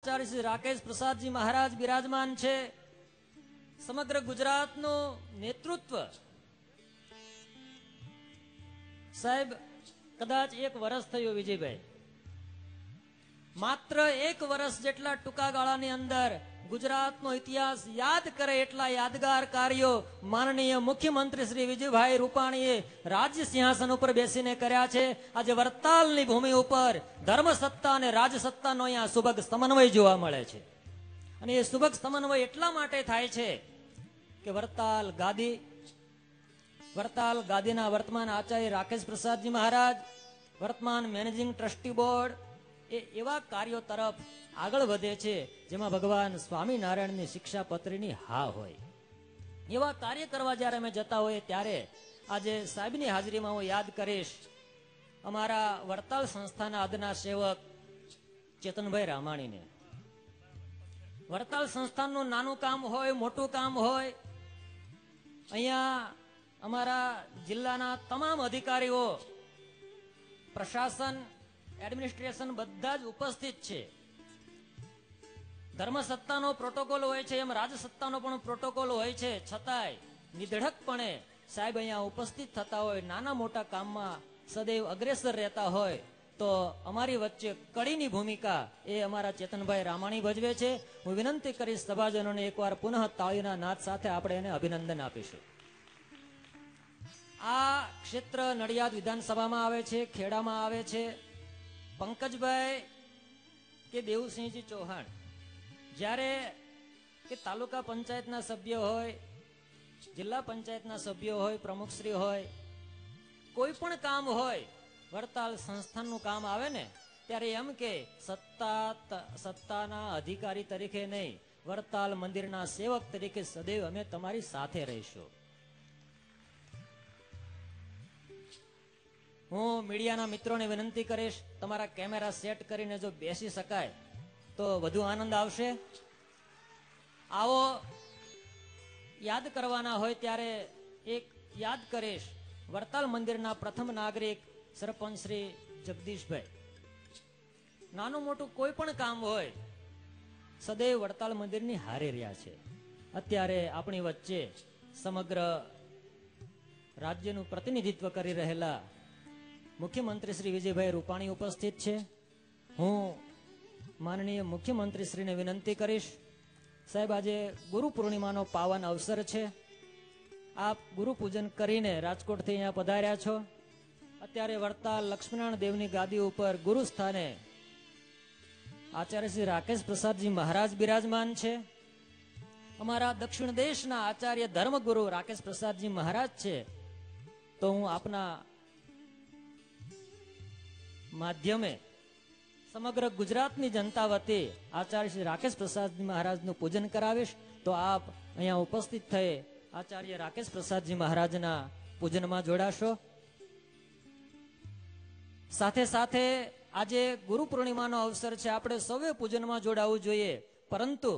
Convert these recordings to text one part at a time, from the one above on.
આચાર્ય શ્રી રાકેશ પ્રસાદજી મહારાજ બિરાજમાન છે. સમગ્ર ગુજરાતનું નેતૃત્વ સાહેબ કદાચ 1 વર્ષ થયું વિજયભાઈ, માત્ર 1 વર્ષ જેટલા ટૂંકા ગાળાની અંદર ગુજરાતનો ઇતિહાસ યાદ કરે એટલા યાદગાર કાર્યો માનનીય મુખ્યમંત્રી શ્રી વિજયભાઈ રૂપાણીએ રાજ્ય સિંહાસન ઉપર બેસીને કર્યા છે. આજે વડતાલની ભૂમિ ઉપર ધર્મ સત્તા અને રાજસત્તાનો અહીંયા સુભગ સમન્વય જોવા મળે છે. અને એ સુભગ સમન્વય એટલા માટે થાય છે કે વડતાલ ગાદીના વર્તમાન આચાર્ય રાકેશ પ્રસાદજી મહારાજ, વર્તમાન મેનેજિંગ ટ્રસ્ટી બોર્ડ એ એવા કાર્યો તરફ આગળ વધે છે જેમાં ભગવાન સ્વામિનારાયણની શિક્ષાપત્રીની હા હોય. એવા કાર્ય કરવા જ્યારે અમે જતા હોઈએ ત્યારે આજે સાહેબની હાજરીમાં હું યાદ કરીશ અમારા વડતાલ સંસ્થાના અદના સેવક ચેતનભાઈ રામાણીને. વડતાલ સંસ્થાનનું નાનું કામ હોય, મોટું કામ હોય, અહીંયા અમારા જિલ્લાના તમામ અધિકારીઓ, પ્રશાસન, એડમિનિસ્ટ્રેશન બધા જ ઉપસ્થિત છે. ધર્મસત્તાનો પ્રોટોકોલ હોય છે એમ રાજસત્તાનો પણ પ્રોટોકોલ હોય છે, છતાંય નિધડકપણે સાહેબ અહીંયા ઉપસ્થિત થતા હોય, નાના મોટા કામમાં સદૈવ અગ્રેસર રહેતા હોય તો અમારી વચ્ચે કડીની ભૂમિકા એ અમારા ચેતનભાઈ રામાણી ભજવે છે. હું વિનંતી કરીશ સભાજનોને એકવાર પુનઃ તાળીના નાદ સાથે આપણે એને અભિનંદન આપીશું. આ ક્ષેત્ર નડિયાદ વિધાનસભામાં આવે છે, ખેડામાં આવે છે. પંકજભાઈ કે દેવુસિંહજી ચૌહાણ જ્યારે કે તાલુકા પંચાયતના સભ્ય હોય, જિલ્લા પંચાયતના સભ્યો હોય, પ્રમુખશ્રી હોય, કોઈ પણ કામ હોય, વડતાલ સંસ્થાનનું કામ આવે ને ત્યારે એમ કે સત્તાના અધિકારી તરીકે નહીં, વડતાલ મંદિરના સેવક તરીકે સદૈવ અમે તમારી સાથે રહીશું. હું મીડિયાના મિત્રોને વિનંતી કરીશ, તમારા કેમેરા સેટ કરીને જો બેસી શકાય તો વધુ આનંદ આવશે. આવો યાદ કરવાના હોય ત્યારે એક યાદ કરીશ વડતાલ મંદિરના પ્રથમ નાગરિક સરપંચ શ્રી જગદીશભાઈ. નાનું મોટું કોઈ પણ કામ હોય સદૈવ વડતાલ મંદિરની હારે રહ્યા છે. અત્યારે આપણી વચ્ચે સમગ્ર રાજ્યનું પ્રતિનિધિત્વ કરી રહેલા મુખ્યમંત્રી શ્રી વિજયભાઈ રૂપાણી ઉપસ્થિત છે. હું માનનીય મુખ્યમંત્રી શ્રીને વિનંતી કરીશ, સાહેબ આજે ગુરુ પૂર્ણિમાનો પાવન અવસર છે. આપ ગુરુ પૂજન કરીને રાજકોટથી અહીંયા પધાર્યા છો. અત્યારે વડતાલ લક્ષ્મીનારાયણ દેવની ગાદી ઉપર ગુરુ સ્થાને આચાર્ય શ્રી રાકેશ પ્રસાદજી મહારાજ બિરાજમાન છે. અમારા દક્ષિણ દેશના આચાર્ય ધર્મગુરુ રાકેશ પ્રસાદજી મહારાજ છે. તો હું આપના માધ્યમે સમગ્ર ગુજરાતની જનતા વતી આચાર્ય શ્રી રાકેશ પ્રસાદજી મહારાજનું પૂજન કરાવીશ. તો આપ અહીંયા ઉપસ્થિત થઈ આચાર્ય રાકેશ પ્રસાદજી મહારાજના પૂજનમાં જોડાશો. સાથે સાથે આજે ગુરુ પૂર્ણિમાનો અવસર છે, આપણે સૌએ પૂજનમાં જોડાવું જોઈએ. પરંતુ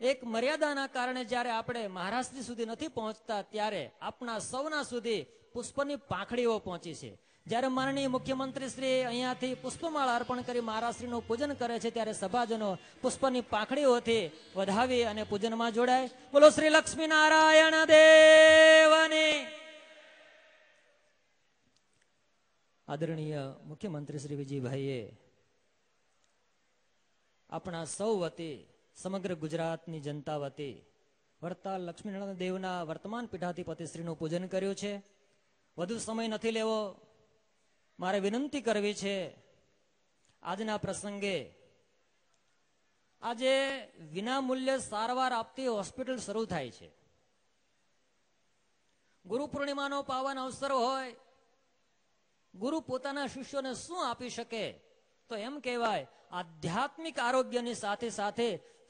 એક મર્યાદાના કારણે જ્યારે આપણે મહારાજશ્રી સુધી નથી પહોંચતા ત્યારે આપણા સૌના સુધી પુષ્પની પાંખડીઓ પહોંચી છે. જ્યારે માનનીય મુખ્યમંત્રી શ્રી અહીંયાથી પુષ્પમાળા અર્પણ કરી મહારાજશ્રીનું પૂજન કરે છે ત્યારે સભાજનો પુષ્પની પાંખડીઓથી વધાવી અને પૂજનમાં જોડાય. બોલો શ્રી લક્ષ્મીનારાયણ દેવની. આદરણીય મુખ્યમંત્રી શ્રી વિજયભાઈએ આપણા સૌ વતી, સમગ્ર ગુજરાતની જનતા વતી વડતાલ લક્ષ્મીનારાયણ દેવના વર્તમાન પીઠાધિપતિ શ્રીનું પૂજન કર્યું છે. વધુ સમય નથી લેવો, મારે વિનંતી કરવી છે. આજના પ્રસંગે આજે વિનામૂલ્ય સારવાર આપતી હોસ્પિટલ શરૂ થાય છે. ગુરુ પૂર્ણિમાનો પાવન અવસર હોય, ગુરુ પોતાના શિષ્યોને શું આપી શકે? તો એમ કહેવાય આધ્યાત્મિક આરોગ્યની સાથે સાથે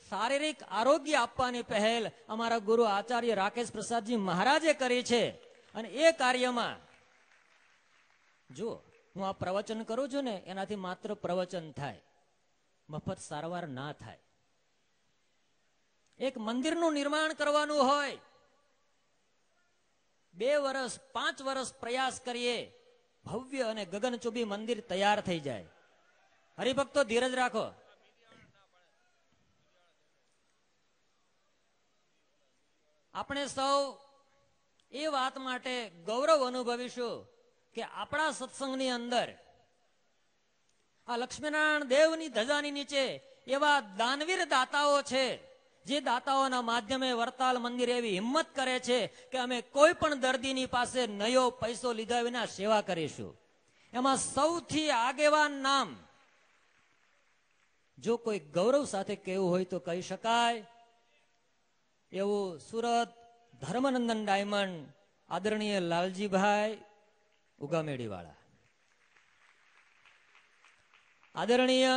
શારીરિક આરોગ્ય આપવાની પહેલ અમારા ગુરુ આચાર્ય રાકેશ પ્રસાદજી મહારાજે કરી છે. અને એ કાર્યમાં જો હું આ પ્રવચન કરું છું ને એનાથી માત્ર પ્રવચન થાય, મફત સારવાર ના થાય. એક મંદિરનું નિર્માણ કરવાનું હોય, 2 વર્ષ 5 વર્ષ પ્રયાસ કરીએ, ભવ્ય અને ગગનચુંબી મંદિર તૈયાર થઈ જાય. હરિભક્તો ધીરજ રાખો. આપણે સૌ એ વાત માટે ગૌરવ અનુભવીશું કે આપણા સત્સંગની અંદર આ લક્ષ્મીનારાયણ દેવની ધજાની નીચે એવા દાનવીર દાતાઓ છે, જે દાતાઓના માધ્યમે વરતાલ મંદિર એવી હિંમત કરે છે કે અમે કોઈ પણ દર્દીની પાસે નયો પૈસો લીધા વિના સેવા કરીશું. એમાં સૌથી આગેવાન નામ જો કોઈ ગૌરવ સાથે કહેવું હોય તો કહી શકાય એવું સુરત ધર્મનંદન ડાયમંડ આદરણીય લાલજીભાઈ ઉગામેડી વાળા, આદરણીય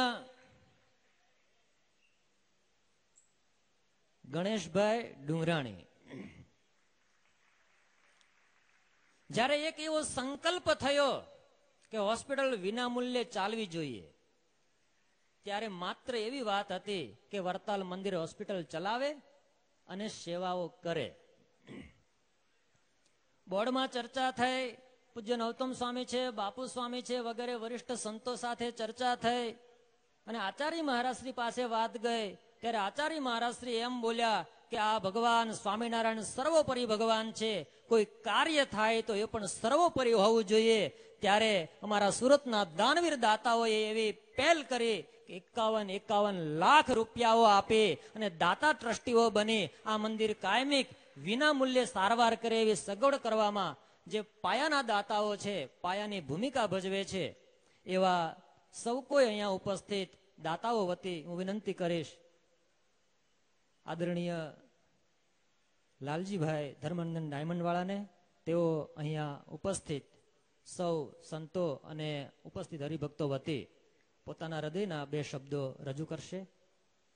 ગણેશભાઈ ડુંગરાણી. જ્યારે એક એવો સંકલ્પ થયો કે હોસ્પિટલ વિનામૂલ્યે ચાલવી જોઈએ, ત્યારે માત્ર એવી વાત હતી કે વરતાલ મંદિર હોસ્પિટલ ચલાવે અને સેવાઓ કરે. બોર્ડમાં ચર્ચા થઈ, પૂજ્ય નૌતમ સ્વામી છે, બાપુ સ્વામી છે, વગેરે વરિષ્ઠ સંતો સાથે ચર્ચા થઈ અને આચાર્ય મહારાજશ્રી પાસે વાત ગઈ. ત્યારે આચાર્ય મહારાજશ્રી એમ બોલ્યા કે આ ભગવાન સ્વામિનારાયણ સર્વોપરી ભગવાન છે, કોઈ કાર્ય થાય તો એ પણ સર્વોપરી હોવું જોઈએ. ત્યારે અમારા સુરતના દાનવીર દાતાઓએ એવી પહેલ કરી કે 51 લાખ રૂપિયાઓ આપી અને દાતા ટ્રસ્ટીઓ બની આ મંદિર કાયમિક વિનામૂલ્યે સારવાર કરે એવી સગવડ કરવામાં જે પાયાના દાતાઓ છે, પાયાની ભૂમિકા ભજવે છે, એવા સૌ કોઈ અહીંયા ઉપસ્થિત દાતાઓ વતી હું વિનંતી કરીશ, આદરણીય લાલજીભાઈ ધર્મનંદન ડાયમંડ વાળાને તેઓ અહીંયા ઉપસ્થિત સૌ સંતો અને ઉપસ્થિત હરિભક્તો વતી પોતાના હૃદયના 2 શબ્દો રજૂ કરશે.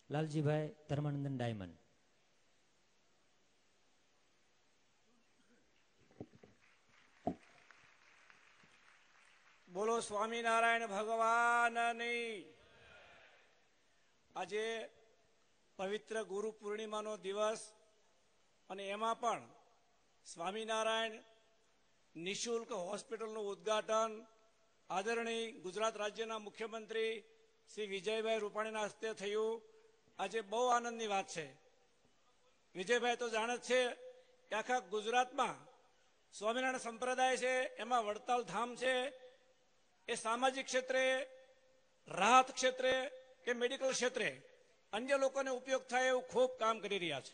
લાલજીભાઈ ધર્મનંદન ડાયમંડ. બોલો સ્વામિનારાયણ ભગવાનની. આજે પવિત્ર ગુરુ પૂર્ણિમાનો દિવસ અને એમાં પણ સ્વામિનારાયણ નિઃશુલ્ક હોસ્પિટલનું ઉદ્ઘાટન આદરણીય ગુજરાત રાજ્યના મુખ્યમંત્રી શ્રી વિજયભાઈ રૂપાણીના હસ્તે થયું. આજે બહુ આનંદની વાત છે. વિજયભાઈ તો જાણે જ છે કે આખા ગુજરાતમાં સ્વામિનારાયણ સંપ્રદાય છે, એમાં વડતાલ ધામ છે, એ સામાજિક ક્ષેત્રે, રાહત ક્ષેત્રે કે મેડિકલ ક્ષેત્રે અન્ય લોકોને ઉપયોગ થાય એવું ખૂબ કામ કરી રહ્યા છે.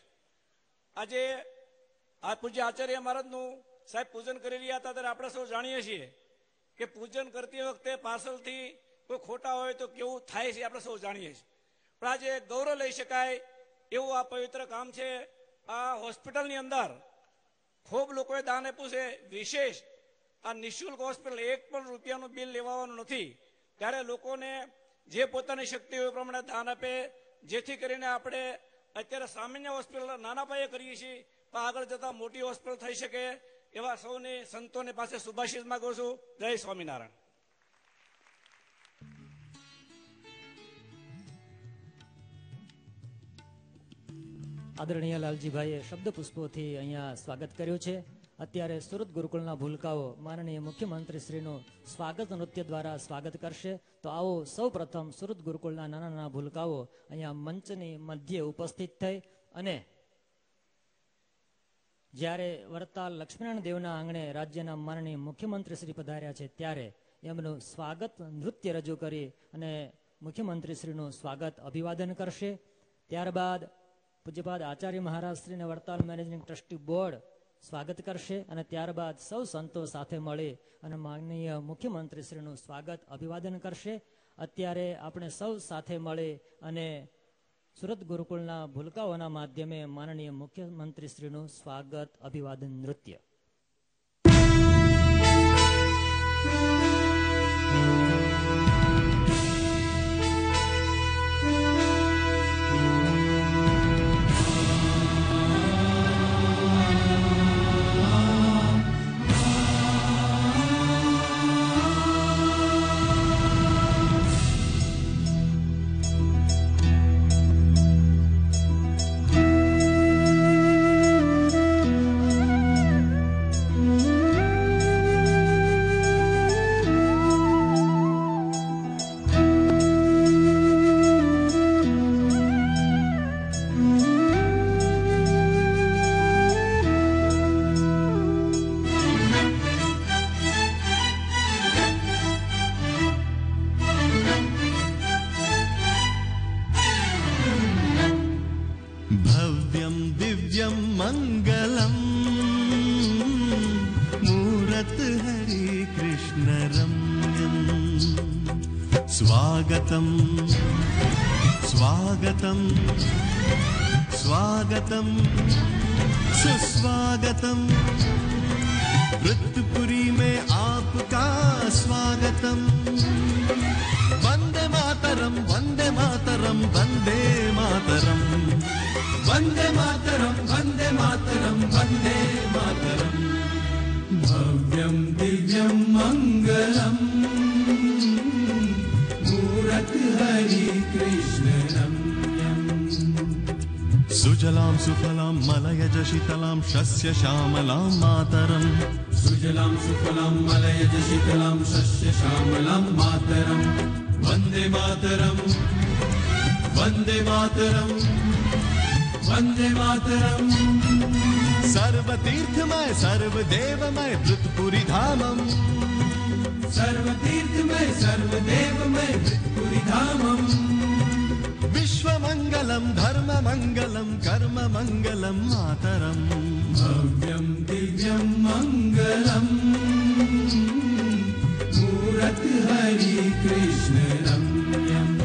આજે આ પૂજ્ય આચાર્ય મહારાજનું સાહેબ પૂજન કરી રહ્યા હતા ત્યારે આપણે સૌ જાણીએ છીએ કે પૂજન કરતી વખતે પાર્સલથી કોઈ ખોટા હોય તો કેવું થાય છે આપણે સૌ જાણીએ છીએ. પણ આજે ગૌરવ લઈ શકાય એવું આ પવિત્ર કામ છે. આ હોસ્પિટલની અંદર ખૂબ લોકોએ દાન આપ્યું છે. વિશેષ આ નિઃશુલ્ક હોસ્પિટલ 1 પણ રૂપિયાનું બિલ લેવાનું નથી. ત્યારે લોકોને જે પોતાની શક્તિ હોય પ્રમાણે દાન આપે, જેથી કરીને આપણે અત્યારે સામાન્ય હોસ્પિટલ નાના પાયે કરીએ છીએ, પણ આગળ જતા મોટી હોસ્પિટલ થઈ શકે એવા સૌને સંતોને પાસે શુભાશીષ માંગુ છું. જય સ્વામિનારાયણ. આદરણીય લાલજીભાઈએ શબ્દ પુષ્પોથી અહીંયા સ્વાગત કર્યું છે. અત્યારે સુરત ગુરુકુળના ભૂલકાઓ માનનીય મુખ્યમંત્રીશ્રીનું સ્વાગત નૃત્ય દ્વારા સ્વાગત કરશે. તો આવો સૌ પ્રથમ સુરત ગુરુકુળના નાના નાના ભૂલકાઓ અહીંયા મંચની મધ્યે ઉપસ્થિત થઈ અને જ્યારે વરતાલ લક્ષ્મીનારાયણ દેવના આંગણે રાજ્યના માનનીય મુખ્યમંત્રીશ્રી પધાર્યા છે ત્યારે એમનું સ્વાગત નૃત્ય રજૂ કરી અને મુખ્યમંત્રીશ્રીનું સ્વાગત અભિવાદન કરશે. ત્યારબાદ પૂજ્યપાદ આચાર્ય મહારાજશ્રીને વરતાલ મેનેજિંગ ટ્રસ્ટી બોર્ડ સ્વાગત કરશે અને ત્યારબાદ સૌ સંતો સાથે મળી અને માનનીય મુખ્યમંત્રીશ્રીનું સ્વાગત અભિવાદન કરશે. અત્યારે આપણે સૌ સાથે મળી અને સુરત ગુરુકુળના ભૂલકાઓના માધ્યમે માનનીય મુખ્યમંત્રીશ્રીનું સ્વાગત અભિવાદન નૃત્ય. स्वागतं स्वागतं स्वागतं सुस्वागतं वृत्तपुरी में आपका स्वागतं वंदे मातरम वंदे मातरम वंदे मातरम वंदे मातरम वंदे मातरम वंदे मातरम भव्यं दिव्यं मंगलम् मूरत हरि कृष्ण रम्यम् सुजलां सुफलां मलयज शीतलां शस्य श्यामलां मातरम् सुजलां सुफलां मलयज शीतलां शस्य श्यामलां मातरम् वंदे मातरम् वंदे मातरम् वंदे मातरम् सर्वतीर्थमय सर्वदेवमय वृत्तपुरी धामम् सर्वतीर्थमय सर्वदेवमय वृत्तपुरी धामम् विश्वमङ्गलं धर्ममङ्गलं कर्ममङ्गलं मातरम् भव्यं दिव्यं मङ्गलम् मूरत हरि कृष्ण रम्यम्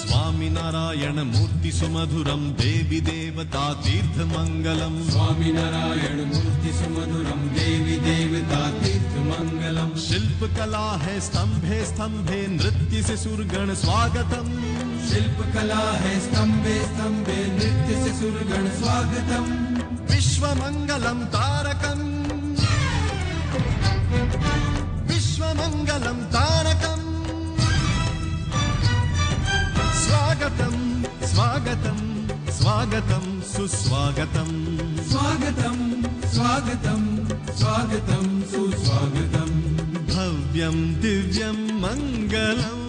स्वामिनारायण मूर्ति सुमधुरम देवी देवता तीर्थ मंगलम स्वामिनारायण मूर्ति सुमधुरम देवी देवता तीर्थ मंगलम शिल्प कला है स्तंभे स्तंभे नृत्य से सुरगण स्वागतम शिल्प कला है स्तंभे स्तंभे नृत्य से सुरगण स्वागतम विश्व मंगलम तारकम विश्व मंगलम तारकम स्वागतं स्वागतं स्वागतं सुस्वागतं स्वागतं स्वागतं स्वागतं सुस्वागतं भव्यं दिव्यं मङ्गलम्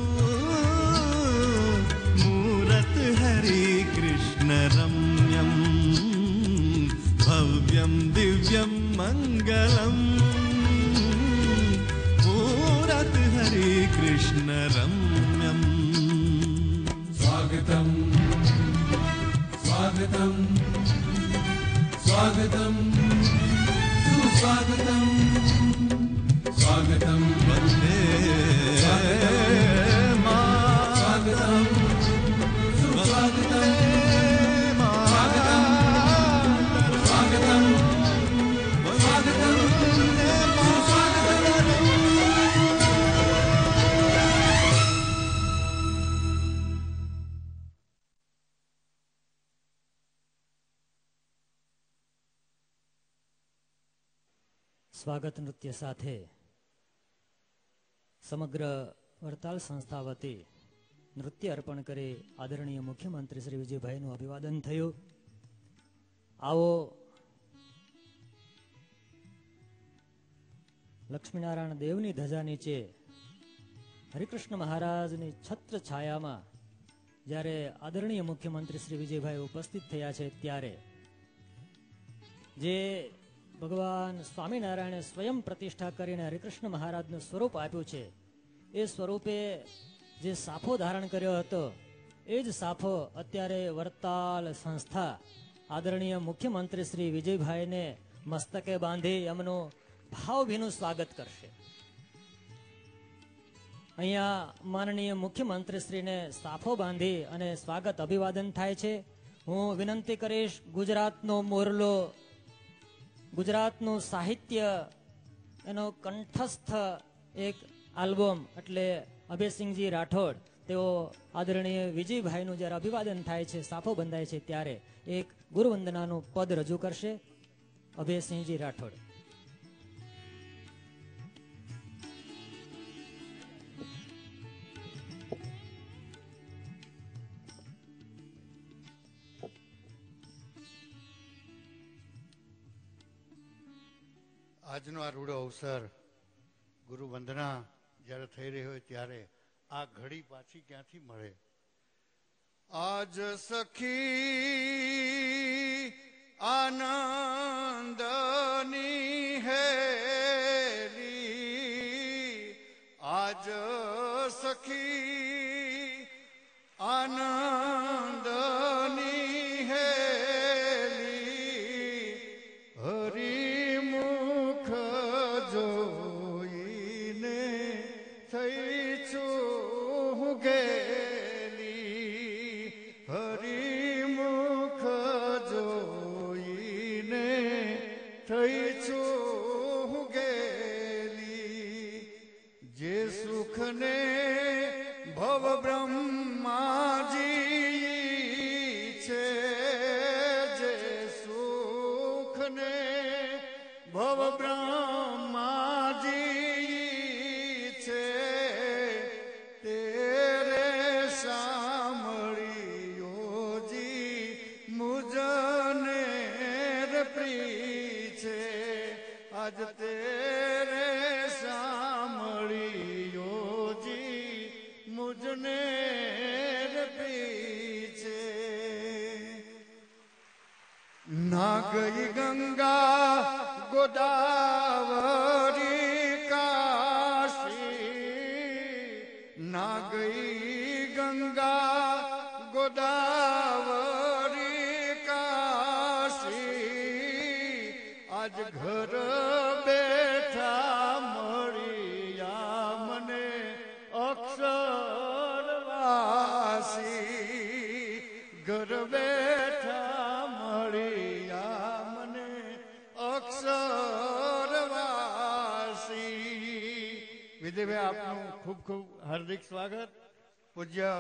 मूरत हरि कृष्ण रम्यम् भव्यं दिव्यं मङ्गलम् मूरत हरि कृष्ण रम्यम् स्वागतं स्वागतं स्वागतं सुस्वागतं स्वागतं वन्दे मातरं सुस्वागतं स्वागतं स्वागतं स्वागतं सुस्वागतं સ્વાગત નૃત્ય સાથે સમગ્ર વડતાલ સંસ્થા વતી નૃત્ય અર્પણ કરી આદરણીય મુખ્યમંત્રી શ્રી વિજયભાઈનું અભિવાદન થયું. આવો લક્ષ્મીનારાયણ દેવની ધજા નીચે હરિકૃષ્ણ મહારાજની છત્ર છાયામાં જ્યારે આદરણીય મુખ્યમંત્રી શ્રી વિજયભાઈ ઉપસ્થિત થયા છે ત્યારે જે ભગવાન સ્વામિનારાયણે સ્વયં પ્રતિષ્ઠા કરીને હરિકૃષ્ણ મહારાજનું સ્વરૂપ આપ્યું છે એ સ્વરૂપે જે સાફો ધારણ કર્યો હતો એ જ સાફો અત્યારે વડતાલ સંસ્થા આદરણીય મુખ્યમંત્રી શ્રી વિજયભાઈને મસ્તકે બાંધી એમનું ભાવભીનું સ્વાગત કરશે. અહીંયા માનનીય મુખ્યમંત્રી શ્રીને સાફો બાંધી અને સ્વાગત અભિવાદન થાય છે. હું વિનંતી કરીશ ગુજરાતનો મોરલો ગુજરાતનું સાહિત્ય એનો કંઠસ્થ એક આલ્બમ એટલે અભયસિંહજી રાઠોડ તેઓ આદરણીય વિજયભાઈનું જ્યારે અભિવાદન થાય છે સાફો બંધાય છે ત્યારે એક ગુરુવંદનાનું પદ રજૂ કરશે અભયસિંહજી રાઠોડ. આજનો આ રૂડો અવસર ગુરુ વંદના જ્યારે થઈ રહી હોય ત્યારે આ ઘડી પાછી ક્યાંથી મળે? આજ સખી આનંદની હેલી, આજ સખી આનંદની હેલી, હરિમુખ જોઈને થઈ છું ગેલી, હરિમુખ જોઈને થઈ છું ગેલી, જે સુખને ભવ બ્રહ્માજી છે, જે સુખને ભવ બ્રહ્માજી છે, તેરે સાંભળ્યોજી મુજને રે પ્રી છે, આજ તેરે સાંભળ્યોજી મુજને રે પ્રી છે. ના ગઈ ગંગા ગોદાવરી કાશી, ના ગઈ ગંગા ગોદાવરી કાશી, આજ ઘર બેઠા મળ્યા મને અક્ષરવાસી, ઘર બેઠા મળ્યા મને અક્ષરવાસી. વિજયભાઈ, આપનું ખૂબ ખૂબ હાર્દિક સ્વાગત. પૂજ્ય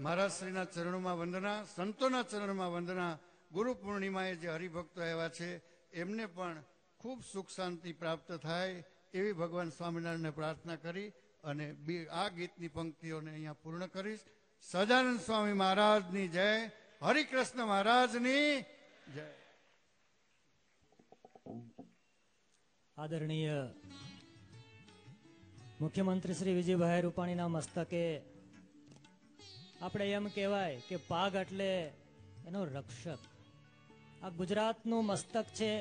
મહારાજ શ્રીના ચરણોમાં વંદના, સંતોના ચરણોમાં વંદના. ગુરુ પૂર્ણિમાએ જે હરિભક્તો આવ્યા છે એમને પણ ખૂબ સુખ શાંતિ પ્રાપ્ત થાય એવી ભગવાન સ્વામિનારાયણને પ્રાર્થના કરી અને આ ગીતની પંક્તિઓને અહીંયા પૂર્ણ કરીશ. સહજાનંદ સ્વામી મહારાજની જય, હરિકૃષ્ણ મહારાજની જય. આદરણીય મુખ્યમંત્રી શ્રી વિજયભાઈ રૂપાણીના મસ્તકે આપણે એમ કહેવાય કે પાગ એટલે એનો રક્ષક. આ ગુજરાતનું મસ્તક છે.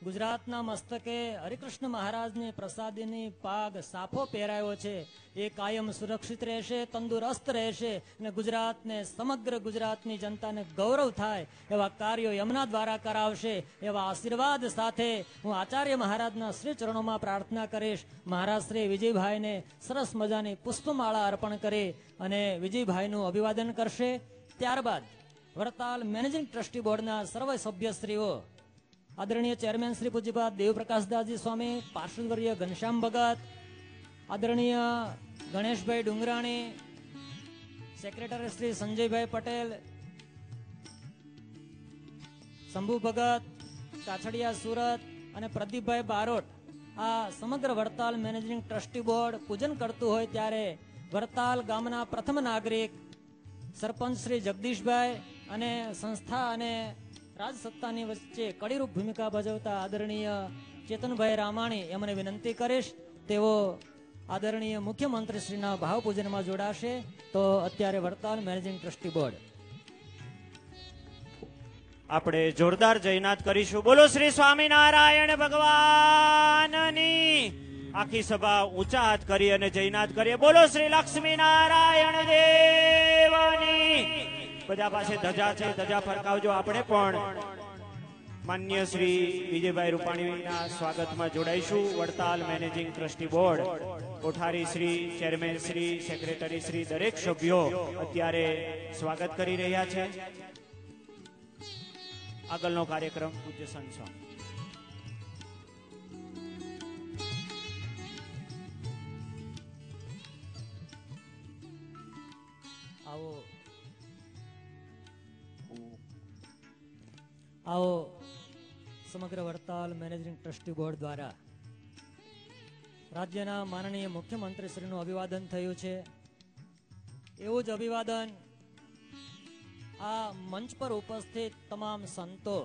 ગુજરાતના મસ્તકે હરિકૃષ્ણ મહારાજની પ્રસાદીની પાગ સાફો પહેરાયો છે. એ કાયમ સુરક્ષિત રહેશે, તંદુરસ્ત રહેશે અને ગુજરાતને, સમગ્ર ગુજરાતની જનતાને ગૌરવ થાય એવા કાર્યો એમના દ્વારા કરાવશે એવા આશીર્વાદ સાથે હું આચાર્ય મહારાજના શ્રી ચરણોમાં પ્રાર્થના કરીશ. મહારાજ શ્રી વિજયભાઈને સરસ મજાની પુષ્પમાળા અર્પણ કરી અને વિજયભાઈનું અભિવાદન કરશે. ત્યારબાદ વડતાલ મેનેજિંગ ટ્રસ્ટી બોર્ડના સર્વ સભ્યશ્રીઓ, આદરણીય ચેરમેન શ્રી પૂજ્યપાદ દેવપ્રકાશદાસજી સ્વામી, પાર્ષદવર્ય ઘનશ્યામ ભગત, આદરણીય ગણેશભાઈ ડુંગરાણી, સેક્રેટરી શ્રી સંજયભાઈ પટેલ, શંભુ ભગત, કાછડિયા સુરત અને પ્રદીપભાઈ બારોટ, આ સમગ્ર વડતાલ મેનેજિંગ ટ્રસ્ટી બોર્ડ પૂજન કરતું હોય ત્યારે વડતાલ ગામના પ્રથમ નાગરિક સરપંચ શ્રી જગદીશભાઈ અને સંસ્થા અને રાજસત્તાની વચ્ચે કડીરૂપ ભૂમિકા ભજવતા આદરણીય ચેતનભાઈ રામાણી એમને વિનંતી કરીશ તેઓ આદરણીય મુખ્યમંત્રી શ્રીના ભાવપૂજનમાં જોડાશે. તો અત્યારે વડતાલ મેનેજિંગ ટ્રસ્ટી બોર્ડ આપણે જોરદાર જયનાથ કરીશું. બોલો શ્રી સ્વામિનારાયણ ભગવાનની. આખી સભા ઊંચા હાથ કરી અને જયનાથ કરીએ. બોલો શ્રી લક્ષ્મીનારાયણ દેવની. બધા પાસે ધજા છે, ધજા ફરકાવજો. આપણે પણ માન્ય શ્રી વિજયભાઈ રૂપાણીના સ્વાગતમાં જોડાઈશું. વડતાલ મેનેજિંગ ટ્રસ્ટી બોર્ડ, કોઠારી શ્રી, ચેરમેન શ્રી, સેક્રેટરી શ્રી, દરેક સભ્યો અત્યારે સ્વાગત કરી રહ્યા છે. આગળનો કાર્યક્રમ પૂજ્ય સંત સ્વામી. આવો સમગ્ર વડતાલ મેનેજિંગ ટ્રસ્ટી બોર્ડ દ્વારા રાજ્યના માનનીય મુખ્યમંત્રી શ્રીનું અભિવાદન થયું છે. એવું જ અભિવાદન આ મંચ પર ઉપસ્થિત તમામ સંતો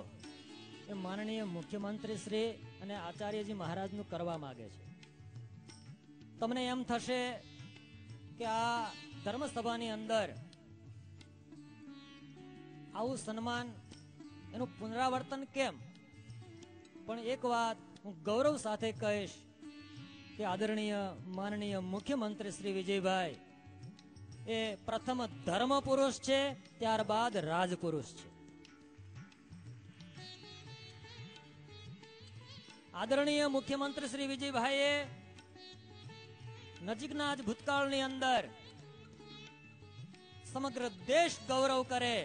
એ માનનીય મુખ્યમંત્રી શ્રી અને આચાર્યજી મહારાજનું કરવા માંગે છે. તમને એમ થશે કે આ ધર્મસભાની અંદર આવું સન્માન એનું પુનરાવર્તન કેમ? પણ એક વાત હું ગૌરવ સાથે કહીશ કે આદરણીય માનનીય મુખ્યમંત્રી શ્રી વિજયભાઈ એ પ્રથમ ધર્મ પુરુષ છે, ત્યારબાદ રાજપુરુષ છે. આદરણીય મુખ્યમંત્રી શ્રી વિજયભાઈએ નજીકના જ ભૂતકાળની અંદર સમગ્ર દેશ ગૌરવ કરે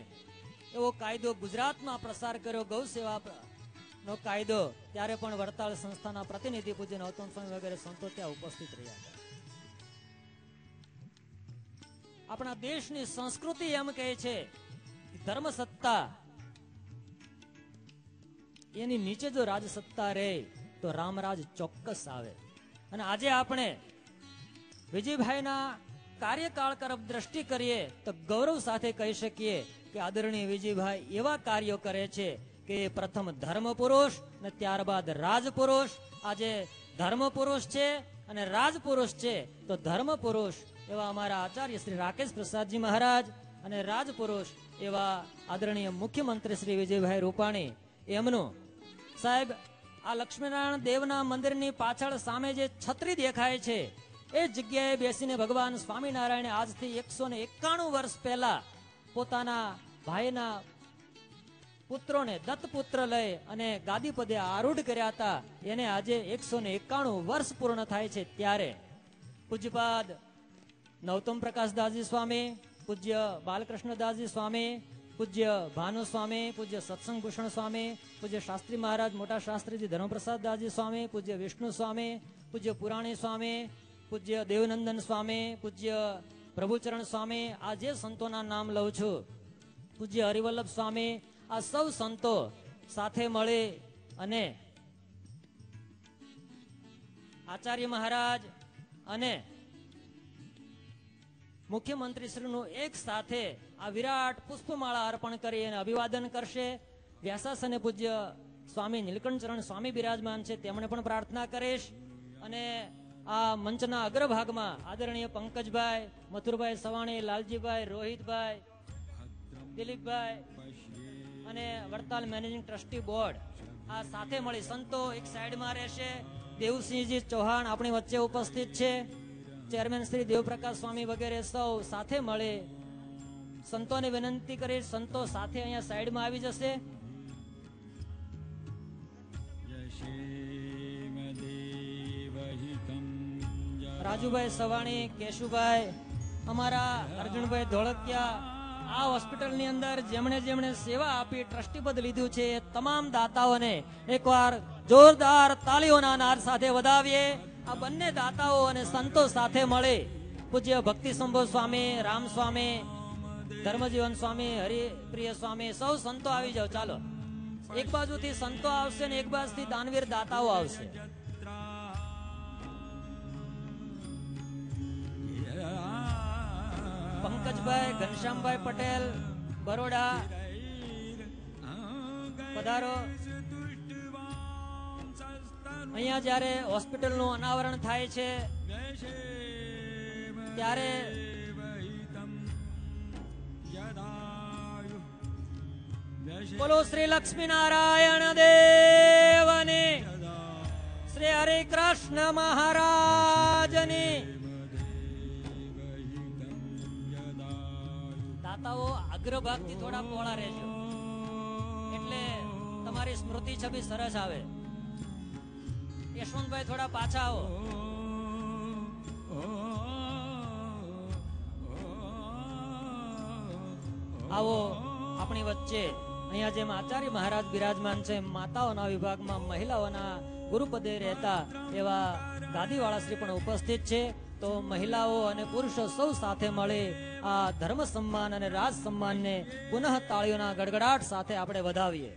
એવો કાયદો ગુજરાતમાં પ્રસાર કર્યો, ગૌ સેવા નો કાયદો. ત્યારે પણ વડતાલ સંસ્થાના પ્રતિનિધિ પૂજ્ય નરોત્તમ સ્વામી વગેરે સંતો ત્યાં ઉપસ્થિત રહ્યા હતા. આપણા દેશની સંસ્કૃતિ એમ કહે છે કે ધર્મ સત્તા એની નીચે જો રાજસત્તા રહે તો રામરાજ ચોક્કસ આવે. અને આજે આપણે વિજયભાઈના કાર્યકાળ તરફ દ્રષ્ટિ કરીએ તો ગૌરવ સાથે કહી શકીએ કે આદરણીય વિજયભાઈ એવા કાર્યો કરે છે કે પ્રથમ ધર્મ પુરુષ ને ત્યારબાદ રાજપુરુષ. આજે ધર્મ પુરુષ છે અને રાજપુરુષ છે, તો ધર્મ પુરુષ એવા અમારા આચાર્ય શ્રી રાકેશ પ્રસાદજી મહારાજ અને રાજપુરુષ એવા આદરણીય મુખ્યમંત્રી શ્રી વિજયભાઈ રૂપાણી. એમનું સાહેબ આ લક્ષ્મીનારાયણ દેવના મંદિરની પાછળ સામે જે છત્રી દેખાય છે એ જગ્યાએ બેસીને ભગવાન સ્વામિનારાયણે આજથી 191 વર્ષ પહેલા પોતાના ભાઈના પુત્રોને દત્તપુત્ર લઈ અને ગાદી પદે આરૂઢ કર્યા હતા. એને આજે 191 વર્ષ પૂર્ણ થાય છે. ત્યારે પૂજ્યપાદ નૌતમ પ્રકાશદાસજી સ્વામી, પૂજ્ય બાલકૃષ્ણદાસજી સ્વામી, પૂજ્ય ભાનુ સ્વામી, પૂજ્ય સત્સંગ ભૂષણ સ્વામી, પૂજ્ય શાસ્ત્રી મહારાજ મોટા શાસ્ત્રીજી ધર્મપ્રસાદદાસજી સ્વામી, પૂજ્ય વિષ્ણુ સ્વામી, પૂજ્ય પુરાણી સ્વામી, પૂજ્ય દેવનંદન સ્વામી, પૂજ્ય પ્રભુચરણ સ્વામી, આ જે સંતોના નામ લઉં છું, પૂજ્ય હરિવલ્લભ સ્વામી, આ સૌ સંતો સાથે મળી અને આચાર્ય મહારાજ અને મુખ્યમંત્રી શ્રીનું એક સાથે આ વિરાટ પુષ્પમાળા અર્પણ કરી અને અભિવાદન કરશે. વ્યાસાસને પૂજ્ય સ્વામી નીલકંઠચરણ સ્વામી બિરાજમાન છે, તેમણે પણ પ્રાર્થના કરીશ. અને આ મંચના અગ્રભાગમાં આદરણીય પંકજભાઈ, મથુરભાઈ સવાણી, લાલજીભાઈ, રોહિતભાઈ, દિલીપભાઈ અને વડતાલ મેનેજિંગ ટ્રસ્ટી બોર્ડ આ સાથે મળી સંતો એક સાઈડમાં રહેશે. દેવસિંહજી ચૌહાણ આપણી વચ્ચે ઉપસ્થિત છે, ચેરમેન શ્રી દેવપ્રકાશ સ્વામી વગેરે સૌ સાથે મળી સંતોને વિનંતી કરી સંતો સાથે અહીંયા સાઈડમાં આવી જશે. રાજુભાઈ સવાણી, કેશુભાઈ, અમારા અર્જુનભાઈ ધોળકિયા, આ હોસ્પિટલની અંદર જેમણે જેમણે સેવા આપી ટ્રસ્ટી પદ લીધું છે એ તમામ દાતાઓને એકવાર જોરદાર તાળીઓના નાદ સાથે વધાવીએ. આ બંને દાતાઓ અને સંતો સાથે મળે પૂજ્ય ભક્તિ સંભવ સ્વામી, રામ સ્વામી, ધર્મજીવન સ્વામી, હરિપ્રિય સ્વામી, સૌ સંતો આવી જાઓ. ચાલો, એક બાજુથી સંતો આવશે ને એક બાજુથી દાનવીર દાતાઓ આવશે. પંકજભાઈ, ઘનશ્યામભાઈ પટેલ, બરોડા, પધારો. અહીંયા જયારે હોસ્પિટલનું અનાવરણ થાય છે ત્યારે બોલો શ્રી લક્ષ્મીનારાયણ દેવની, શ્રી હરે કૃષ્ણ મહારાજની. દાતાઓ અગ્રભાગથી થોડા પહોળા રહેજો એટલે તમારી સ્મૃતિ છબી સરસ આવે. યશવંતભાઈ થોડા પાછા આવો. આવો આપણી વચ્ચે અહીંયા જેમ આચાર્ય મહારાજ બિરાજમાન છે, માતાઓના વિભાગમાં મહિલાઓના ગુરુપદે રહેતા એવા ગાદીવાળા શ્રી પણ ઉપસ્થિત છે. તો મહિલાઓ અને પુરુષો સૌ સાથે મળે આ ધર્મ સન્માન અને રાજ સન્માનને પુનઃ તાળીઓના ગડગડાટ સાથે આપણે વધાવીએ.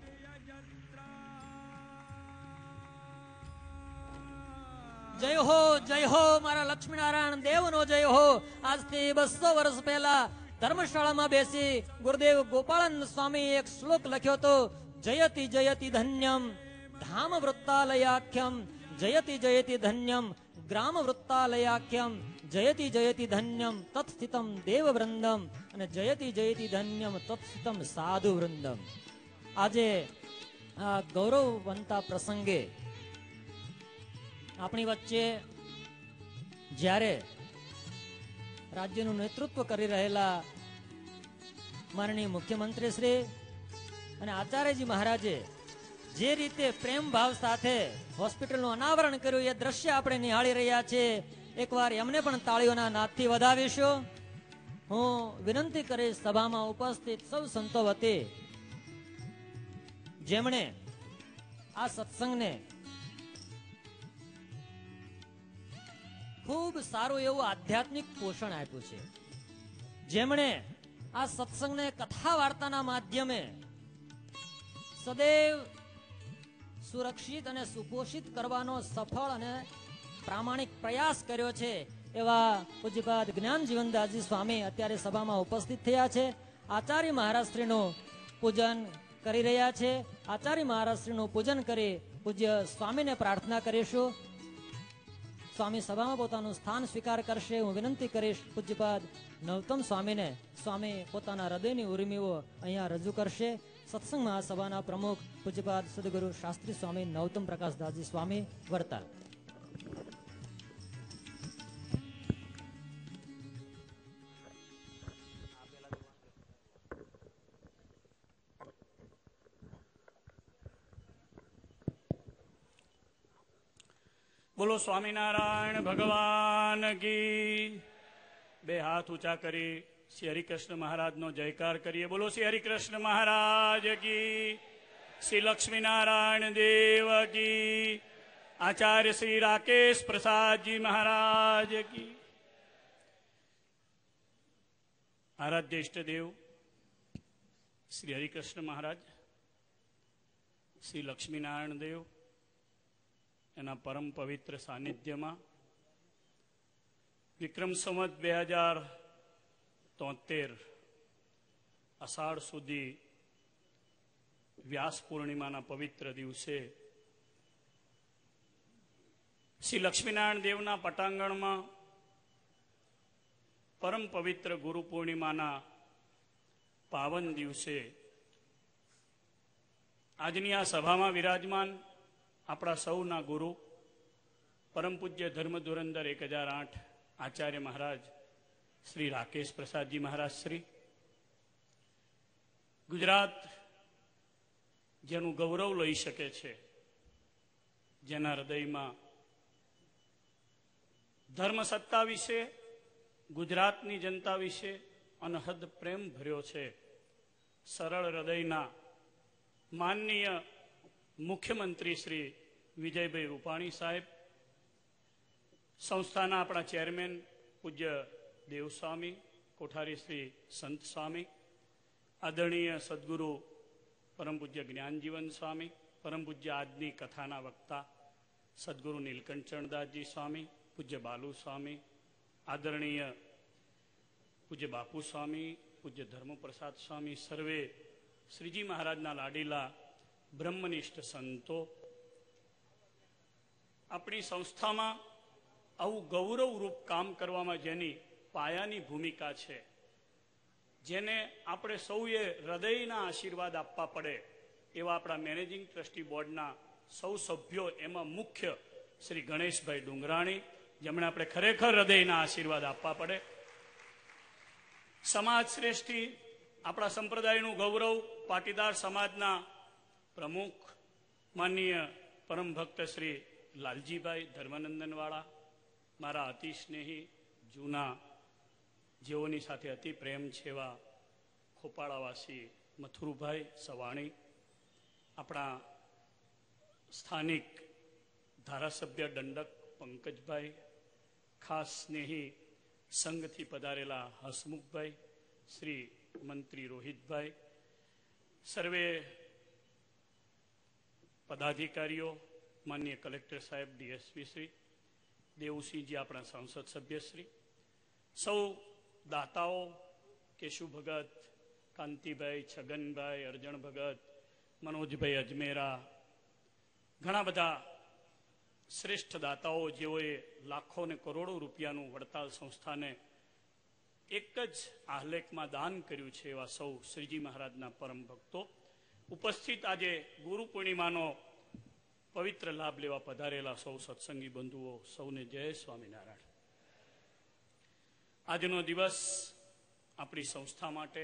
જય હો મારા લક્ષ્મીનારાયણ દેવનો જય હો. આજથી 200 વર્ષ પહેલા ધર્મશાળામાં બેસી ગુરુદેવ ગોપાળાનંદ સ્વામી એક શ્લોક લખ્યો હતો, જયતિ જયતિ ધન્યમ ધામ વૃત્તાલયાખ્યમ, જયતિ જયતિ ધન્યમ ગ્રામ વૃત્તાલયાખ્યમ, જયતિ જયતિ ધન્યમ તત્સ્થિતમ દેવ વૃંદમ અને જયતિ જયતિ ધન્યમ તત્સ્થિતમ સાધુ વૃંદમ. આજે આ ગૌરવવંતા પ્રસંગે આપણી વચ્ચે જ્યારે રાજ્યનું નેતૃત્વ કરી રહેલા માનનીય મુખ્યમંત્રી શ્રી અને આચાર્યજી મહારાજે જે રીતે પ્રેમ ભાવ સાથે હોસ્પિટલનું અનાવરણ કર્યું એ દ્રશ્ય આપણે નિહાળી રહ્યા છીએ. એકવાર એમને પણ તાળીઓના નાદથી વધાવીશું. હું વિનંતી કરીશ સભામાં ઉપસ્થિત સૌ સંતો વતી જેમણે આ સત્સંગને ખૂબ સારું એવું આધ્યાત્મિક પોષણ આપ્યું છે, જેમણે આ સત્સંગને કથા વાર્તાના માધ્યમે સદૈવ સુરક્ષિત અને સુપોષિત કરવાનો સફળ અને પ્રામાણિક પ્રયાસ કર્યો છે એવા પૂજ્યપાદ જ્ઞાન જીવનદાસજી સ્વામી અત્યારે સભામાં ઉપસ્થિત થયા છે. આચાર્ય મહારાજશ્રીનું પૂજન કરી રહ્યા છે. આચાર્ય મહારાજશ્રીનું પૂજન કરી પૂજ્ય સ્વામીને પ્રાર્થના કરીશું. સ્વામી સભામાં પોતાનું સ્થાન સ્વીકાર કરશે. હું વિનંતી કરીશ પૂજ્યપાદ નવતમ સ્વામીને સ્વામી પોતાના હૃદયની ઉર્મિઓ અહીંયા રજૂ કરશે. સત્સંગ મહાસભાના પ્રમુખ પૂજ્યપાદ સદગુરુ શાસ્ત્રી સ્વામી નવતમ પ્રકાશદાસજી સ્વામી વરતાલ. બોલો સ્વામિનારાયણ ભગવાન કી. બે હાથ ઊંચા કરી શ્રી હરિકૃષ્ણ મહારાજનો જયકાર કરીએ. બોલો શ્રી હરિકૃષ્ણ મહારાજ કી. શ્રી લક્ષ્મીનારાયણ દેવ કી. આચાર્ય શ્રી રાકેશ પ્રસાદજી મહારાજ કી. આરાધ્ય ઇષ્ટદેવ શ્રી હરિકૃષ્ણ મહારાજ, શ્રી લક્ષ્મીનારાયણ દેવ એના પરમ પવિત્ર સાનિધ્યમાં વિક્રમ સંવત 2073 અષાઢ સુધી વ્યાસ પૂર્ણિમાના પવિત્ર દિવસે શ્રી લક્ષ્મીનારાયણ દેવના પટાંગણમાં પરમ પવિત્ર ગુરુ પૂર્ણિમાના પાવન દિવસે આજની આ સભામાં વિરાજમાન આપણા સૌના ગુરુ પરમ પૂજ્ય ધર્મ ધુરંધર 1008 આચાર્ય મહારાજ શ્રી રાકેશ પ્રસાદજી મહારાજ શ્રી, ગુજરાત જેનું ગૌરવ લઈ શકે છે, જેના હૃદયમાં ધર્મ સત્તા વિશે, ગુજરાતની જનતા વિશે અનહદ પ્રેમ ભર્યો છે, સરળ હૃદયના માનનીય મુખ્યમંત્રી શ્રી વિજયભાઈ રૂપાણી સાહેબ, સંસ્થાના આપણા ચેરમેન પૂજ્ય દેવસ્વામી કોઠારી શ્રી સંત સ્વામી, આદરણીય સદગુરુ પરમ પૂજ્ય જ્ઞાનજીવન સ્વામી, પરમ પૂજ્ય આજની કથાના વક્તા સદગુરુ નીલકંઠચરણદાસજી સ્વામી, પૂજ્ય બાલુ સ્વામી, આદરણીય પૂજ્ય બાપુ સ્વામી, પૂજ્ય ધર્મપ્રસાદ સ્વામી, સર્વે શ્રીજી મહારાજના લાડીલા બ્રહ્મનિષ્ઠ સંતો, આપણી સંસ્થામાં આવું ગૌરવરૂપ કામ કરવામાં જેની પાયાની ભૂમિકા છે, જેને આપણે સૌએ હૃદયના આશીર્વાદ આપવા પડે એવા આપણા મેનેજિંગ ટ્રસ્ટી બોર્ડના સૌ સભ્યો, એમાં મુખ્ય શ્રી ગણેશભાઈ ડુંગરાણી, જેમણે આપણે ખરેખર હૃદયના આશીર્વાદ આપવા પડે. સમાજ શ્રેષ્ઠી, આપણા સંપ્રદાયનું ગૌરવ, પાટીદાર સમાજના પ્રમુખ માનનીય પરમ ભક્ત શ્રી લાલજીભાઈ ધર્માનંદનવાળા, મારા અતિ સ્નેહી જૂના, જેઓની સાથે અતિ પ્રેમ છે એવા ખોપાળાવાસી મથુરુભાઈ સવાણી, આપણા સ્થાનિક ધારાસભ્ય દંડક પંકજભાઈ, ખાસ સ્નેહી સંઘથી પધારેલા હસમુખભાઈ, શ્રી મંત્રી રોહિતભાઈ, સર્વે પદાધિકારીઓ, માનનીય કલેક્ટર સાહેબ, ડીએસપી શ્રી, દેવસિંહજી આપણા સંસદ સભ્યશ્રી, સૌ દાતાઓ, કેશુ ભગત, કાંતિભાઈ, છગનભાઈ, અર્જણ ભગત, મનોજભાઈ અજમેરા, ઘણા બધા શ્રેષ્ઠ દાતાઓ જેઓએ લાખો ને કરોડો રૂપિયાનું વડતાલ સંસ્થાને એક જ આહલેખમાં દાન કર્યું છે, એવા સૌ શ્રીજી મહારાજના પરમ ભક્તો ઉપસ્થિત આજે ગુરુ પૂર્ણિમાનો પવિત્ર લાભ લેવા પધારેલા સૌ સત્સંગી બંધુઓ, સૌને જય સ્વામિનારાયણ. આજનો દિવસ આપણી સંસ્થા માટે,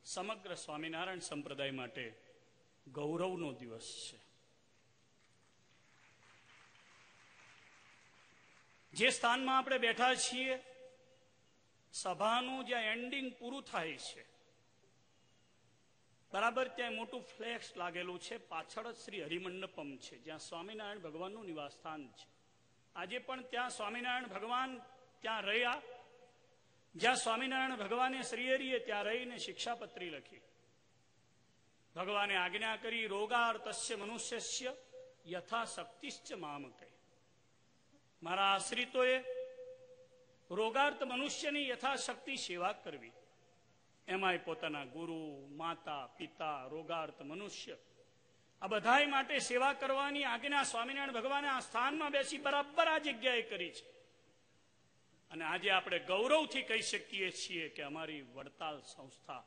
સમગ્ર સ્વામિનારાયણ સંપ્રદાય માટે ગૌરવનો દિવસ છે. જે સ્થાનમાં આપણે બેઠા છીએ, સભાનું જ્યાં એન્ડિંગ પૂરું થાય છે, બરાબર ત્યાં મોટું ફ્લેક્સ લાગેલું છે. પાછળ જ શ્રી હરિમંડપમ છે, જ્યાં સ્વામિનારાયણ ભગવાનનું નિવાસ સ્થાન છે. આજે પણ ત્યાં સ્વામિનારાયણ ભગવાન ત્યાં રહ્યા, જ્યાં સ્વામિનારાયણ ભગવાને શ્રીહરિએ ત્યાં રહીને શિક્ષાપત્રી લખી. ભગવાને આજ્ઞા કરી, રોગાર્તસ્ય મનુષ્યસ્ય યથાશક્તિશ્ચ મામ કહે. મારા આશ્રિતોએ રોગાર્ત મનુષ્યની યથાશક્તિ સેવા કરવી, એમાંય પોતાના ગુરુ, માતા, પિતા, રોગાર્ત મનુષ્ય આ બધાય માટે સેવા કરવાની આજ્ઞા સ્વામિનારાયણ ભગવાને આ સ્થાનમાં બેસી બરાબર આ જગ્યાએ કરી છે. અને આજે આપણે ગૌરવથી કહી શકીએ છીએ કે અમારી વડતાલ સંસ્થા,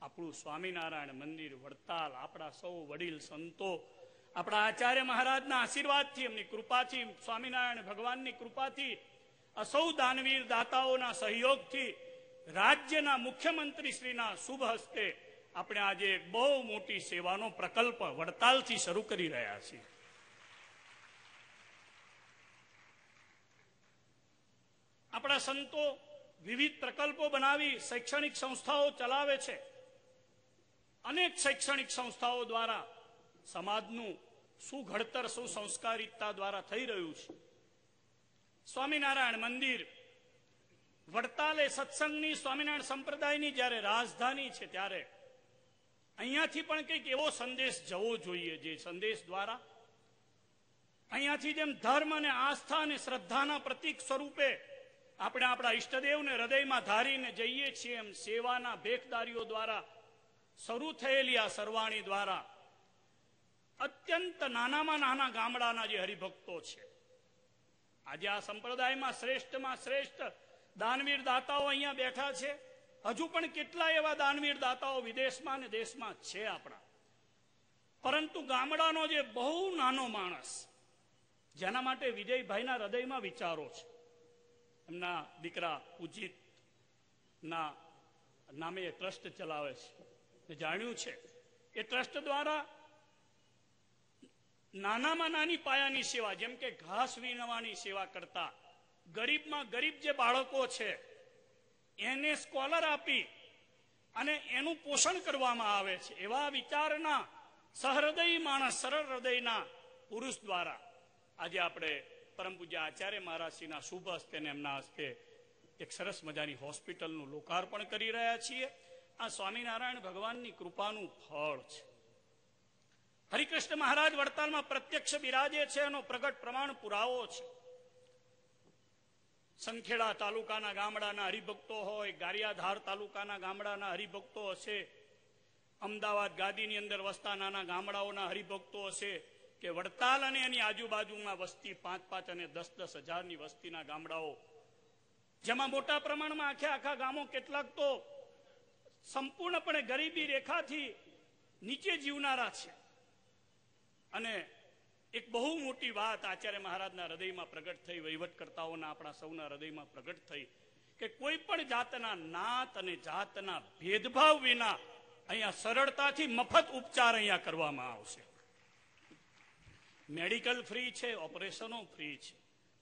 આપણું સ્વામિનારાયણ મંદિર વડતાલ, આપણા સૌ વડીલ સંતો, આપણા આચાર્ય મહારાજના આશીર્વાદથી, એમની કૃપાથી, સ્વામિનારાયણ ભગવાનની કૃપાથી, આ સૌ દાનવીર દાતાઓના સહયોગથી, રાજ્યના મુખ્યમંત્રી શ્રીના શુભ હસ્તે આપણે આજે એક બહુ મોટી સેવાનો પ્રકલ્પ વડતાલથી શરૂ કરી રહ્યા છીએ. આપણા સંતો વિવિધ પ્રકલ્પો બનાવી શૈક્ષણિક સંસ્થાઓ ચલાવે છે. અનેક શૈક્ષણિક સંસ્થાઓ દ્વારા સમાજનું સુઘડતર, સુસંસ્કારિતતા દ્વારા થઈ રહ્યું છે. સ્વામિનારાયણ મંદિર વડતાલ એ સત્સંગની, સ્વામિનારાયણ સંપ્રદાયની જ્યારે રાજધાની છે, ત્યારે અહીંયાથી પણ કંઈક એવો સંદેશ જવો જોઈએ, જે સંદેશ દ્વારા અહીંયાથી જેમ ધર્મ અને આસ્થા અને શ્રદ્ધાના પ્રતીક સ્વરૂપે આપણે આપણા ઈષ્ટદેવને હૃદયમાં ધારીને જઈએ છીએ, એમ સેવાના ભેખદારીઓ દ્વારા શરૂ થયેલી આ સરવાણી દ્વારા અત્યંત નાનામાં નાના ગામડાના જે હરિભક્તો છે, આજે આ સંપ્રદાયમાં શ્રેષ્ઠમાં શ્રેષ્ઠ દાનવીર દાતાઓ અહીંયા બેઠા છે. હજુ પણ કેટલા એવા દાનવીર દાતાઓ વિદેશમાં અને દેશમાં છે આપણા. પરંતુ ગામડાનો જે બહુ નાનો માણસ, જેના માટે વિજયભાઈના હૃદયમાં વિચારો છે, એમના દીકરા ઉજિત ના નામે એ ટ્રસ્ટ ચલાવે છે, જાણ્યું છે એ ટ્રસ્ટ દ્વારા નાનામાં નાની પાયાની સેવા, જેમ કે ઘાસ વીણવાની સેવા કરતા ગરીબમાં ગરીબ જે બાળકો છે એને સ્કોલર આપી અને એનું પોષણ કરવામાં આવે છે. એવા વિચારના સહૃદયી માણસ, સરળ હૃદયના પુરુષ દ્વારા આજે આપણે પરમ પૂજ્ય આચાર્ય મહારાજશ્રીના શુભ હસ્તે અને એમના હસ્તે એક સરસ મજાની હોસ્પિટલનું લોકાર્પણ કરી રહ્યા છીએ. આ સ્વામિનારાયણ ભગવાનની કૃપાનું ફળ છે. હરિકૃષ્ણ મહારાજ વડતાલમાં પ્રત્યક્ષ બિરાજે છે, એનો પ્રગટ પ્રમાણ પુરાવો છે. સંખેડા તાલુકાના ગામડાના હરિભક્તો હોય, ગારિયાધાર તાલુકાના ગામડાના હરિભક્તો હશે, અમદાવાદ ગાદીની અંદર વસતા નાના ગામડાઓના હરિભક્તો હશે, કે વડતાલ અને એની આજુબાજુમાં વસ્તી 5-5 અને 10-10 હજારની વસ્તીના ગામડાઓ, જેમાં મોટા પ્રમાણમાં આખા ગામો, કેટલાક તો સંપૂર્ણપણે ગરીબી રેખાથી નીચે જીવનારા છે. અને એક બહુ મોટી વાત આચાર્ય મહારાજના હૃદયમાં પ્રગટ થઈ, વહીવટકર્તાઓના આપણા સૌના હૃદયમાં પ્રગટ થઈ, કે કોઈ પણ જાતના નાત અને જાતના ભેદભાવ વિના અહીંયા સરળતાથી મફત ઉપચાર અહીંયા કરવામાં આવશે. મેડિકલ ફ્રી છે, ઓપરેશનો ફ્રી છે.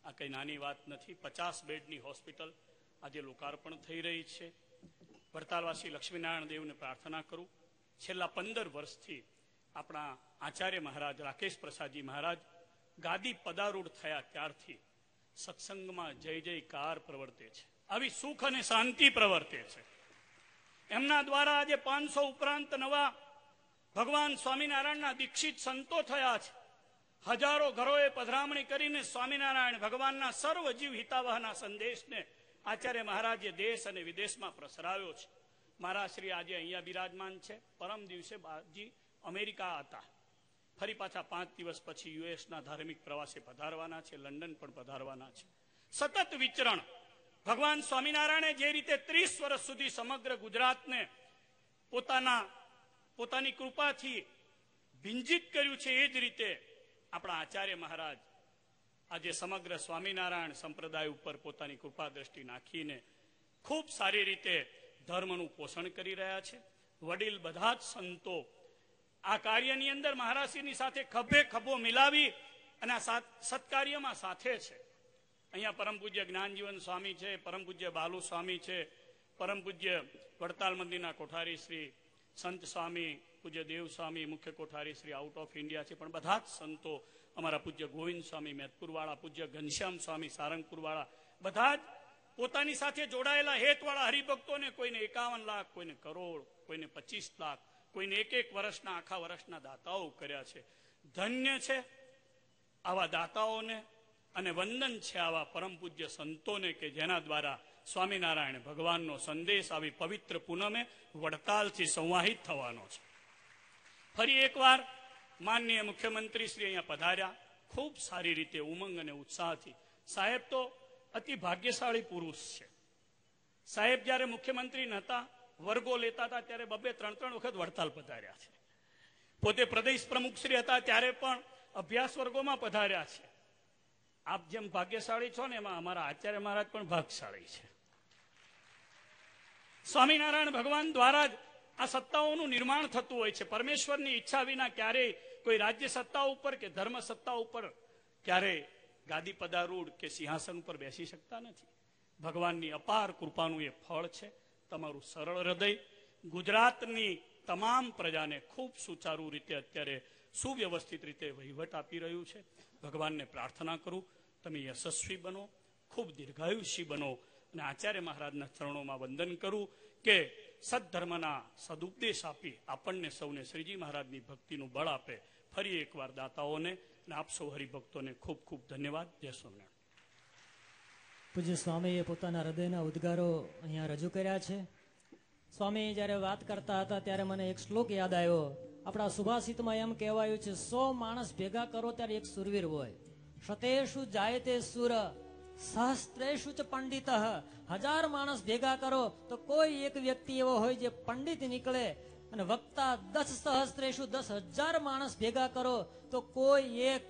આ કઈ નાની વાત નથી. 50 બેડની હોસ્પિટલ આજે લોકાર્પણ થઈ રહી છે. વડતાલવાસી લક્ષ્મીનારાયણ દેવને પ્રાર્થના કરું, છેલ્લા 15 વર્ષથી આપણા આચાર્ય મહારાજ રાકેશ પ્રસાદજી મહારાજ ગાદી પદારૂઢ થયા ત્યારથી સત્સંગમાં જય જયકાર પ્રવર્તે છે, આવી સુખ અને શાંતિ પ્રવર્તે છે. એમના દ્વારા આજે 500 ઉપરાંત નવા ભગવાન સ્વામિનારાયણના દીક્ષિત સંતો થયા છે. હજારો ઘરોએ પધરામણી કરીને સ્વામિનારાયણ ભગવાનના સર્વ જીવ હિતાવહના સંદેશને આચાર્ય મહારાજે દેશ અને વિદેશમાં પ્રસરાવ્યો છે. મારા શ્રી આજે અહીંયા બિરાજમાન છે. પરમ દિવસે બાપજી અમેરિકા હતા. ફરી પાછા 5 દિવસ પછી યુએસના ધાર્મિક પ્રવાસે પધારવાના છે, લંડન પણ પધારવાના છે. સતત વિચરણ. ભગવાન સ્વામિનારાયણે જે રીતે 30 વર્ષ સુધી સમગ્ર ગુજરાતને પોતાની કૃપાથી ભિંજિત કર્યું છે, એ જ રીતે આપણા આચાર્ય મહારાજ આજે સમગ્ર સ્વામિનારાયણ સંપ્રદાય ઉપર પોતાની કૃપા દ્રષ્ટિ નાખીને ખૂબ સારી રીતે ધર્મનું પોષણ કરી રહ્યા છે. વડીલ બધા જ સંતો આ કાર્યની અંદર મહારાજશ્રીની સાથે ખભે ખભો મિલાવી અને આ સત્કાર્યમાં સાથે છે. અહીંયા પરમ પૂજ્ય જ્ઞાનજીવન સ્વામી છે, પરમ પૂજ્ય બાલુ સ્વામી છે, પરમ પૂજ્ય વડતાલ મંદિરના કોઠારી શ્રી સંત સ્વામી, પૂજ્ય દેવ સ્વામી, મુખ્ય કોઠારી શ્રી આઉટ ઓફ ઇન્ડિયા છે, પણ બધા જ સંતો, અમારા પૂજ્ય ગોવિંદ સ્વામી મેદપુરવાળા, પૂજ્ય ઘનશ્યામ સ્વામી સારંગપુરવાળા, બધા જ પોતાની સાથે જોડાયેલા હેતવાળા હરિભક્તોને, કોઈને 51 લાખ, કોઈને કરોડ, કોઈને 25 લાખ, કોઈને એક વર્ષના, આખા વર્ષના દાતાઓ કર્યા છે. ધન્ય છે આવા દાતાઓને અને વંદન છે આવા પરમ પૂજ્ય સંતોને કે જેના દ્વારા સ્વામિનારાયણ ભગવાનનો સંદેશ આવી પવિત્ર પૂનમે વડતાલથી સંવાહિત થવાનો છે. ફરી એકવાર માનનીય મુખ્યમંત્રી શ્રી અહીંયા પધાર્યા, ખૂબ સારી રીતે ઉમંગ અને ઉત્સાહથી. સાહેબ તો અતિ ભાગ્યશાળી પુરુષ છે. સાહેબ જ્યારે મુખ્યમંત્રી નહોતા, વર્ગો લેતા હતા, ત્યારે 2-3 વખત વડતાલ પધાર્યા છે. પોતે પ્રદેશ પ્રમુખ શ્રી હતા ત્યારે પણ અભ્યાસ વર્ગોમાં પધાર્યા છે. આપ જેમ ભાગ્યશાળી છો ને, એમાં અમારા આચાર્ય મહારાજ પણ ભાગશાળી છે. સ્વામિનારાયણ ભગવાન દ્વારા જ આ સત્તાઓનું નિર્માણ થતું હોય છે. પરમેશ્વરની ઈચ્છા વિના ક્યારેય કોઈ રાજ્ય સત્તા ઉપર કે ધર્મ સત્તા ઉપર ક્યારેય ગાદી પદારૂઢ કે સિંહાસન ઉપર બેસી શકતા નથી. ભગવાનની અપાર કૃપાનું એ ફળ છે. તમારું સરળ હૃદય ગુજરાતની તમામ પ્રજાને ખૂબ સુચારુ રીતે અત્યારે સુવ્યવસ્થિત રીતે વહીવટ આપી રહ્યું છે. ભગવાનને પ્રાર્થના કરું તમે યશસ્વી બનો, ખૂબ દીર્ઘાયુષી બનો, અને આચાર્ય મહારાજના ચરણોમાં વંદન કરું કે સદ્ધર્મના સદુપદેશ આપી આપણને સૌને શ્રીજી મહારાજની ભક્તિનું બળ આપે. ફરી એકવાર દાતાઓને અને આપ સૌ હરિભક્તોને ખૂબ ખૂબ ધન્યવાદ. જય સ્વામિનારાયણ. પૂજ્ય સ્વામીએ પોતાના હૃદયના ઉદ્ગારો અહીંયા રજૂ કર્યા છે. સ્વામી જ્યારે વાત કરતા હતા ત્યારે મને એક શ્લોક યાદ આવ્યો. આપણા સુભાષિતમાં એમ કહેવાયું છે, 100 માણસ ભેગા કરો ત્યારે એક સુરવીર હોય. શતેષુ જાયતે સુર સહસ્ત્રેષુ ચ પંડિત. 1000 માણસ ભેગા કરો તો કોઈ એક વ્યક્તિ એવો હોય જે પંડિત નીકળે, અને વક્તા 10 સહસ્ત્રેષુ 10,000 માણસ ભેગા કરો તો કોઈ એક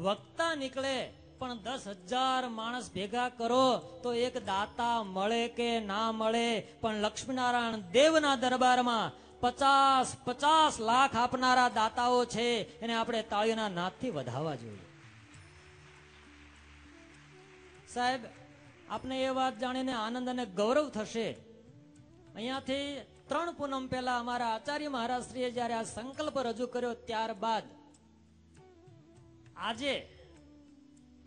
વક્તા નીકળે. પણ 10,000 માણસ ભેગા કરો તો એક દાતા મળે કે ના મળે, પણ લક્ષ્મીનારાયણ દેવના દરબારમાં 50 લાખ આપનારા દાતાઓ છે, એને આપણે તાળીઓના નાદથી વધાવવા જોઈએ. સાહેબ, આપને એ વાત જાણીને આનંદ અને ગૌરવ થશે. અહીંયાથી 3 પૂનમ પહેલા અમારા આચાર્ય મહારાજશ્રીએ જયારે આ સંકલ્પ રજૂ કર્યો, ત્યારબાદ આજે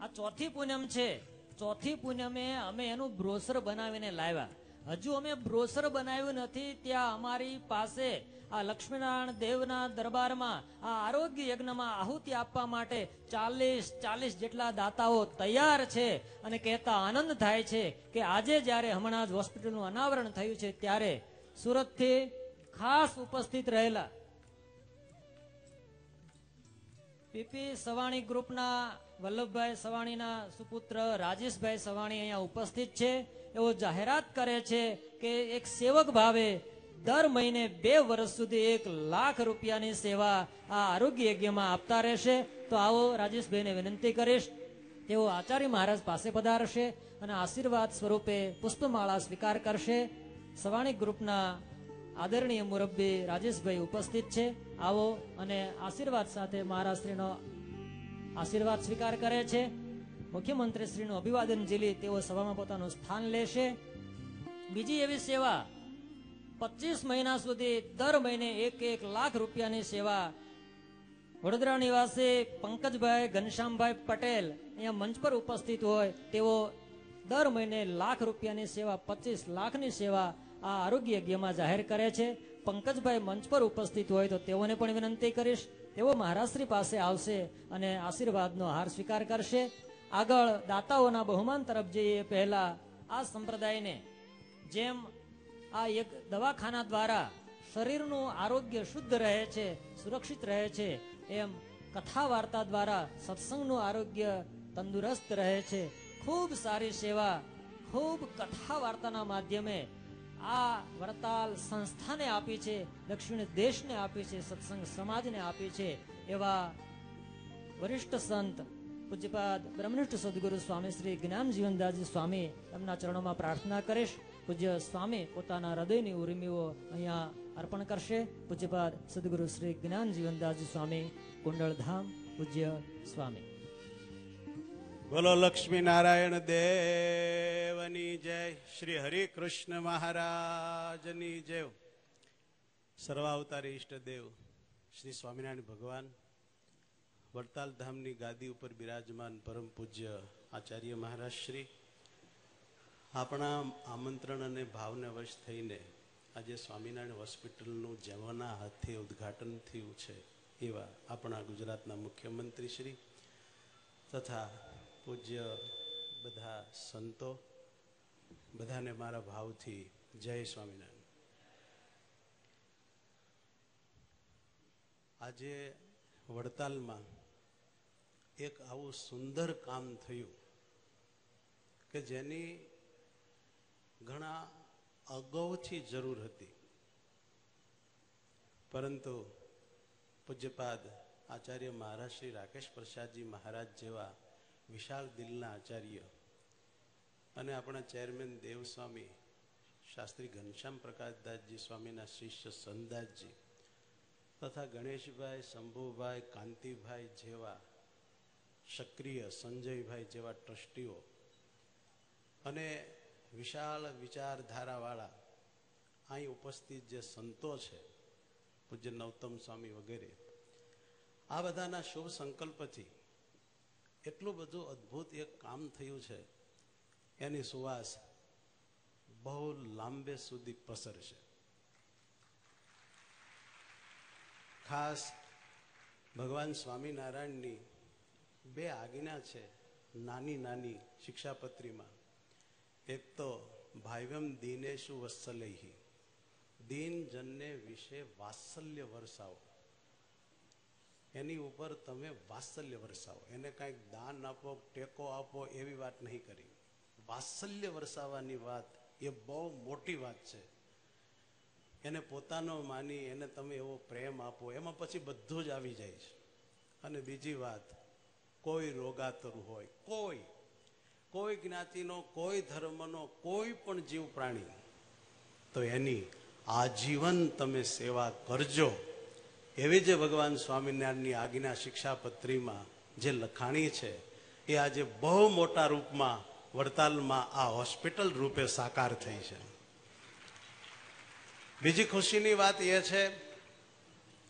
આ 4થી પૂનમ છે. 4થી પૂનમે અમે એનું બ્રોશર બનાવીને લાવ્યા. હજુ અમે બ્રોશર બનાવ્યું નથી. ત્યાં અમારી પાસે આ લક્ષ્મીનારાયણ દેવના દરબારમાં આ આરોગ્ય યજ્ઞમાં આહુતિ આપવા માટે 40 જેટલા દાતાઓ તૈયાર છે. અને કહેતા આનંદ થાય છે કે આજે જ્યારે હમણાં જ હોસ્પિટલનું અનાવરણ થયું છે ત્યારે સુરતથી ખાસ ઉપસ્થિત રહેલા પીપી સવાણી ગ્રુપના વલ્લભભાઈ સવાણીના સુપુત્ર રાજેશભાઈ સવાણી અહીંયા ઉપસ્થિત છે. એવો જાહેરાત કરે છે કે એક સેવક ભાવે દર મહિને 2 વર્ષ સુધી 1 લાખ રૂપિયાની સેવા આ આરોગ્ય યજ્ઞમાં આપતા રહેશે. તો આવો રાજેશભાઈને વિનંતી કરીશ, તેઓ આચાર્ય મહારાજ પાસે પધારશે અને આશીર્વાદ સ્વરૂપે પુષ્પમાળા સ્વીકાર કરશે. સવાણી ગ્રુપના આદરણીય મુરબ્બી રાજેશભાઈ ઉપસ્થિત છે. આવો અને આશીર્વાદ સાથે મહારાજશ્રીનો આશીર્વાદ સ્વીકાર કરે છે. મુખ્યમંત્રી શ્રીનું અભિવાદન ઝીલી તેઓ સભામાં પોતાનું સ્થાન લેશે. બીજી એવી સેવા 25 મહિના સુધી દર મહિને 1 લાખ રૂપિયાની સેવા વડોદરા નિવાસી પંકજભાઈ ઘનશ્યામભાઈ પટેલ અહીંયા મંચ પર ઉપસ્થિત હોય તેઓ દર મહિને 1 લાખ રૂપિયાની સેવા, 25 લાખની સેવા આ આરોગ્ય યજ્ઞમાં જાહેર કરે છે. પંકજભાઈ મંચ પર ઉપસ્થિત હોય તો તેઓને પણ વિનંતી કરીશ, તેઓ મહારાજશ્રી પાસે આવશે અને આશીર્વાદનો હાર સ્વીકાર કરશે. આગળ દાતાઓના બહુમાન તરફ જઈએ પહેલા આ સંપ્રદાયને જેમ આ એક દવાખાના દ્વારા શરીરનું આરોગ્ય શુદ્ધ રહે છે, સુરક્ષિત રહે છે, એમ કથા વાર્તા દ્વારા સત્સંગનું આરોગ્ય તંદુરસ્ત રહે છે. ખૂબ સારી સેવા, ખૂબ કથા વાર્તાના માધ્યમે આ વડતાલ સંસ્થાને આપી છે, દક્ષિણ દેશને આપી છે, સત્સંગ સમાજને આપી છે. એવા વરિષ્ઠ સંત પૂજ્યપાદ બ્રહ્મનિષ્ઠ સદગુરુ સ્વામી શ્રી જ્ઞાન જીવનદાસજી સ્વામી એમના ચરણોમાં પ્રાર્થના કરીશ. પૂજ્ય સ્વામી પોતાના હૃદયની ઉર્મિઓ અહીંયા અર્પણ કરશે. પૂજ્યપાદ સદગુરુ શ્રી જ્ઞાન જીવનદાસજી સ્વામી, કુંડળધામ. પૂજ્ય સ્વામી. બોલો લક્ષ્મી નારાયણ દેવની જય. શ્રી હરિકૃષ્ણ મહારાજની જય. સર્વાવતારી ઈષ્ટદેવ શ્રી સ્વામિનારાયણ ભગવાન, વડતાલ ધામની ગાદી ઉપર બિરાજમાન પરમ પૂજ્ય આચાર્ય મહારાજ શ્રી, આપણા આમંત્રણ અને ભાવને વશ થઈને આજે સ્વામિનારાયણ હોસ્પિટલનું જેમના હાથે ઉદ્ઘાટન થયું છે એવા આપણા ગુજરાતના મુખ્યમંત્રી શ્રી તથા પૂજ્ય બધા સંતો, બધાને મારા ભાવથી જય સ્વામિનારાયણ. આજે વડતાલમાં એક આવું સુંદર કામ થયું કે જેની ઘણા અગાઉથી જરૂર હતી, પરંતુ પૂજ્યપાદ આચાર્ય મહારાજ શ્રી રાકેશ પ્રસાદજી મહારાજ જેવા વિશાળ દિલના આચાર્ય અને આપણા ચેરમેન દેવસ્વામી શાસ્ત્રી ઘનશ્યામ પ્રકાશદાસજી સ્વામીના શિષ્ય સંતદાસજી તથા ગણેશભાઈ, શંભુભાઈ, કાંતિભાઈ જેવા સક્રિય, સંજયભાઈ જેવા ટ્રસ્ટીઓ અને વિશાળ વિચારધારાવાળા અહીં ઉપસ્થિત જે સંતો છે, પૂજ્ય નવતમ સ્વામી વગેરે, આ બધાના શુભ સંકલ્પથી એટલું બધું અદ્ભુત એક કામ થયું છે, એની સુવાસ બહુ લાંબે સુધી પસરશે. ખાસ ભગવાન સ્વામિનારાયણની બે આજ્ઞા છે નાની નાની શિક્ષાપત્રીમાં. એક તો ભાઈવમ દીનેશુ વત્સલૈહી, દીન જનને વિશે વાત્સલ્ય વરસાવો. એની ઉપર તમે વાત્સલ્ય વરસાવો. એને કાંઈક દાન આપો, ટેકો આપો એવી વાત નહીં કરી. વાત્સલ્ય વરસાવવાની વાત એ બહુ મોટી વાત છે. એને પોતાનો માની એને તમે એવો પ્રેમ આપો, એમાં પછી બધું જ આવી જાય છે. અને બીજી વાત, કોઈ રોગાતરું હોય, કોઈ જ્ઞાતિનો, કોઈ ધર્મનો, કોઈ પણ જીવ પ્રાણી, તો એની આજીવન તમે સેવા કરજો. એવી જે ભગવાન સ્વામિનારાયણની આજ્ઞા શિક્ષાપત્રીમાં જે લખાણી છે એ આજે બહુ મોટા રૂપમાં વડતાલમાં આ હોસ્પિટલ રૂપે સાકાર થઈ છે. બીજી ખુશીની વાત એ છે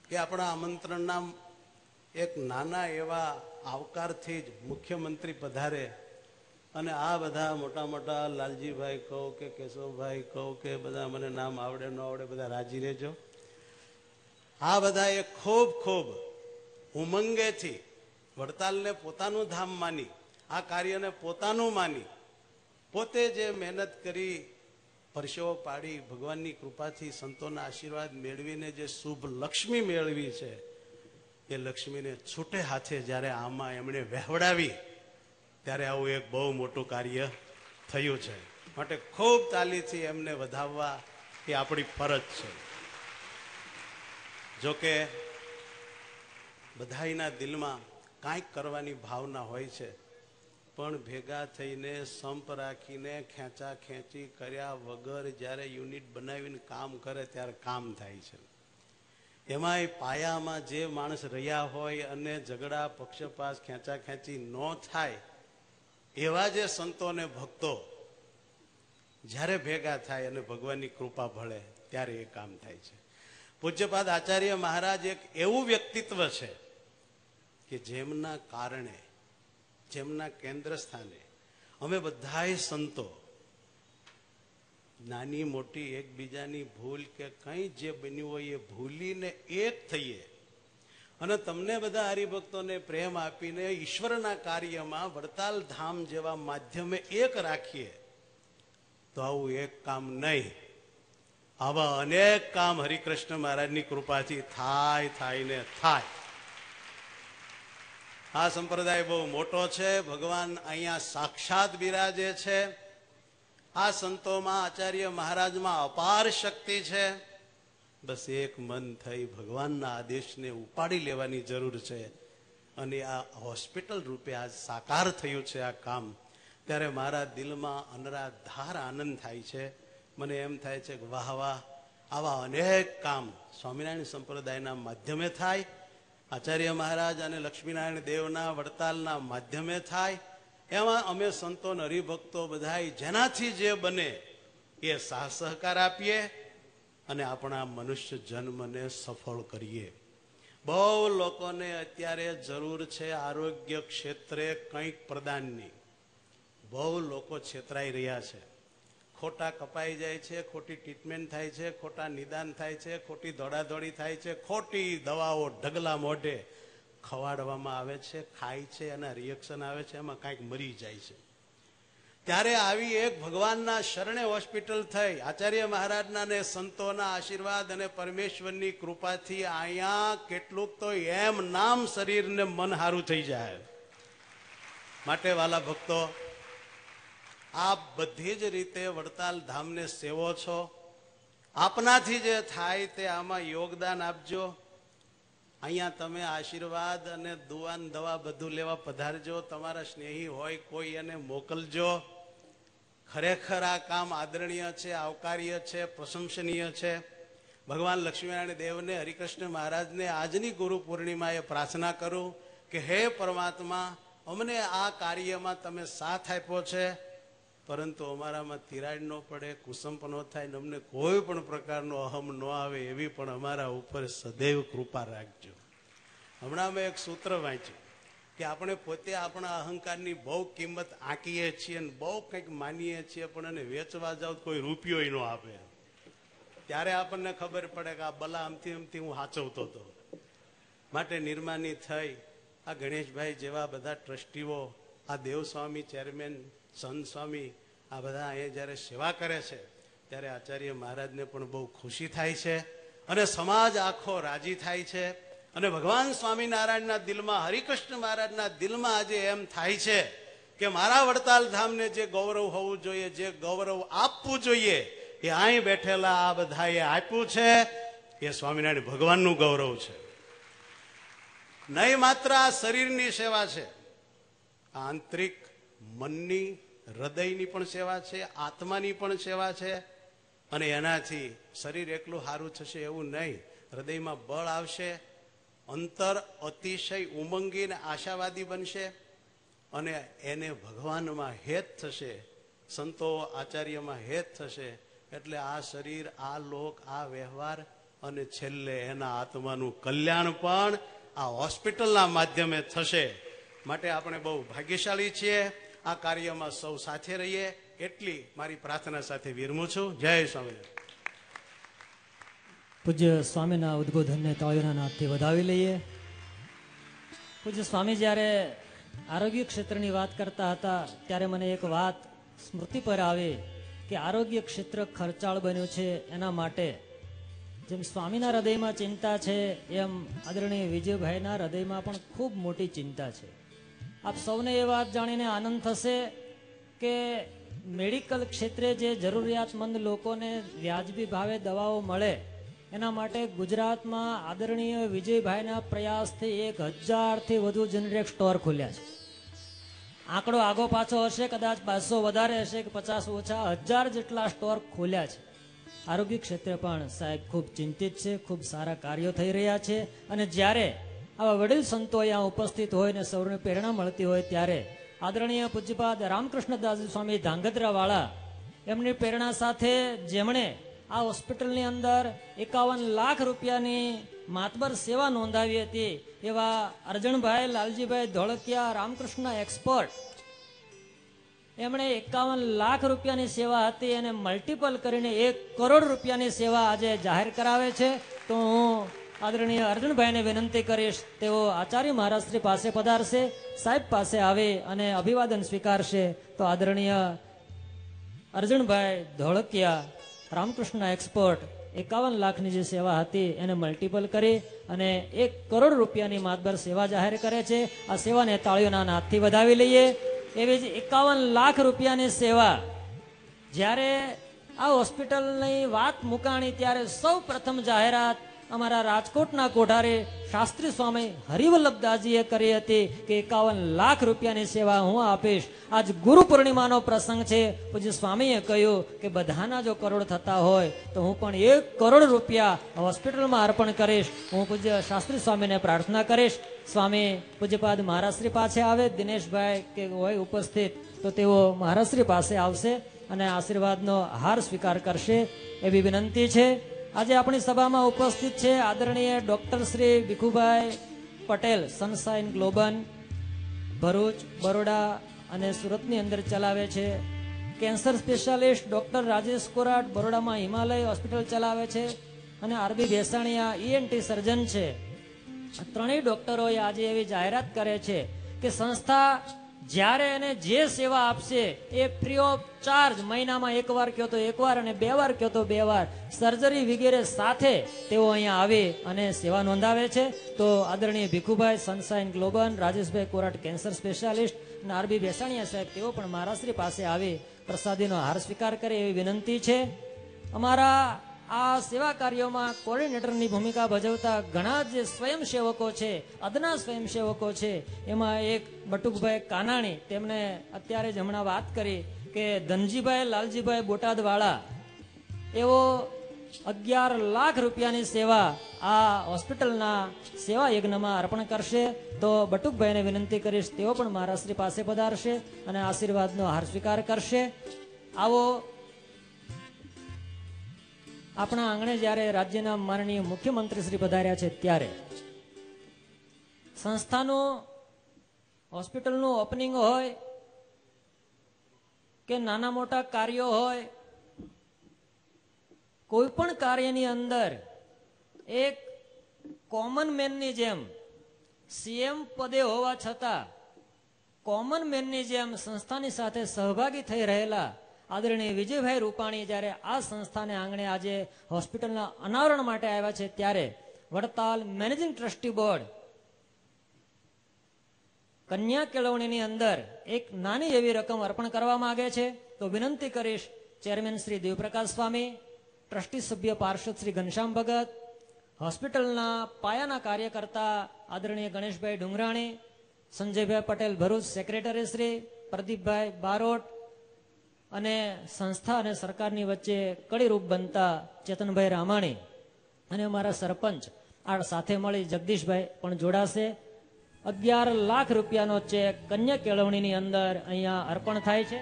કે આપણા આમંત્રણના એક નાના એવા આવકારથી જ મુખ્યમંત્રી પધારે અને આ બધા મોટા મોટા લાલજીભાઈ કહો કે કેશવભાઈ કહો કે બધા, મને નામ આવડે ન આવડે, બધા રાજી રહેજો. આ બધાએ ખૂબ ખૂબ ઉમંગેથી વડતાલને પોતાનું ધામ માની, આ કાર્યને પોતાનું માની, પોતે જે મહેનત કરી, પરસેવો પાડી, ભગવાનની કૃપાથી સંતોના આશીર્વાદ મેળવીને જે શુભ લક્ષ્મી મેળવી છે, એ લક્ષ્મીને છૂટે હાથે જ્યારે આમાં એમણે વહેવડાવી, ત્યારે આવું એક બહુ મોટું કાર્ય થયું છે. માટે ખૂબ તાલીથી એમને વધાવવા એ આપણી ફરજ છે. જોકે બધાના દિલમાં કાંઈક કરવાની ભાવના હોય છે, પણ ભેગા થઈને સંપ રાખીને ખેંચા ખેંચી કર્યા વગર જ્યારે યુનિટ બનાવીને કામ કરે ત્યારે કામ થાય છે. એમાંય પાયામાં જે માણસ રહ્યા હોય અને ઝઘડા, પક્ષપાત, ખેંચા ખેંચી ન થાય એવા જે સંતો અને ભક્તો જ્યારે ભેગા થાય અને ભગવાનની કૃપા ભળે ત્યારે એ કામ થાય છે. પૂજ્યપાદ આચાર્ય મહારાજ એક એવું વ્યક્તિત્વ છે કે જેમના કારણે, જેમના કેન્દ્ર સ્થાને અમે બધાય સંતો નાની મોટી એકબીજાની ભૂલ કે કંઈ જે બન્યું હોય એ ભૂલીને એક થઈએ અને તમને બધા હરિભક્તોને પ્રેમ આપીને ઈશ્વરના કાર્યમાં વડતાલ ધામ જેવા માધ્યમે એક રાખીએ તો આવું એક કામ નહીં, આવા અનેક કામ હરિકૃષ્ણ મહારાજની કૃપાથી થાય ને થાય. આ સંપ્રદાય બહુ મોટો છે. ભગવાન અહીંયા સાક્ષાત બિરાજે છે. આ સંતોમાં આચાર્ય મહારાજમાં અપાર શક્તિ છે. બસ એક મન થઈ ભગવાનના આદેશને ઉપાડી લેવાની જરૂર છે. અને આ હોસ્પિટલ રૂપે આજ સાકાર થયું છે આ કામ. ત્યારે મારા દિલમાં અનરાધાર આનંદ થાય છે. મને એમ થાય છે કે વાહ વાહ, આવા અનેક કામ સ્વામિનારાયણ સંપ્રદાયના માધ્યમે થાય, આચાર્ય મહારાજ અને લક્ષ્મીનારાયણ દેવના વડતાલના માધ્યમે થાય. એમાં અમે સંતો હરિભક્તો બધા જેનાથી જે બને એ સાથ સહકાર આપીએ અને આપણા મનુષ્ય જન્મને સફળ કરીએ. બહુ લોકોને અત્યારે જરૂર છે આરોગ્ય ક્ષેત્રે કંઈક પ્રદાનની. બહુ લોકો છેતરાઈ રહ્યા છે. ખોટા કપાઈ જાય છે, ખોટી ટ્રીટમેન્ટ થાય છે, ખોટા નિદાન થાય છે, ખોટી દોડાદોડી થાય છે, ખોટી દવાઓ ઢગલા મોઢે ખવાડવામાં આવે છે, ખાય છે, એના રિએક્શન આવે છે, એમાં કાંઈક મરી જાય છે. ત્યારે આવી એક ભગવાનના શરણે હોસ્પિટલ થઈ, આચાર્ય મહારાજના ને સંતોના આશીર્વાદ અને પરમેશ્વરની કૃપાથી અહીંયા કેટલુંક તો એમ નામ શરીર ને મન હારું થઈ જાય. માટે વાલા ભક્તો, આપ બધી જ રીતે વડતાલ ધામને સેવો છો. આપનાથી જે થાય તે આમાં યોગદાન આપજો. અહીંયા તમે આશીર્વાદ અને દુઆન દવા બધું લેવા પધારજો. તમારા સ્નેહી હોય કોઈ એને મોકલજો. ખરેખર આ કામ આદરણીય છે, આવકાર્ય છે, પ્રશંસનીય છે. ભગવાન લક્ષ્મીનારાયણ દેવને, હરિકૃષ્ણ મહારાજને આજની ગુરુ પૂર્ણિમાએ પ્રાર્થના કરું કે હે પરમાત્મા, અમને આ કાર્યમાં તમે સાથ આપ્યો છે, પરંતુ અમારામાં તિરાડ ન પડે, કુસંપ ન થાય ને અમને કોઈ પણ પ્રકારનો અહમ ન આવે એવી પણ અમારા ઉપર સદૈવ કૃપા રાખજો. હમણાં મેં એક સૂત્ર વાંચ્યું કે આપણે પોતે આપણા અહંકારની બહુ કિંમત આંકીએ છીએ અને બહુ કંઈક માનીએ છીએ, પણ એને વેચવા જાવ કોઈ રૂપિયો ન આપે. ત્યારે આપણને ખબર પડે કે આ બલા આમથી હું સાચવતો હતો. માટે નિર્માની થઈ આ ગણેશભાઈ જેવા બધા ટ્રસ્ટીઓ, આ દેવસ્વામી ચેરમેન, સંત સ્વામી, આ બધા અહીંયા જ્યારે સેવા કરે છે ત્યારે આચાર્ય મહારાજને પણ બહુ ખુશી થાય છે અને સમાજ આખો રાજી થાય છે. અને ભગવાન સ્વામિનારાયણના દિલમાં, હરિકૃષ્ણ મહારાજના દિલમાં આજે એમ થાય છે કે મારા વડતાલ ધામને જે ગૌરવ હોવું જોઈએ, જે ગૌરવ આપવું જોઈએ, એ અહીં બેઠેલા આ બધાએ આપ્યું છે. એ સ્વામિનારાયણ ભગવાનનું ગૌરવ છે. નહીં માત્ર આ શરીરની સેવા છે, આંતરિક મનની, હૃદયની પણ સેવા છે, આત્માની પણ સેવા છે. અને એનાથી શરીર એકલું સારું થશે એવું નહીં, હૃદયમાં બળ આવશે, અંતર અતિશય ઉમંગી અને આશાવાદી બનશે અને એને ભગવાનમાં હેત થશે, સંતો આચાર્યમાં હેત થશે. એટલે આ શરીર, આ લોક, આ વ્યવહાર અને છેલ્લે એના આત્માનું કલ્યાણ પણ આ હોસ્પિટલના માધ્યમે થશે. માટે આપણે બહુ ભાગ્યશાળી છીએ. આ કાર્યમાં સૌ સાથે રહીએ એટલી મારી પ્રાર્થના સાથે વિરમું છું. જય સ્વામિનારાયણ. પૂજ્ય સ્વામીના ઉદ્બોધનને તાળીઓના નાદથી વધાવી લઈએ. પૂજ્ય સ્વામી જ્યારે આરોગ્ય ક્ષેત્રની વાત કરતા હતા ત્યારે મને એક વાત સ્મૃતિ પર આવી કે આરોગ્ય ક્ષેત્ર ખર્ચાળ બન્યું છે. એના માટે જેમ સ્વામીના હૃદયમાં ચિંતા છે, એમ આદરણીય વિજયભાઈના હૃદયમાં પણ ખૂબ મોટી ચિંતા છે. આપ સૌને એ વાત જાણીને આનંદ થશે કે મેડિકલ ક્ષેત્રે જે જરૂરિયાતમંદ લોકોને વ્યાજબી ભાવે દવાઓ મળે એના માટે ગુજરાતમાં આદરણીય વિજયભાઈના પ્રયાસથી 1000થી વધુ જનરિક સ્ટોર ખોલ્યા છે. આંકડો આગો પાછો હશે, કદાચ 500 વધારે હશે કે 50 ઓછા, 1000 જેટલા સ્ટોર ખોલ્યા છે. આરોગ્ય ક્ષેત્રે પણ સાહેબ ખૂબ ચિંતિત છે. ખૂબ સારા કાર્યો થઈ રહ્યા છે. અને જ્યારે આવા વડીલ સંતો અહીંયા ઉપસ્થિત હોય ને સૌને પ્રેરણા મળતી હોય ત્યારે આદરણીય પૂજ્યપાદ રામકૃષ્ણદાસ સ્વામી ધાંગધ્રાવાળા એમની પ્રેરણા સાથે જેમણે આ હોસ્પિટલની અંદર 51 લાખ રૂપિયાની માતબર સેવા નોંધાવી હતી એવા અરજણભાઈ લાલજીભાઈ ધોળકિયા રામકૃષ્ણ એક્સપર્ટ, એમણે 51 લાખ રૂપિયાની સેવા હતી અને મલ્ટિપલ કરીને 1 કરોડ રૂપિયાની સેવા આજે જાહેર કરાવે છે. તો હું આદરણીય અર્જુનભાઈને વિનંતી કરીશ, તેઓ આચાર્ય મહારાજ શ્રી પાસે પધારશે, સાહેબ પાસે આવે અને અભિવાદન સ્વીકારશે. તો આદરણીય અર્જુનભાઈ ધોળકિયા રામકૃષ્ણ એક્સપર્ટ 51 લાખની જે સેવા હતી એને મલ્ટિપલ કરી અને 1 કરોડ રૂપિયાની માતબર સેવા જાહેર કરે છે. આ સેવાને તાળીઓના નાદથી વધાવી લઈએ. એવી જ 51 લાખ રૂપિયાની સેવા જ્યારે આ હોસ્પિટલની વાત મુકાણી ત્યારે સૌ પ્રથમ જાહેરાત અમારા રાજકોટના કોઠારી શાસ્ત્રી સ્વામી હરિવલ્લભદાસજીએ કરી હતી કે 51 લાખ રૂપિયાની સેવા હું આપીશ. આજ ગુરુ પૂર્ણિમાનો પ્રસંગ છે. પૂજ્ય સ્વામીએ કહ્યું કે બધાના જો કરોડ થતા હોય તો હું પણ 1 કરોડ રૂપિયા હોસ્પિટલમાં અર્પણ કરીશ. હું પૂજ્ય શાસ્ત્રી સ્વામીને પ્રાર્થના કરીશ. સ્વામી પૂજ્યપાદ મહારાજશ્રી પાસે આવે, દિનેશભાઈ કે હોય ઉપસ્થિત તો તેઓ મહારાજશ્રી પાસે આવશે અને આશીર્વાદનો હાર સ્વીકાર કરશે એવી વિનંતી છે. આજે આપણી સભામાં ઉપસ્થિત છે આદરણીય doctor Shri Bhikhubhai Patel, sunshine global Bharuch, Baroda અને સુરતની અંદર ચલાવે છે. Cancer specialist doctor Rajesh Korat બરોડામાં હિમાલય હોસ્પિટલ ચલાવે છે અને આરબી ભેસાણીયા ENT સર્જન છે. ત્રણેય ડોક્ટરોએ આજે એવી જાહેરાત કરે છે કે સંસ્થા જ્યારે એને જે સેવા આપશે એ ફ્રી ઓફ ચાર્જ, મહિનામાં 1 વાર કયો તો 1 વાર અને 2 વાર કયો તો 2 વાર સર્જરી વગેરે સાથે તેઓ અહીંયા આવી અને સેવા નોંધાવે છે. તો આદરણીય Bhikhubhai sunshine global, Rajeshbhai Korat cancer specialist અને આરબી ભેસાણીયા સાહેબ તેઓ પણ મહારાજશ્રી પાસે આવી પ્રસાદીનો હાર સ્વીકાર કરે એવી વિનંતી છે. અમારા આ સેવા કાર્યોમાં કોર્ડિનેટરની ભૂમિકા ભજવતા ઘણા જે સ્વયંસેવકો છે, અદના સ્વયંસેવકો છે, એમાં એક બટુકભાઈ કાનાણી, તેમને અત્યારે જ હમણાં વાત કરી કે ધનજીભાઈ લાલજીભાઈ બોટાદવાળા એવો 11 લાખ રૂપિયાની સેવા આ હોસ્પિટલના સેવા યજ્ઞમાં અર્પણ કરશે. તો બટુકભાઈને વિનંતી કરીશ તેઓ પણ મહારાજશ્રી પાસે પધારશે અને આશીર્વાદનો હાર સ્વીકાર કરશે. આવો આપણા આંગણે જ્યારે રાજ્યના માનનીય મુખ્યમંત્રી શ્રી પધાર્યા છે ત્યારે સંસ્થાનું હોસ્પિટલનું ઓપનિંગ હોય કે નાના મોટા કાર્યો હોય, કોઈ પણ કાર્યની અંદર એક કોમન મેનની જેમ CM પદે હોવા છતાં કોમન મેનની જેમ સંસ્થાની સાથે સહભાગી થઈ રહેલા આદરણીય વિજયભાઈ રૂપાણી જ્યારે આ સંસ્થાને આંગણે આજે હોસ્પિટલના અનાવરણ માટે આવ્યા છે ત્યારે વડતાલ મેનેજિંગ ટ્રસ્ટી બોર્ડ કન્યા કેળવણીની અંદર એક નાની એવી રકમ અર્પણ કરવા માંગે છે. તો વિનંતી કરીશ ચેરમેન શ્રી દેવપ્રકાશ સ્વામી, ટ્રસ્ટી સભ્ય પાર્ષદ શ્રી ઘનશ્યામ ભગત, હોસ્પિટલના પાયાના કાર્યકર્તા આદરણીય ગણેશભાઈ ડુંગરાણી, સંજયભાઈ પટેલ ભરૂચ સેક્રેટરી શ્રી, પ્રદીપભાઈ બારોટ અને સંસ્થા અને સરકારની વચ્ચે કડીરૂપ બનતા ચેતનભાઈ રામાણી અને અમારા સરપંચ આ સાથે મળી જગદીશભાઈ પણ જોડાશે. 11 લાખ રૂપિયાનો ચેક કન્યા કેળવણીની અંદર અહીંયા અર્પણ થાય છે.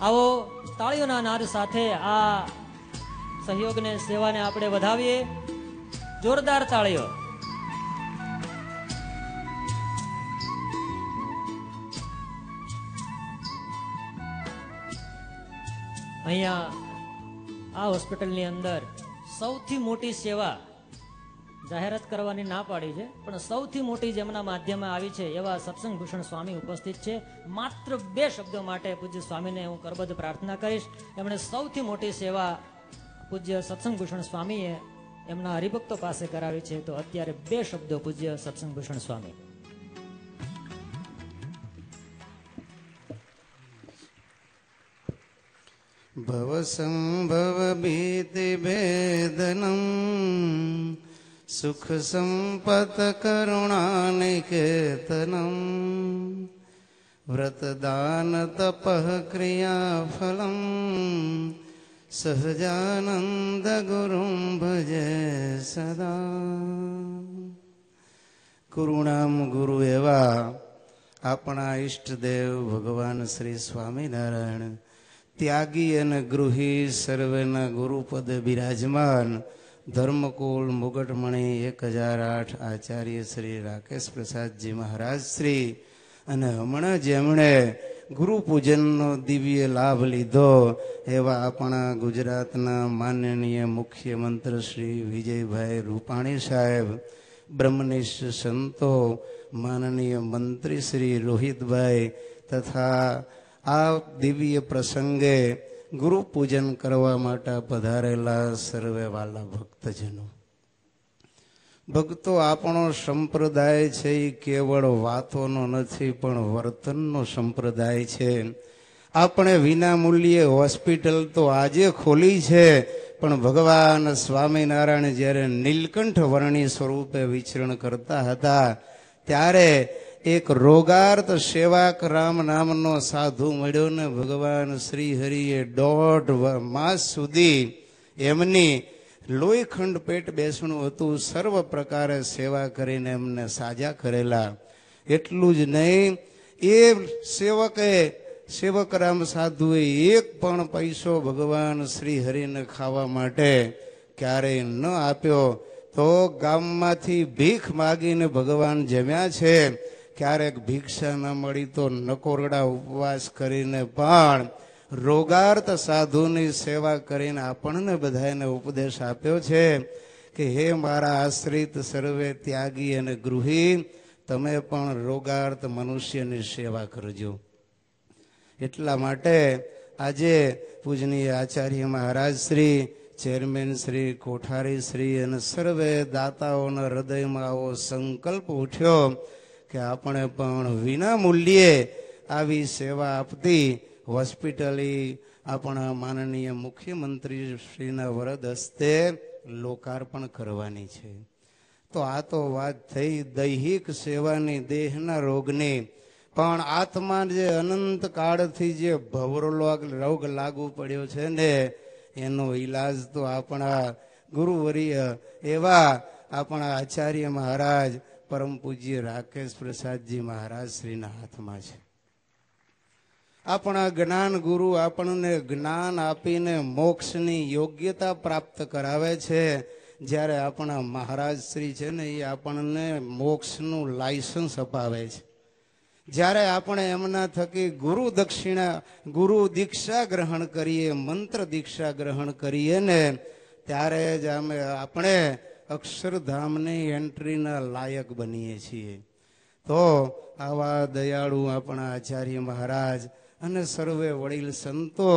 આવો તાળીઓના નાદ સાથે આ સહયોગને, સેવાને આપણે વધાવીએ. જોરદાર તાળીઓ. અહીંયા આ હોસ્પિટલની અંદર સૌથી મોટી સેવા જાહેરાત કરવાની ના પાડી છે, પણ સૌથી મોટી જેમના માધ્યમે આવી છે એવા સત્સંગ ભૂષણ સ્વામી ઉપસ્થિત છે. માત્ર 2 શબ્દો માટે પૂજ્ય સ્વામીને હું કરબદ્ધ પ્રાર્થના કરીશ. એમણે સૌથી મોટી સેવા પૂજ્ય સત્સંગ ભૂષણ સ્વામીએ એમના હરિભક્તો પાસે કરાવી છે. તો અત્યારે 2 શબ્દો પૂજ્ય સત્સંગ ભૂષણ સ્વામી. ભવ સંભવ ભીતિ ભેદનમ સુખ સંપત કરુણાનિકેતનમ વ્રતદાન તપઃ ક્રિયા ફલમ સહજાનંદ ગુરુમ ભજે સદા. કરુણામ ગુરુ એવા આપણા ઈષ્ટદેવ ભગવાન શ્રી સ્વામિનારાયણ ત્યાગી અને ગૃહી સર્વેના ગુરુપદ બિરાજમાન ધર્મકુળ મુગટમણી 1008 આચાર્ય શ્રી રાકેશ પ્રસાદજી મહારાજ શ્રી અને હમણાં જેમણે ગુરુ પૂજનનો દિવ્ય લાભ લીધો એવા આપણા ગુજરાતના માનનીય મુખ્યમંત્રી શ્રી વિજયભાઈ રૂપાણી સાહેબ, બ્રહ્મનિષ્ઠ સંતો, માનનીય મંત્રી શ્રી રોહિતભાઈ તથા આ દિવ્ય પ્રસંગે ગુરુ પૂજન કરવા માટે પધારેલા સર્વે વાલા ભક્તજનો, ભક્તો, આપણો સંપ્રદાય છે એ કેવળ વાતોનો નથી પણ વર્તનનો સંપ્રદાય છે. આપણે વિના મૂલ્યે હોસ્પિટલ તો આજે ખોલી છે, પણ ભગવાન સ્વામિનારાયણ જ્યારે નીલકંઠ વર્ણી સ્વરૂપે વિચરણ કરતા હતા ત્યારે એક રોગાર્ત સેવાક રામ નામનો સાધુ મળ્યો ને ભગવાન શ્રી હરિએ 1.5 માસ સુધી એમની લોહીખંડ પેટ બેસણું હતું, સર્વ પ્રકારે સેવા કરીને એમને સાજા કરેલા. એટલું જ નહીં, એ સેવકરામ સાધુએ એક પણ પૈસો ભગવાન શ્રી હરિને ખાવા માટે ક્યારેય ન આપ્યો. તો ગામમાંથી ભીખ માગીને ભગવાન જમ્યા છે. ક્યારેક ભિક્ષા ન મળી તો નકોરડા ઉપવાસ કરીને પણ રોગાર્ત સાધુની સેવા કરીને આપણને બધાને ઉપદેશ આપ્યો છે કે હે મારા આશ્રિત સર્વે ત્યાગી અને ગૃહી, તમે પણ રોગાર્ત મનુષ્યની સેવા કરજો. એટલા માટે આજે પૂજનીય આચાર્ય મહારાજ શ્રી, ચેરમેન શ્રી, કોઠારી શ્રી અને સર્વે દાતાઓના હૃદયમાં આવો સંકલ્પ ઉઠ્યો કે આપણે પણ વિના મૂલ્યે આવી સેવા આપતી હોસ્પિટલી આપણા માનનીય મુખ્યમંત્રી શ્રીના વરદ હસ્તે લોકાર્પણ કરવાની છે. તો આ તો વાત થઈ દૈહિક સેવાની, દેહના રોગની, પણ આત્મા જે અનંત કાળથી જે ભવરોગ લાગુ પડ્યો છે ને એનો ઈલાજ તો આપણા ગુરુવર્ય એવા આપણા આચાર્ય મહારાજ પરમ પૂજ્ય રાકેશ પ્રસાદજી મહારાજ શ્રીના હાથમાં છે. આપણા જ્ઞાન ગુરુ આપણને જ્ઞાન આપીને મોક્ષની યોગ્યતા પ્રાપ્ત કરાવે છે. જ્યારે આપણા મહારાજ શ્રી છે ને એ આપણને મોક્ષનું લાયસન્સ અપાવે છે. જ્યારે આપણે એમના થકી ગુરુ દીક્ષા ગ્રહણ કરીએ, મંત્ર દીક્ષા ગ્રહણ કરીએ ને ત્યારે જ આપણે અક્ષરધામની એન્ટ્રીના લાયક બનીએ છીએ. તો આવા દયાળુ આપણા આચાર્ય મહારાજ અને સર્વે વડીલ સંતો,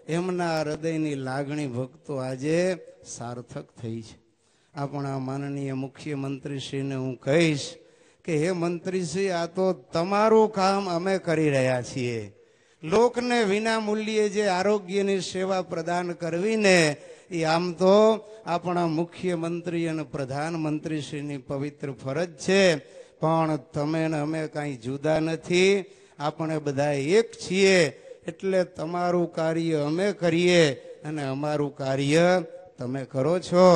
એમના હૃદયની લાગણી ભક્તો આજે સાર્થક થઈ છે. આપણા માનનીય મુખ્યમંત્રીશ્રીને હું કહીશ કે હે મંત્રીશ્રી, આ તો તમારું કામ અમે કરી રહ્યા છીએ. લોકને વિના મૂલ્યે જે આરોગ્યની સેવા પ્રદાન કરવી ને એ આમ તો આપણા મુખ્યમંત્રી અને પ્રધાનમંત્રીશ્રીની પવિત્ર ફરજ છે. પણ તમે ને અમે કાંઈ જુદા નથી, આપણે બધા એક છીએ. એટલે તમારું કાર્ય અમે કરીએ અને અમારું કાર્ય તમે કરો છો.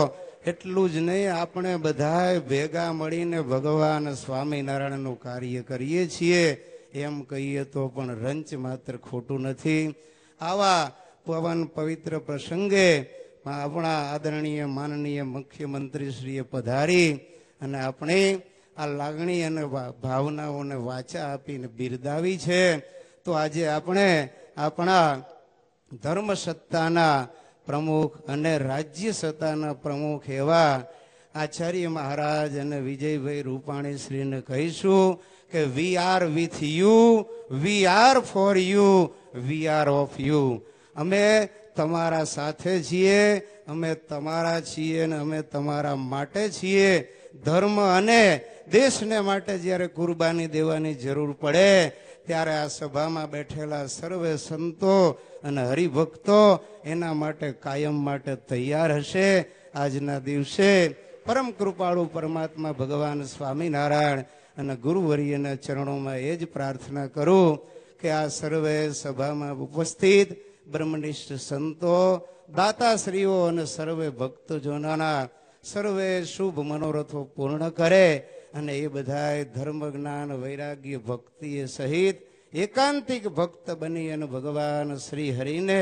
એટલું જ નહીં, આપણે બધા ભેગા મળીને ભગવાન સ્વામિનારાયણનું કાર્ય કરીએ છીએ એમ કહીએ તો પણ રંચ માત્ર ખોટું નથી. આવા પવન પવિત્ર પ્રસંગે આપણા આદરણીય માનનીય મુખ્યમંત્રીશ્રીએ પધારી અને આપણે આ લાગણી અને ભાવનાઓને વાચા આપીને બિરદાવી છે. તો આજે આપણે આપણા ધર્મ સત્તાના પ્રમુખ અને રાજ્ય સત્તાના પ્રમુખ એવા આચાર્ય મહારાજ અને વિજયભાઈ રૂપાણી શ્રીને કહીશું કે we are with you, we are for you, we are of you. અમે તમારા સાથે છીએ, અમે તમારા છીએ અને અમે તમારા માટે છીએ. ધર્મ અને દેશને માટે જ્યારે કુરબાની દેવાની જરૂર પડે ત્યારે આ સભામાં બેઠેલા સર્વે સંતો અને હરિભક્તો એના માટે કાયમ માટે તૈયાર હશે. આજના દિવસે પરમ કૃપાળુ પરમાત્મા ભગવાન સ્વામિનારાયણ અને ગુરુવર્યના ચરણોમાં એ જ પ્રાર્થના કરું કે આ સર્વે સભામાં ઉપસ્થિત બ્રહ્મનિષ્ઠ સંતો, દાતાશ્રીઓ અને સર્વે ભક્તજનોના સર્વે શુભ મનોરથો પૂર્ણ કરે અને એ બધાય ધર્મ જ્ઞાન વૈરાગ્ય ભક્તિએ સહિત એકાંતિક ભક્ત બની અને ભગવાન શ્રી હરિને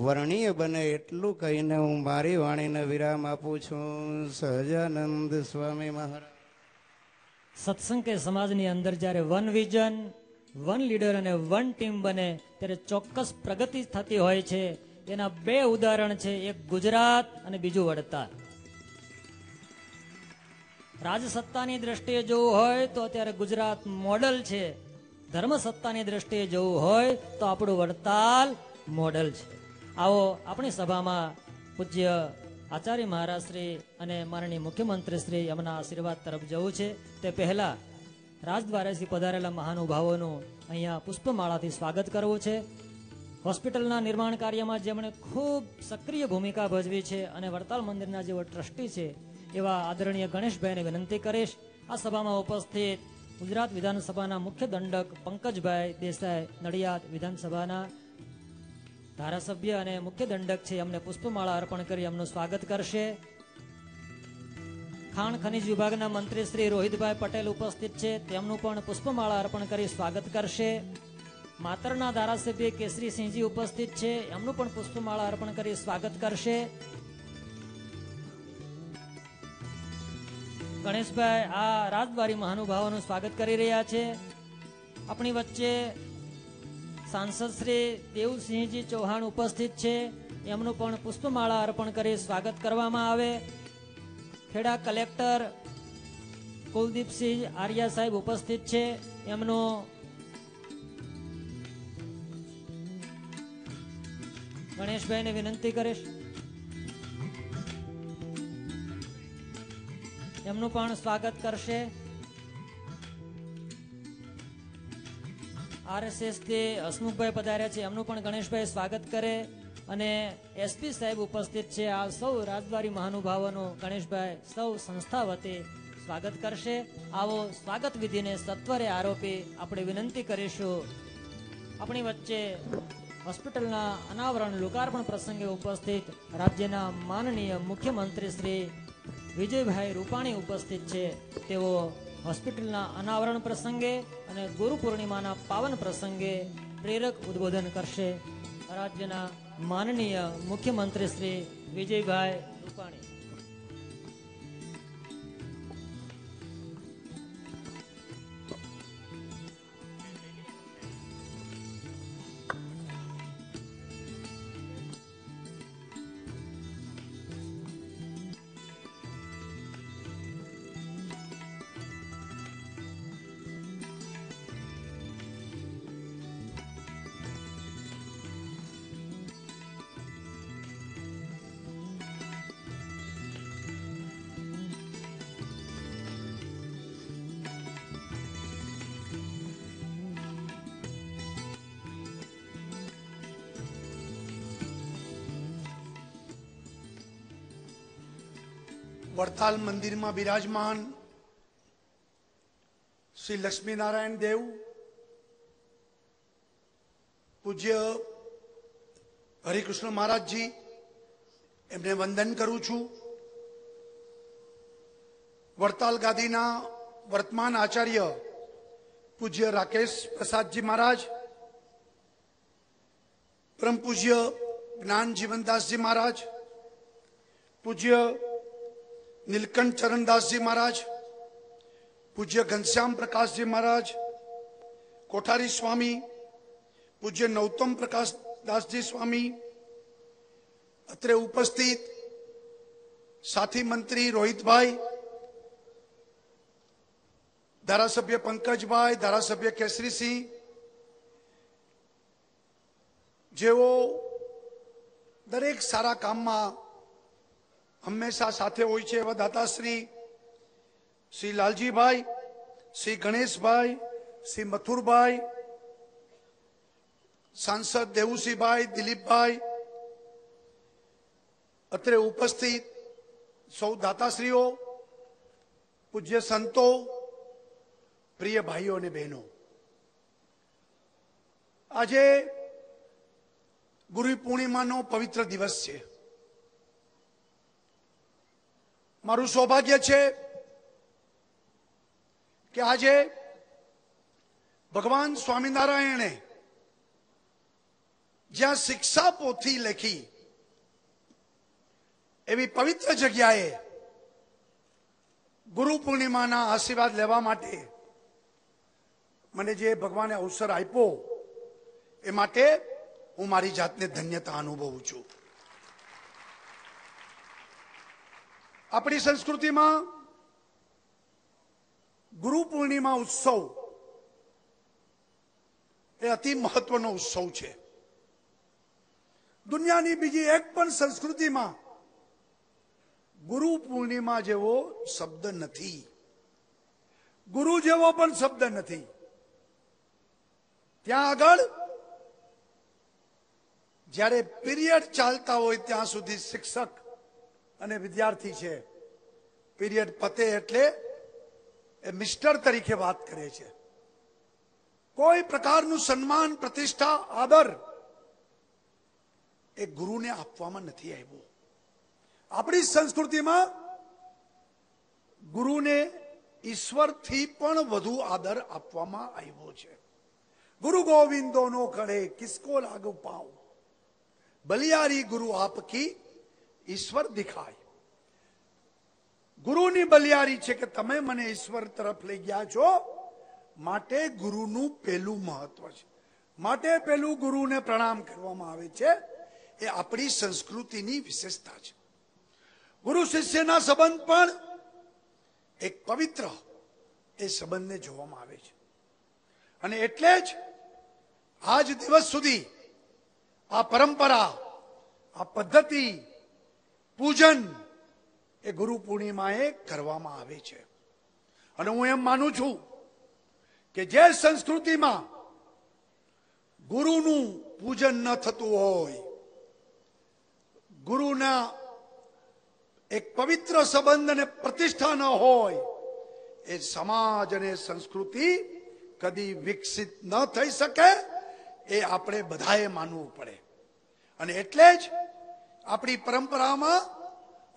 વર્ણીય બને એટલું કહીને હું મારી વાણીને વિરામ આપું છું. સહજાનંદ સ્વામી મહારાજ. સત્સંગ કે સમાજની અંદર જ્યારે વન વિઝન, વન લીડર અને વન ટીમ બને ત્યારે ચોક્કસ પ્રગતિ થતી હોય છે. એના બે ઉદાહરણ છે, એક ગુજરાત અને બીજું વડતાલ. રાજસત્તાની દ્રષ્ટિએ જોવું હોય તો અત્યારે ગુજરાત મોડલ છે, ધર્મ સત્તાની દ્રષ્ટિએ જોવું હોય તો આપણું વડતાલ મોડલ છે. આવો આપણી સભામાં પૂજ્ય આચાર્ય મહારાજ શ્રી અને માનનીય મુખ્યમંત્રી શ્રી એમના આશીર્વાદ તરફ જવું છે. તે પહેલા રાજદ્વારેથી પધારેલા મહાનુભાવોનું અહીંયા પુષ્પમાળાથી સ્વાગત કરવું છે. હોસ્પિટલના નિર્માણ કાર્યમાં જેમણે ખૂબ સક્રિય ભૂમિકા ભજવી છે અને વડતાલ મંદિરના જેઓ ટ્રસ્ટી છે એવા આદરણીય ગણેશભાઈને વિનંતી કરીશ. આ સભામાં ઉપસ્થિત ગુજરાત વિધાનસભાના મુખ્ય દંડક પંકજભાઈ દેસાઈ નડિયાદ વિધાનસભાના ધારાસભ્ય અને મુખ્ય દંડક છે, એમને પુષ્પમાળા અર્પણ કરી એમનું સ્વાગત કરશે. ખાણ ખનીજ વિભાગના મંત્રી શ્રી રોહિતભાઈ પટેલ ઉપસ્થિત છે, તેમનું પણ પુષ્પમાળા અર્પણ કરી સ્વાગત કરશે. માતરના ધારાસભ્ય કેસરીસિંહજી ઉપસ્થિત છે, એમનું પણ પુષ્પમાળા અર્પણ કરી સ્વાગત કરશે. ગણેશભાઈ આ રાજદ્વારી મહાનુભાવોનું સ્વાગત કરી રહ્યા છે. આપણી વચ્ચે સાંસદ શ્રી દેવસિંહજી ચૌહાણ ઉપસ્થિત છે, એમનું પણ પુષ્પમાળા અર્પણ કરી સ્વાગત કરવામાં આવે. ખેડા કલેક્ટર કુલદીપસિંહ આર્યા સાહેબ ઉપસ્થિત છે, એમનું ગણેશભાઈને વિનંતી કરીશ એમનું પણ સ્વાગત કરશે. RSS થી હસમુખભાઈ પધાર્યા છે, એમનું પણ ગણેશભાઈ સ્વાગત કરે. અને એસપી સાહેબ ઉપસ્થિત છે. આ સૌ રાજદ્વારી મહાનુભાવોનું ગણેશભાઈ સૌ સંસ્થા વતી સ્વાગત કરશે. આવો સ્વાગત વિધિને સત્વરે આરોપી આપણે વિનંતી કરીશું. આપણી વચ્ચે હોસ્પિટલના અનાવરણ લોકાર્પણ પ્રસંગે ઉપસ્થિત રાજ્યના માનનીય મુખ્યમંત્રી શ્રી વિજયભાઈ રૂપાણી ઉપસ્થિત છે. તેઓ હોસ્પિટલના અનાવરણ પ્રસંગે અને ગુરુ પૂર્ણિમાના પાવન પ્રસંગે પ્રેરક ઉદ્બોધન કરશે. રાજ્યના માનનીય મુખ્યમંત્રી શ્રી વિજયભાઈ રૂપાણી. વડતાલ મંદિરમાં બિરાજમાન શ્રી લક્ષ્મીનારાયણ દેવ, પૂજ્ય હરિકૃષ્ણ મહારાજજી, એમને વંદન કરું છું. વડતાલ ગાદીના વર્તમાન આચાર્ય પૂજ્ય રાકેશ પ્રસાદજી મહારાજ, પરમ પૂજ્ય જ્ઞાન જીવનદાસજી મહારાજ, પૂજ્ય નીલકંઠ ચરણદાસજી મહારાજ, પૂજ્ય ઘનશ્યામ પ્રકાશજી મહારાજ, કોઠારી સ્વામી, પૂજ્ય નૌતમ પ્રકાશદાસજી સ્વામી, અત્રે ઉપસ્થિત સાથી મંત્રી રોહિતભાઈ, ધારાસભ્ય પંકજભાઈ, ધારાસભ્ય કેસરીસિંહ, જેઓ દરેક સારા કામમાં હંમેશા સાથે હોય છે, એવા દાતાશ્રી શ્રી લાલજીભાઈ, શ્રી ગણેશભાઈ, શ્રી મથુરભાઈ, સાંસદ દેવુસિંહભાઈ, દિલીપભાઈ, અત્રે ઉપસ્થિત સૌ દાતાશ્રીઓ, પૂજ્ય સંતો, પ્રિય ભાઈઓ અને બહેનો, આજે ગુરુ પૂર્ણિમાનો પવિત્ર દિવસ છે. મારું સૌભાગ્ય છે કે આજે ભગવાન સ્વામિનારાયણે જ્યાં શિક્ષા પોથી લખી એવી પવિત્ર જગ્યાએ ગુરુ પૂર્ણિમાના આશીર્વાદ લેવા માટે મને જે ભગવાને અવસર આપ્યો એ માટે હું મારી જાતને ધન્યતા અનુભવું છું. આપણી સંસ્કૃતિમાં ગુરુ પૂર્ણિમા ઉત્સવ એ અતિ મહત્વનો ઉત્સવ છે. દુનિયાની બીજી એક પણ સંસ્કૃતિમાં ગુરુ પૂર્ણિમા જેવો શબ્દ નથી, ગુરુ જેવો પણ શબ્દ નથી. ત્યાં આગળ જ્યારે પીરિયડ ચાલતા હોય ત્યાં સુધી શિક્ષક અને વિદ્યાર્થી છે, પીરિયડ પતે એટલે એ મિસ્ટર તરીકે વાત કરે છે. કોઈ પ્રકારનું સન્માન, પ્રતિષ્ઠા, આદર એ ગુરુને આપવામાં નથી આવ્યું. આપણી સંસ્કૃતિમાં ગુરુને ઈશ્વરથી પણ વધુ આદર આપવામાં આવ્યો છે. ગુરુ ગોવિંદો નો ખડે કિસકો લાગુ પાઉ, બલિયારી ગુરુ આપકી ઈશ્વર દિખાય. ગુરુની બલિયારી છે કે તમે મને ઈશ્વર તરફ લઈ ગયા છો, માટે ગુરુનું પહેલું મહત્વ છે. માટે પહેલું ગુરુને પ્રણામ કરવામાં આવે છે. એ આપણી સંસ્કૃતિની વિશેષતા છે. ગુરુ શિષ્યના સંબંધ પણ એક પવિત્ર એ સંબંધને જોવામાં આવે છે. અને એટલે જ આજ દિવસ સુધી આ પરંપરા, આ પદ્ધતિ, પૂજન એ ગુરુ પૂર્ણિમાએ કરવામાં આવે છે. અને હું એમ માનું છું કે જે સંસ્કૃતિમાં ગુરુનું પૂજન ન થતું હોય, ગુરુના એક પવિત્ર સંબંધ અને પ્રતિષ્ઠા ન હોય, એ સમાજ અને સંસ્કૃતિ કદી વિકસિત ન થઈ શકે. એ આપણે બધાએ માનવું પડે. અને એટલે જ આપણી પરંપરામાં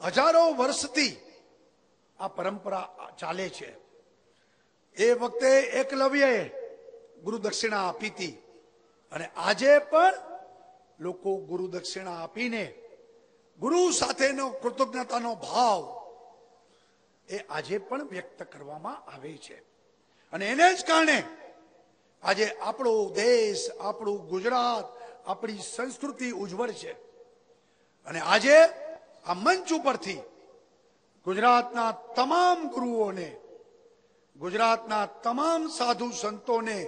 હજારો વર્ષથી આ પરંપરા ચાલે છે. એ વખતે એકલવ્યએ ગુરુ દક્ષિણા આપી હતી અને આજે પણ લોકો ગુરુ દક્ષિણા આપીને ગુરુ સાથેનો કૃતજ્ઞતાનો ભાવ એ આજે પણ વ્યક્ત કરવામાં આવે છે. અને એને જ કારણે આજે આપણો દેશ, આપણું ગુજરાત, આપણી સંસ્કૃતિ ઉજ્જવળ છે. અને આજે આ મંચ ઉપરથી ગુજરાતના તમામ ગુરુઓને, ગુજરાતના તમામ સાધુ સંતોને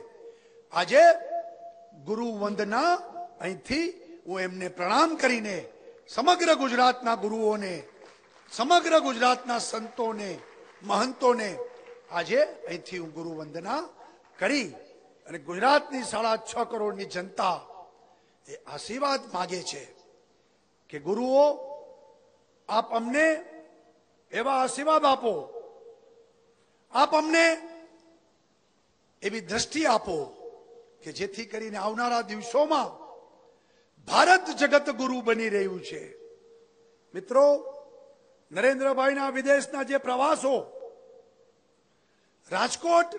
આજે ગુરુ વંદના અહીંથી હું એમને પ્રણામ કરીને સમગ્ર ગુજરાતના ગુરુઓને, સમગ્ર ગુજરાતના સંતોને, મહંતોને આજે અહીંથી હું ગુરુ વંદના કરી અને ગુજરાતની 6.5 કરોડની જનતા એ આશીર્વાદ માગે છે કે ગુરુઓ આપ અમને એવા આશીર્વાદ આપો, આપ અમને એવી દ્રષ્ટિ આપો કે જેથી કરીને આવનારા દિવસોમાં ભારત જગત ગુરુ બની રહ્યું છે. મિત્રો, નરેન્દ્રભાઈના વિદેશના જે પ્રવાસો, રાજકોટ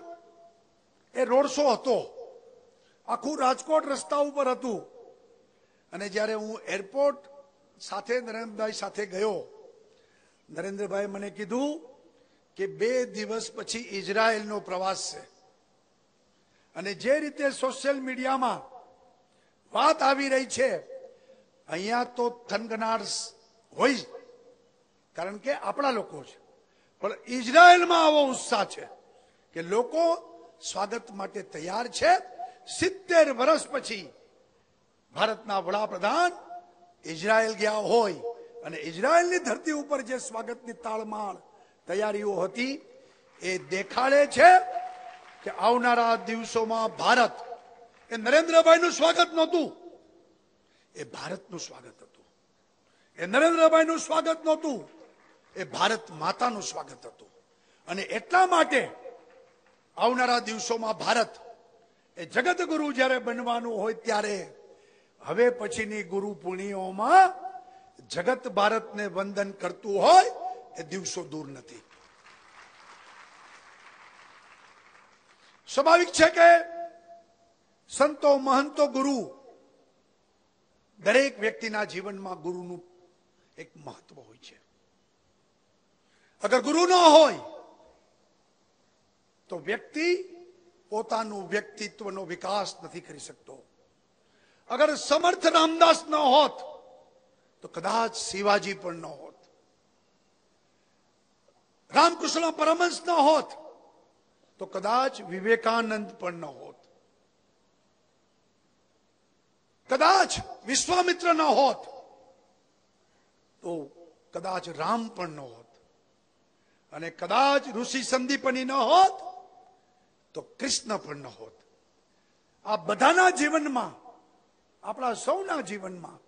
એ રોડ શો હતો, આખું રાજકોટ રસ્તા ઉપર હતું. અને જ્યારે હું એરપોર્ટ સાથે નરેન્દ્રભાઈ સાથે ગયો, નરેન્દ્રભાઈ મને કીધું કે 2 દિવસ પછી ઇઝરાયલનો પ્રવાસ છે. અને જે રીતે સોશિયલ મીડિયામાં વાત આવી રહી છે, અહીંયા તો થનગનાટ હોય કારણ કે આપણા લોકો છે, પણ ઇઝરાયલમાં આવો ઉત્સાહ છે કે લોકો સ્વાગત માટે તૈયાર છે. 70 વર્ષ પછી ભારતના વડાપ્રધાન ઇઝરાયલ ગયા હોય અને ઇઝરાયલની ધરતી ઉપર જે સ્વાગતની તાળમાળ તૈયારીઓ હતી એ દેખાડે છે કે આવનારા દિવસોમાં ભારત એ નરેન્દ્રભાઈનું સ્વાગત નહોતું, એ ભારતનું સ્વાગત હતું. એ નરેન્દ્રભાઈનું સ્વાગત નહોતું, એ ભારત માતાનું સ્વાગત હતું. અને એટલા માટે આવનારા દિવસોમાં ભારત એ જગત ગુરુ જ્યારે બનવાનું હોય ત્યારે હવે પછીની ગુરુ પૂર્ણિમામાં જગત ભારતને વંદન કરતું હોય એ દિવસો દૂર નથી. સ્વાભાવિક છે કે સંતો, મહંતો, ગુરુ, દરેક વ્યક્તિના જીવનમાં ગુરુનું એક મહત્વ હોય છે. અગર ગુરુ ન હોય તો વ્યક્તિ પોતાનું વ્યક્તિત્વનો વિકાસ નથી કરી શકતો. અગર સમર્થ રામદાસ ન હોત તો કદાચ શિવાજી પણ ન હોત, રામકૃષ્ણ પરમહંસ ન હોત તો કદાચ વિવેકાનંદ પણ ન હોત. કદાચ વિશ્વામિત્ર ન હોત તો કદાચ રામ પણ ન હોત, અને કદાચ ઋષિ સંદીપની ન હોત તો કૃષ્ણ પણ ન હોત. આ બધાના જીવનમાં, આપણા સૌના જીવનમાં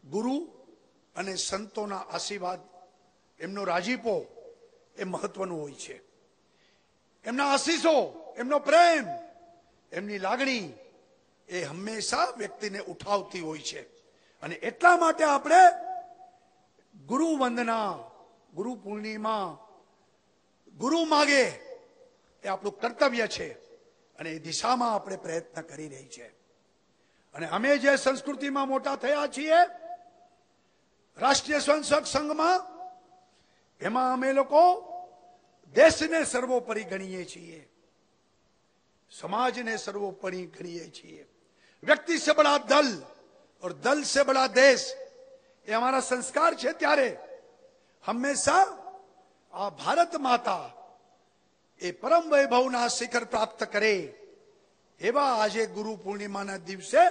ગુરુ અને સંતોના આશીર્વાદ, એમનો રાજીપો એ મહત્વનું હોય છે. એમના આશીષો, એમનો પ્રેમ, એમની લાગણી એ હંમેશા વ્યક્તિને ઉઠાવતી હોય છે. અને એટલા માટે આપણે ગુરુ વંદના, ગુરુ પૂર્ણિમા, ગુરુ માગે એ આપણું કર્તવ્ય છે, અને એ દિશામાં આપણે પ્રયત્ન કરી રહી છે. અને અમે જે સંસ્કૃતિમાં મોટા થયા છીએ, રાષ્ટ્રીય સ્વયંસેવક સંઘમાં, એમાં અમે લોકો દેશને સર્વોપરી ગણીએ છીએ, સમાજને સર્વોપરી ગણીએ છીએ. વ્યક્તિ સે બડા દલ और दल से बड़ा देश, ये हमारा संस्कार है. त्यारे हमेशा आ भारत माता ए परम वैभवना शिखर प्राप्त करे एवा आजे गुरु पूर्णिमाना दिवसे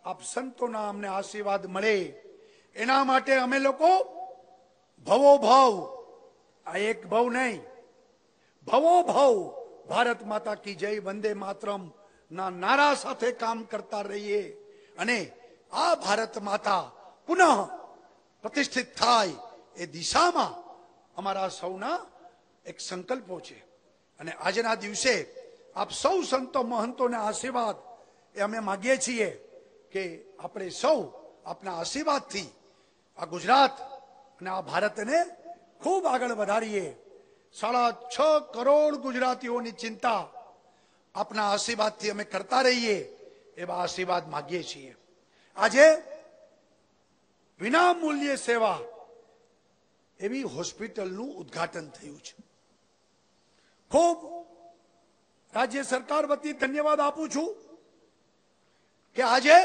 आप संतोना अमने आशीर्वाद मळे एना माटे अमे लोको भवो भाव, आ एक भाव नहीं, भवो भाव भारत माता की जय वंदे मातरम ना नारा साथे काम करता रहिए, अने आ भारत माता पुनः प्रतिष्ठित थाय ए दिशामां अमारा सौना एक संकल्पो छे. અને આજના દિવસે આપ સૌ સંતો મહંતોના આશીર્વાદ એ અમે માગીએ છીએ કે આપણે સૌ આપના આશીર્વાદથી આ ગુજરાત અને આ ભારતને ખૂબ આગળ વધારીએ. 6.5 કરોડ ગુજરાતીઓની ચિંતા આપના આશીર્વાદથી અમે કરતા રહીએ એવા આશીર્વાદ માગીએ છીએ. આજે વિના મૂલ્યે સેવા એવી હોસ્પિટલનું ઉદ્ઘાટન થયું છે. ખૂબ રાજ્ય સરકાર વતી ધન્યવાદ આપું છું કે આજે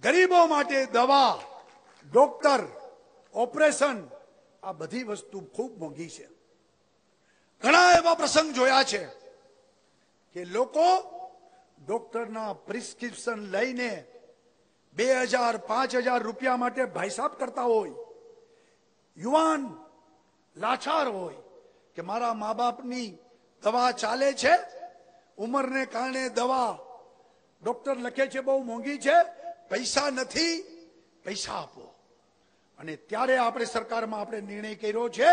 ગરીબો માટે દવા, ડોક્ટર, ઓપરેશન, આ બધી વસ્તુ ખૂબ મોંઘી છે. ઘણા એવા પ્રસંગ જોયા છે કે લોકો ડોક્ટરના પ્રિસ્ક્રિપ્શન લઈને 2000-5000 રૂપિયા માટે ભાઈસાબ કરતા હોય. યુવાન લાચાર હોય કે મારા મા બાપની દવા ચાલે છે, ઉંમરને કારણે દવા ડોક્ટર લખે છે બહુ મોંઘી છે, પૈસા નથી, પૈસા આપો. અને ત્યારે આપણે સરકારમાં આપણે નિર્ણય કર્યો છે,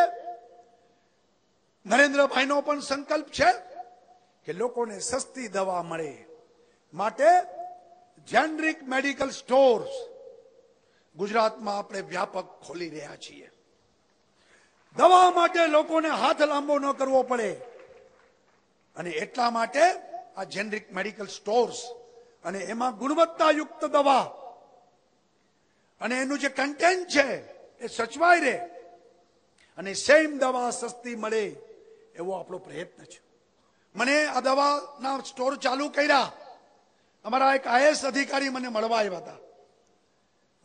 નરેન્દ્રભાઈનો પણ સંકલ્પ છે કે લોકોને સસ્તી દવા મળે માટે જેનરિક મેડિકલ સ્ટોર્સ ગુજરાતમાં આપણે વ્યાપક ખોલી રહ્યા છીએ. દવા માટે લોકોને હાથ લાંબો ન કરવો પડે, અને એટલા માટે આ જેનરિક મેડિકલ સ્ટોર્સ, અને એમાં ગુણવત્તાયુક્ત દવા અને એનું જે કન્ટેન્ટ છે એ સચવાઈ રહે અને સેમ દવા સસ્તી મળે એવો આપણો પ્રયત્ન છે. મને આ દવાના સ્ટોર ચાલુ કર્યા, અમારા એક આઈએએસ અધિકારી મને મળવા આવ્યા હતા.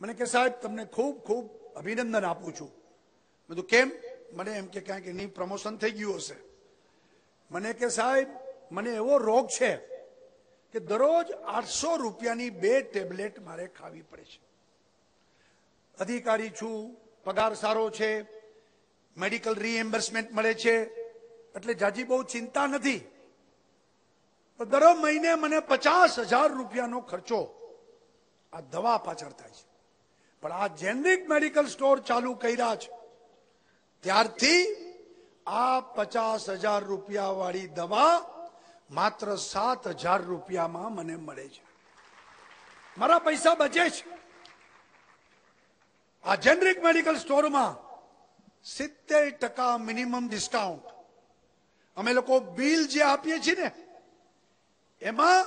મને કે સાહેબ તમને ખૂબ ખૂબ અભિનંદન આપું છું. મેં કીધું કેમ? મને એમ કે ક્યાંક એની પ્રમોશન થઈ ગયું હશે. મને કે સાહેબ મને એવો રોગ છે કે દરરોજ 800 રૂપિયાની 2 ટેબ્લેટ મારે ખાવી પડે છે. અધિકારી છું, પગાર સારો છે, મેડિકલ રીએમ્બર્સમેન્ટ મળે છે, એટલે જાજી બહુ ચિંતા નથી. દર મહિને મને 50,000 રૂપિયાનો ખર્ચો આ દવા પાછળ થાય છે. પણ આ જેનરિક મેડિકલ સ્ટોર ચાલુ કર્યા છે ત્યારથી આ 50,000 રૂપિયા વાળી દવા માત્ર 7,000 રૂપિયામાં મને મળે છે. મારા પૈસા બચે છે. આ જેનરિક મેડિકલ સ્ટોરમાં 70% મિનિમમ ડિસ્કાઉન્ટ. અમે લોકો બિલ જે આપીએ છીએ ને એમાં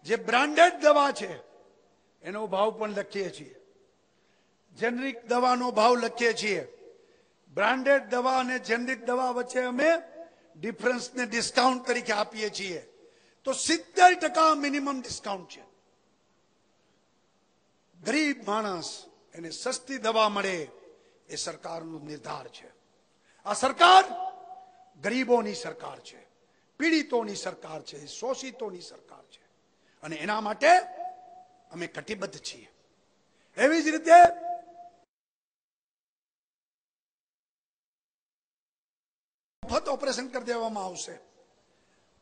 જે બ્રાન્ડેડ દવા છે એનો ભાવ પણ લખીએ છીએ, જેનરિક દવાનો ભાવ લખીએ છીએ. બ્રાન્ડેડ દવા અને જેનરિક દવા વચ્ચે અમે ડિફરન્સને ડિસ્કાઉન્ટ તરીકે આપીએ છીએ. તો 70% મિનિમમ ડિસ્કાઉન્ટ છે. ગરીબ માણસ એને સસ્તી દવા મળે એ સરકારનો નિર્ધાર છે. આ સરકાર ગરીબોની સરકાર છે, પીડિતોની સરકાર છે, શોષિતોની સરકાર છે. અને એના માટે અમે કટિબદ્ધ છીએ. એવી જ રીતે મફત ઓપરેશન કરી દેવામાં આવશે,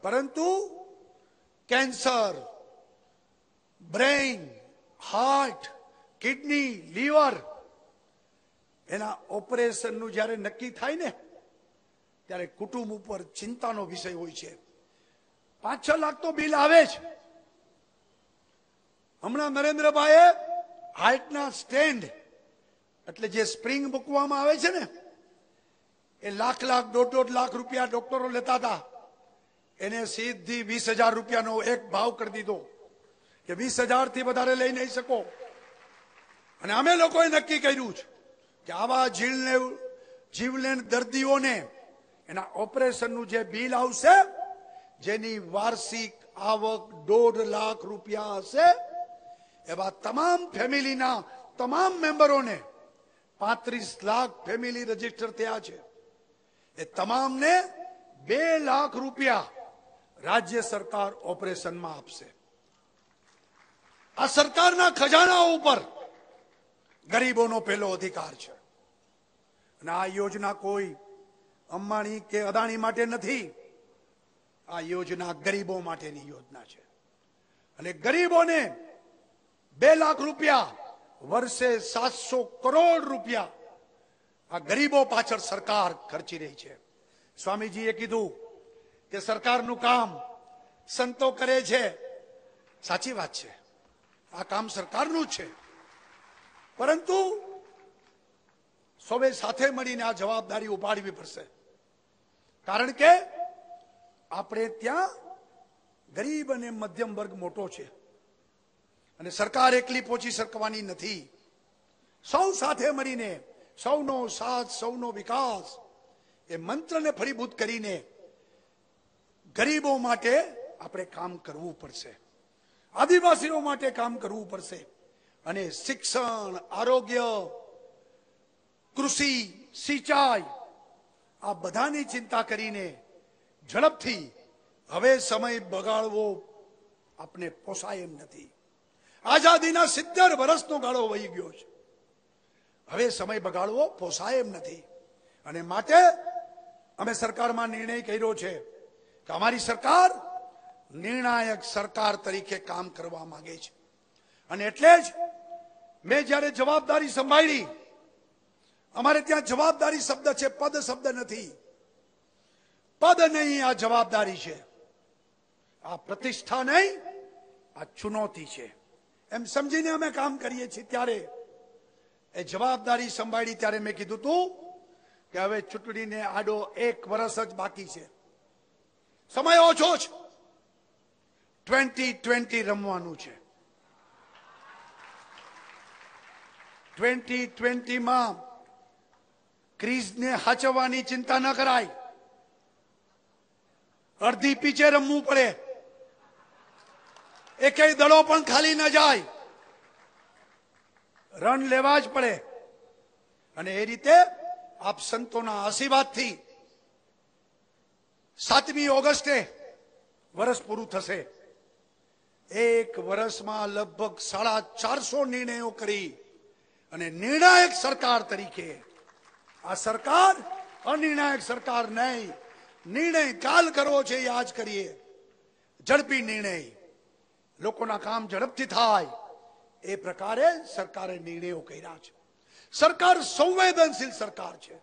પરંતુ cancer, brain, heart, kidney, liver એના ઓપરેશનનું જ્યારે નક્કી થાય ને ત્યારે કુટુંબ ઉપર ચિંતાનો વિષય હોય છે. 5-6 લાખ તો બિલ આવે જ. હમણાં નરેન્દ્રભાઈએ હાર્ટના સ્ટેન્ડ એટલે જે સ્પ્રિંગ મૂકવામાં આવે છે ને એ લાખ 1.5 લાખ રૂપિયા ડોક્ટરો લેતા હતા, એને સીધી 20,000 રૂપિયાનો એક ભાવ કરી દીધો કે 20,000 થી વધારે લઈ નહીં શકો. અને અમે લોકોએ નક્કી કર્યું છે કે આવા જીવલેણ દર્દીઓને એના ઓપરેશનનું જે બિલ આવશે, જેની વાર્ષિક આવક 1.5 લાખ રૂપિયા હશે, એવા તમામ ફેમિલીના તમામ મેમ્બરોને 35 લાખ ફેમિલી રજીસ્ટર થયા છે. એ તમામને 2 લાખ રૂપિયા રાજ્ય સરકાર ઓપરેશનમાં આપશે. આ સરકારના ખજાના ઉપર ગરીબોનો પહેલો અધિકાર છે. અને આ યોજના કોઈ અંબાણી કે અદાણી માટે નથી. આ યોજના ગરીબો માટેની યોજના છે. અને ગરીબોને 2 લાખ રૂપિયા, વર્ષે 700 કરોડ રૂપિયા આ ગરીબો પાછળ સરકાર ખર્ચી રહી છે. સ્વામીજીએ કીધું કે સરકારનું કામ સંતો કરે છે. સાચી વાત છે, આ કામ સરકારનું જ છે, પરંતુ સૌએ સાથે મળીને આ જવાબદારી ઉપાડવી પડશે. કારણ કે આપણે ત્યાં ગરીબ અને મધ્યમ વર્ગ મોટો છે અને સરકાર એકલી પહોંચી શકવાની નથી. સૌ સાથે મળીને સૌનો સાથ, સૌનો વિકાસ એ મંત્રને ફળીભૂત કરીને ગરીબો માટે આપણે કામ કરવું પડશે, આદિવાસીઓ માટે કામ કરવું પડશે. અને શિક્ષણ, આરોગ્ય, કૃષિ, સિંચાઈ આ બધાની ચિંતા કરીને ઝડપથી હવે સમય બગાડવો આપણે પોસાય એમ નથી. આઝાદીના 70 વર્ષનો ગાળો વહી ગયો છે. હવે સમય બગાડવો પોસાય એમ નથી. અને માટે અમે સરકારમાં નિર્ણય કર્યો છે કે અમારી સરકાર નિર્ણાયક સરકાર તરીકે કામ કરવા માંગે છે. અને એટલે જ મેં જ્યારે જવાબદારી સંભાળી, અમારે ત્યાં જવાબદારી શબ્દ છે, પદ શબ્દ નથી. પદ નહીં, આ જવાબદારી છે. આ પ્રતિષ્ઠા નહીં, આ ચુનૌતી છે. એમ સમજીને અમે કામ કરીએ છીએ. ત્યારે એ જવાબદારી સંભાળી ત્યારે મેં કીધું તું કે હવે ચૂંટણીને આડો 1 વર્ષ જ બાકી છે, સમય ઓછો છે, 2020 રમવાનું છે. 2020માં ક્રીઝને હાચવવાની ચિંતા ન કરાય. અડધી પીચે રમવું પડે, એકેય દડો પણ ખાલી ન જાય, રન લેવા જ પડે. અને એ રીતે આપ સંતોના આશીર્વાદથી 7મી ઓગસ્ટે વર્ષ પૂરું થશે. 1 વર્ષમાં લગભગ 450 નિર્ણયો કરી અને નિર્ણાયક સરકાર તરીકે, આ સરકાર અનિર્ણાયક સરકાર નહીં, નિર્ણય કાલ કરવો છે એ આજ કરીએ. ઝડપી નિર્ણય, લોકોના કામ ઝડપથી થાય એ પ્રકારે સરકારે નિર્ણયો કર્યા છે. સરકાર સંવેદનશીલ સરકાર છે.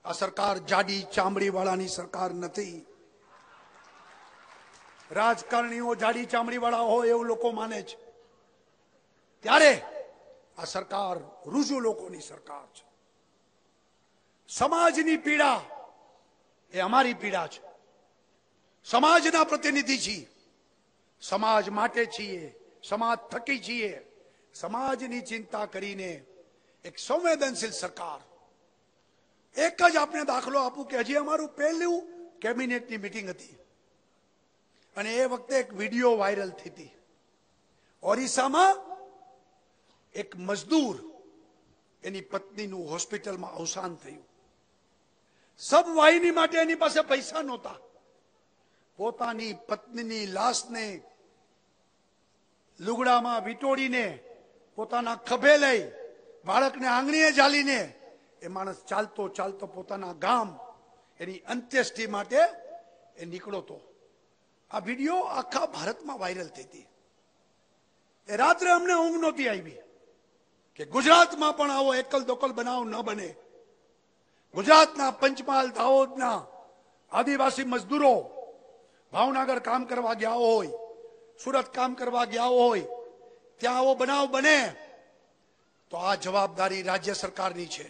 આ સરકાર જાડી ચામડી વાળાની સરકાર નથી. રાજકારણીઓ જાડી ચામડી વાળા હોય એવું લોકો માને છે, ત્યારે આ સરકાર રૂજુ લોકોની સરકાર છે. સમાજની પીડા એ અમારી પીડા છે. સમાજના પ્રતિનિધિ છીએ, સમાજ માટે છીએ, સમાજ થકી છીએ. સમાજની ચિંતા કરીને એક સંવેદનશીલ સરકાર. એક જ આપણે દાખલો આપું કે હજી અમારું પહેલું કેબિનેટની મીટિંગ હતી અને એ વખતે એક વિડીયો વાયરલ થઈ હતી. ઓરિસ્સામાં એક મજદૂર, એની પત્નીનું હોસ્પિટલમાં અવસાન થયું. સબવાહિની માટે એની પાસે પૈસા નહોતા. પોતાની પત્નીની લાશને લુગડામાં વીંટોળીને પોતાના ખભે લઈ બાળકને આંગળીએ ઝાલીને એ માણસ ચાલતો ચાલતો પોતાના ગામ એની અંત્યેષ્ટિ માટે એ નીકળ્યો હતો. આ વિડીયો આખા ભારતમાં વાયરલ થઈ હતી. એ રાત્રે અમને ઊંઘ નહોતી આવી કે ગુજરાતમાં પણ આવો એકલ દોકલ બનાવ ન બને. ગુજરાતના પંચમહાલ દાહોદના આદિવાસી મજદૂરો ભાવનગર કામ કરવા ગયા હોય, સુરત કામ કરવા ગયા હોય, ત્યાં આવો બનાવ બને તો આ જવાબદારી રાજ્ય સરકારની છે.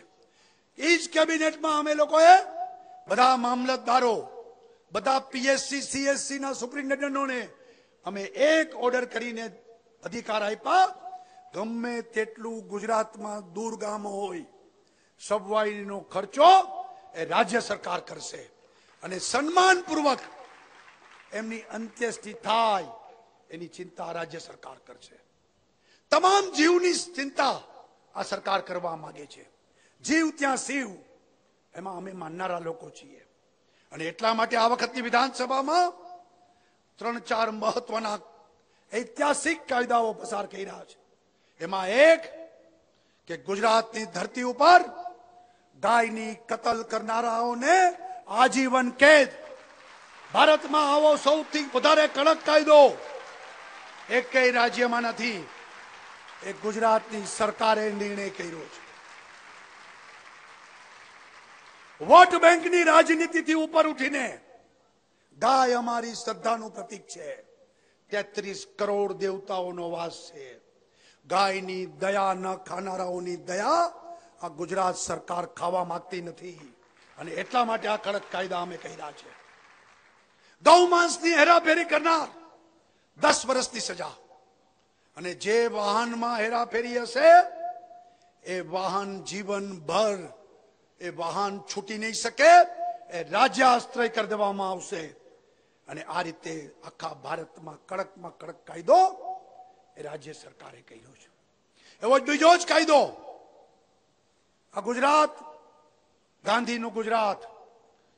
એ જ કેબિનેટમાં અમે લોકોએ બધા મામલતદારો, બધા પીએસસી સીએસસી ના સુપ્રિન્ટેન્ડન્ટોને અમે એક ઓર્ડર કરીને અધિકાર આપ્યા, ગમે તેટલું ગુજરાતમાં દૂર ગામ હોય સબવાઈનો ખર્ચો એ રાજ્ય સરકાર કરશે અને સન્માનપૂર્વક એમની અંત્યેષ્ટિ થાય એની ચિંતા રાજ્ય સરકાર કરશે. તમામ જીવની ચિંતા આ સરકાર કરવા માંગે છે. જીવ ત્યાં શિવ, એમાં અમે માનનારા લોકો છીએ. અને એટલા માટે આ વખતની વિધાનસભામાં 3-4 મહત્વના ઐતિહાસિક કાયદાઓ પસાર કર્યા છે. એમાં એક કે ગુજરાતની ધરતી ઉપર ગાયની કતલ કરનારાઓને આજીવન કેદ. ભારતમાં આવો સૌથી વધારે કડક કાયદો એકેય રાજ્યમાં નથી. એ ગુજરાતની સરકારે નિર્ણય કર્યો છે. વોટ બેંકની રાજનીતિથી ઉપર ઉઠીને ગાય અમારી શ્રદ્ધાનું પ્રતીક છે. 33 કરોડ દેવતાઓનો વાસ છે. ગાયની દયા ન ખાનારાઓની દયા આ ગુજરાત સરકાર ખાવા માંગતી નથી અને એટલા માટે આ કડક કાયદા અમે કર્યા છે. ગૌ માંસની હેરાફેરી કરનાર 10 વર્ષની સજા, અને જે વાહનમાં હેરાફેરી હશે એ વાહન જીવનભર એ વાહન છૂટી નહીં શકે, એ રાજ્યાશ્રય કરી દેવામાં આવશે. અને આ રીતે આખા ભારતમાં કડકમાં કડક કાયદો એ રાજ્ય સરકારે કર્યો છે. એવો જ બીજો જ કાયદો આ ગુજરાત, ગાંધીનું ગુજરાત,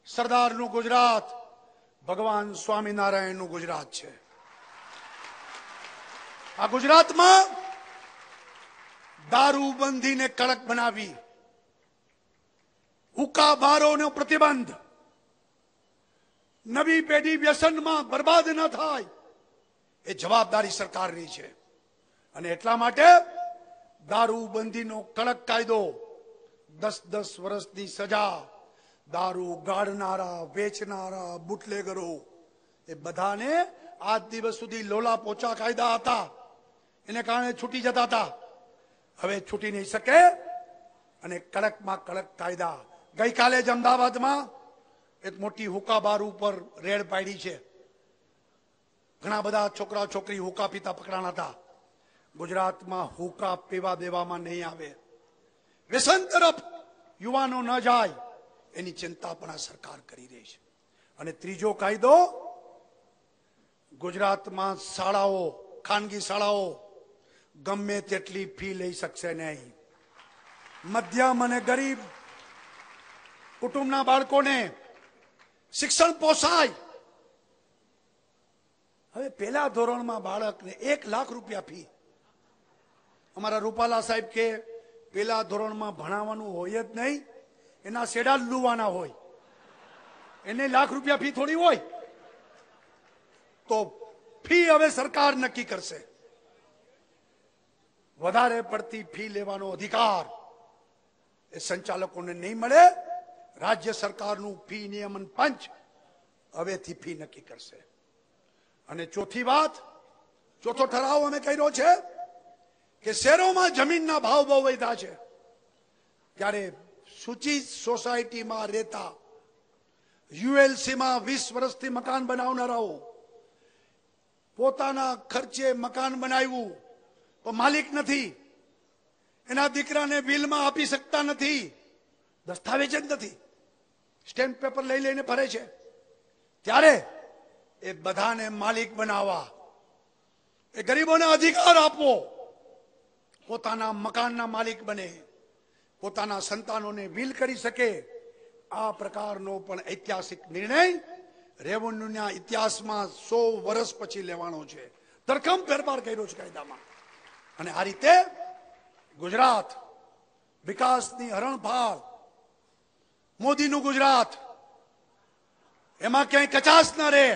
સરદારનું ગુજરાત, ભગવાન સ્વામિનારાયણનું ગુજરાત છે. આ ગુજરાતમાં દારૂબંધીને કડક બનાવી, હુક્કા બારોનો પ્રતિબંધ, નવી પેઢી વ્યસનમાં બરબાદ ન થાય એ જવાબદારી સરકારની છે. અને એટલા માટે દારૂબંધીનો કડક કાયદો, 10-10 વર્ષની સજા, દારૂ ગાળનારા, વેચનારા, બુટલેગરો એ બધાને આજ દિવસ સુધી લોલા પોચા કાયદા હતા, એને કારણે છૂટી જતા હતા, હવે છૂટી નહીં શકે. અને કડકમાં કડક કાયદા. ગઈકાલે જ અમદાવાદમાં એક મોટી હુક્કા બાર ઉપર રેડ પાડી છે. ઘણા બધા છોકરા છોકરી હુક્કા પીતા પકડાણા હતા. ગુજરાતમાં હુક્કા પીવા દેવામાં નહીં આવે. વ્યસન તરફ યુવાનો ન જાય એની ચિંતા પણ આ સરકાર કરી રહી છે. અને ત્રીજો કાયદો, ગુજરાતમાં શાળાઓ, ખાનગી શાળાઓ ગમે તેટલી ફી લઈ શકશે નહીં. મધ્યમ અને ગરીબ કુટુંબના બાળકોને શિક્ષણ પોસાય. હવે પહેલા ધોરણમાં બાળકને 1 લાખ રૂપિયા ફી. અમારા રૂપાલા સાહેબ કે પહેલા ધોરણમાં ભણાવવાનું હોય જ નહીં, એના શેડા લૂવાના હોય, એને લાખ રૂપિયા ફી થોડી હોય. તો ફી હવે સરકાર નક્કી કરશે. વધારે પડતી ફી લેવાનો અધિકાર એ સંચાલકોને નહીં મળે. રાજ્ય સરકારનું ફી નિયમન પંચ હવેથી ફી નક્કી કરશે. અને ચોથી વાત, ચોથો ઠરાવ અમે કર્યો છે કે શહેરોમાં જમીનના ભાવ બહુ વધ્યા છે, ત્યારે સૂચિત સોસાયટીમાં રહેતા યુએલસીમાં 20 વર્ષથી મકાન બનાવનારાઓ પોતાના ખર્ચે મકાન બનાવ્યું પણ માલિક નથી, એના દીકરાને વિલમાં આપી શકતા નથી, દસ્તાવેજ જ નથી, સ્ટેમ્પ પેપર લઈ લઈને ફરે છે, ત્યારે એ બધાને માલિક બનાવવા, એ ગરીબોને અધિકાર આપવો, પોતાના મકાનના માલિક બને, પોતાના સંતાનોને વિલ કરી શકે. આ પ્રકારનો પણ ઐતિહાસિક નિર્ણય રેવન્યુના ઇતિહાસમાં 100 વર્ષ પછી લેવાનો છે. ધરખમ ફેરફાર કર્યો છે કાયદામાં. અને આ રીતે ગુજરાત વિકાસની હરણફાળ, મોદીનું ગુજરાત, એમાં ક્યાંય કચાશ ન રહે.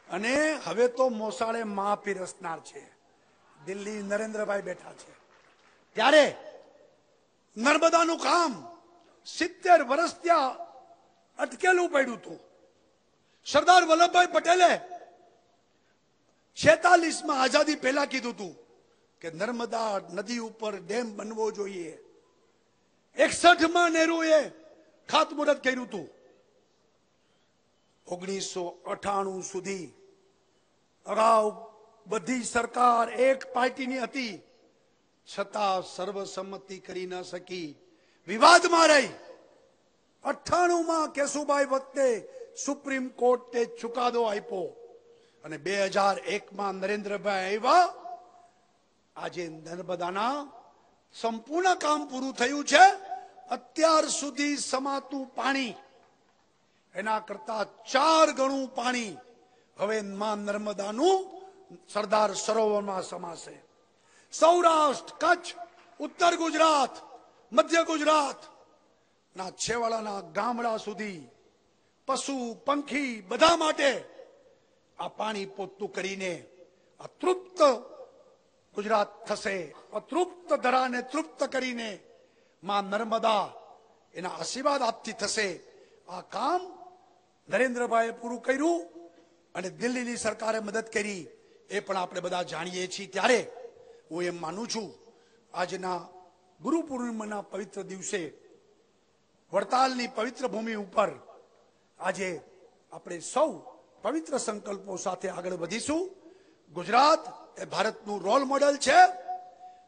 અને હવે તો મોસાળે મા પીરસનાર છે. દિલ્હી નરેન્દ્રભાઈ બેઠા છે ત્યારે નર્મદાનું કામ 70 વર્ષ ત્યાં અટકેલું પડ્યું હતું. સરદાર વલ્લભભાઈ પટેલે 46માં આઝાદી પહેલા કીધું હતું કે નર્મદા નદી ઉપર ડેમ બનવો જોઈએ. 61માં નહેરુએ ખાતમુહૂર્ત કર્યું હતું. 1998 સુધી અગાઉ બધી સરકાર એક પાર્ટીની હતી, છતાં સર્વસંમતિ કરી ન શકી, વિવાદમાં રહી. 98માં કેશુભાઈ વખતે સુપ્રીમ કોર્ટે ચુકાદો આપ્યો અને 2001માં નરેન્દ્રભાઈ આવ્યા. આજે નર્મદાના સંપૂર્ણ કામ પૂરું થયું છે. અત્યાર સુધી સમાતું પાણી એના કરતા 4 ગણું પાણી હવે માં નર્મદાનું સરદાર સરોવરમાં સમાશે. સૌરાષ્ટ્ર, કચ્છ, ઉત્તર ગુજરાત, મધ્ય ગુજરાત ના છેવાડાના ગામડા સુધી પશુ પંખી બધા માટે આ પાણી પોતું કરીને આ તૃપ્ત ગુજરાત થશે. અતૃપ્ત ધરાને તૃપ્ત કરીને માં નર્મદા એના આશીર્વાદ આપતી થશે. આ કામ નરેન્દ્રભાઈએ પૂરું કર્યું અને દિલ્હીની સરકારે મદદ કરી, એ પણ આપણે બધા જાણીએ છીએ. ત્યારે હું એમ માનું છું આજના ગુરુ પૂર્ણિમાના પવિત્ર દિવસે વડતાલની પવિત્ર ભૂમિ ઉપર આજે આપણે સૌ પવિત્ર સંકલ્પો સાથે આગળ વધીશું. ગુજરાત એ ભારતનું રોલ મોડેલ છે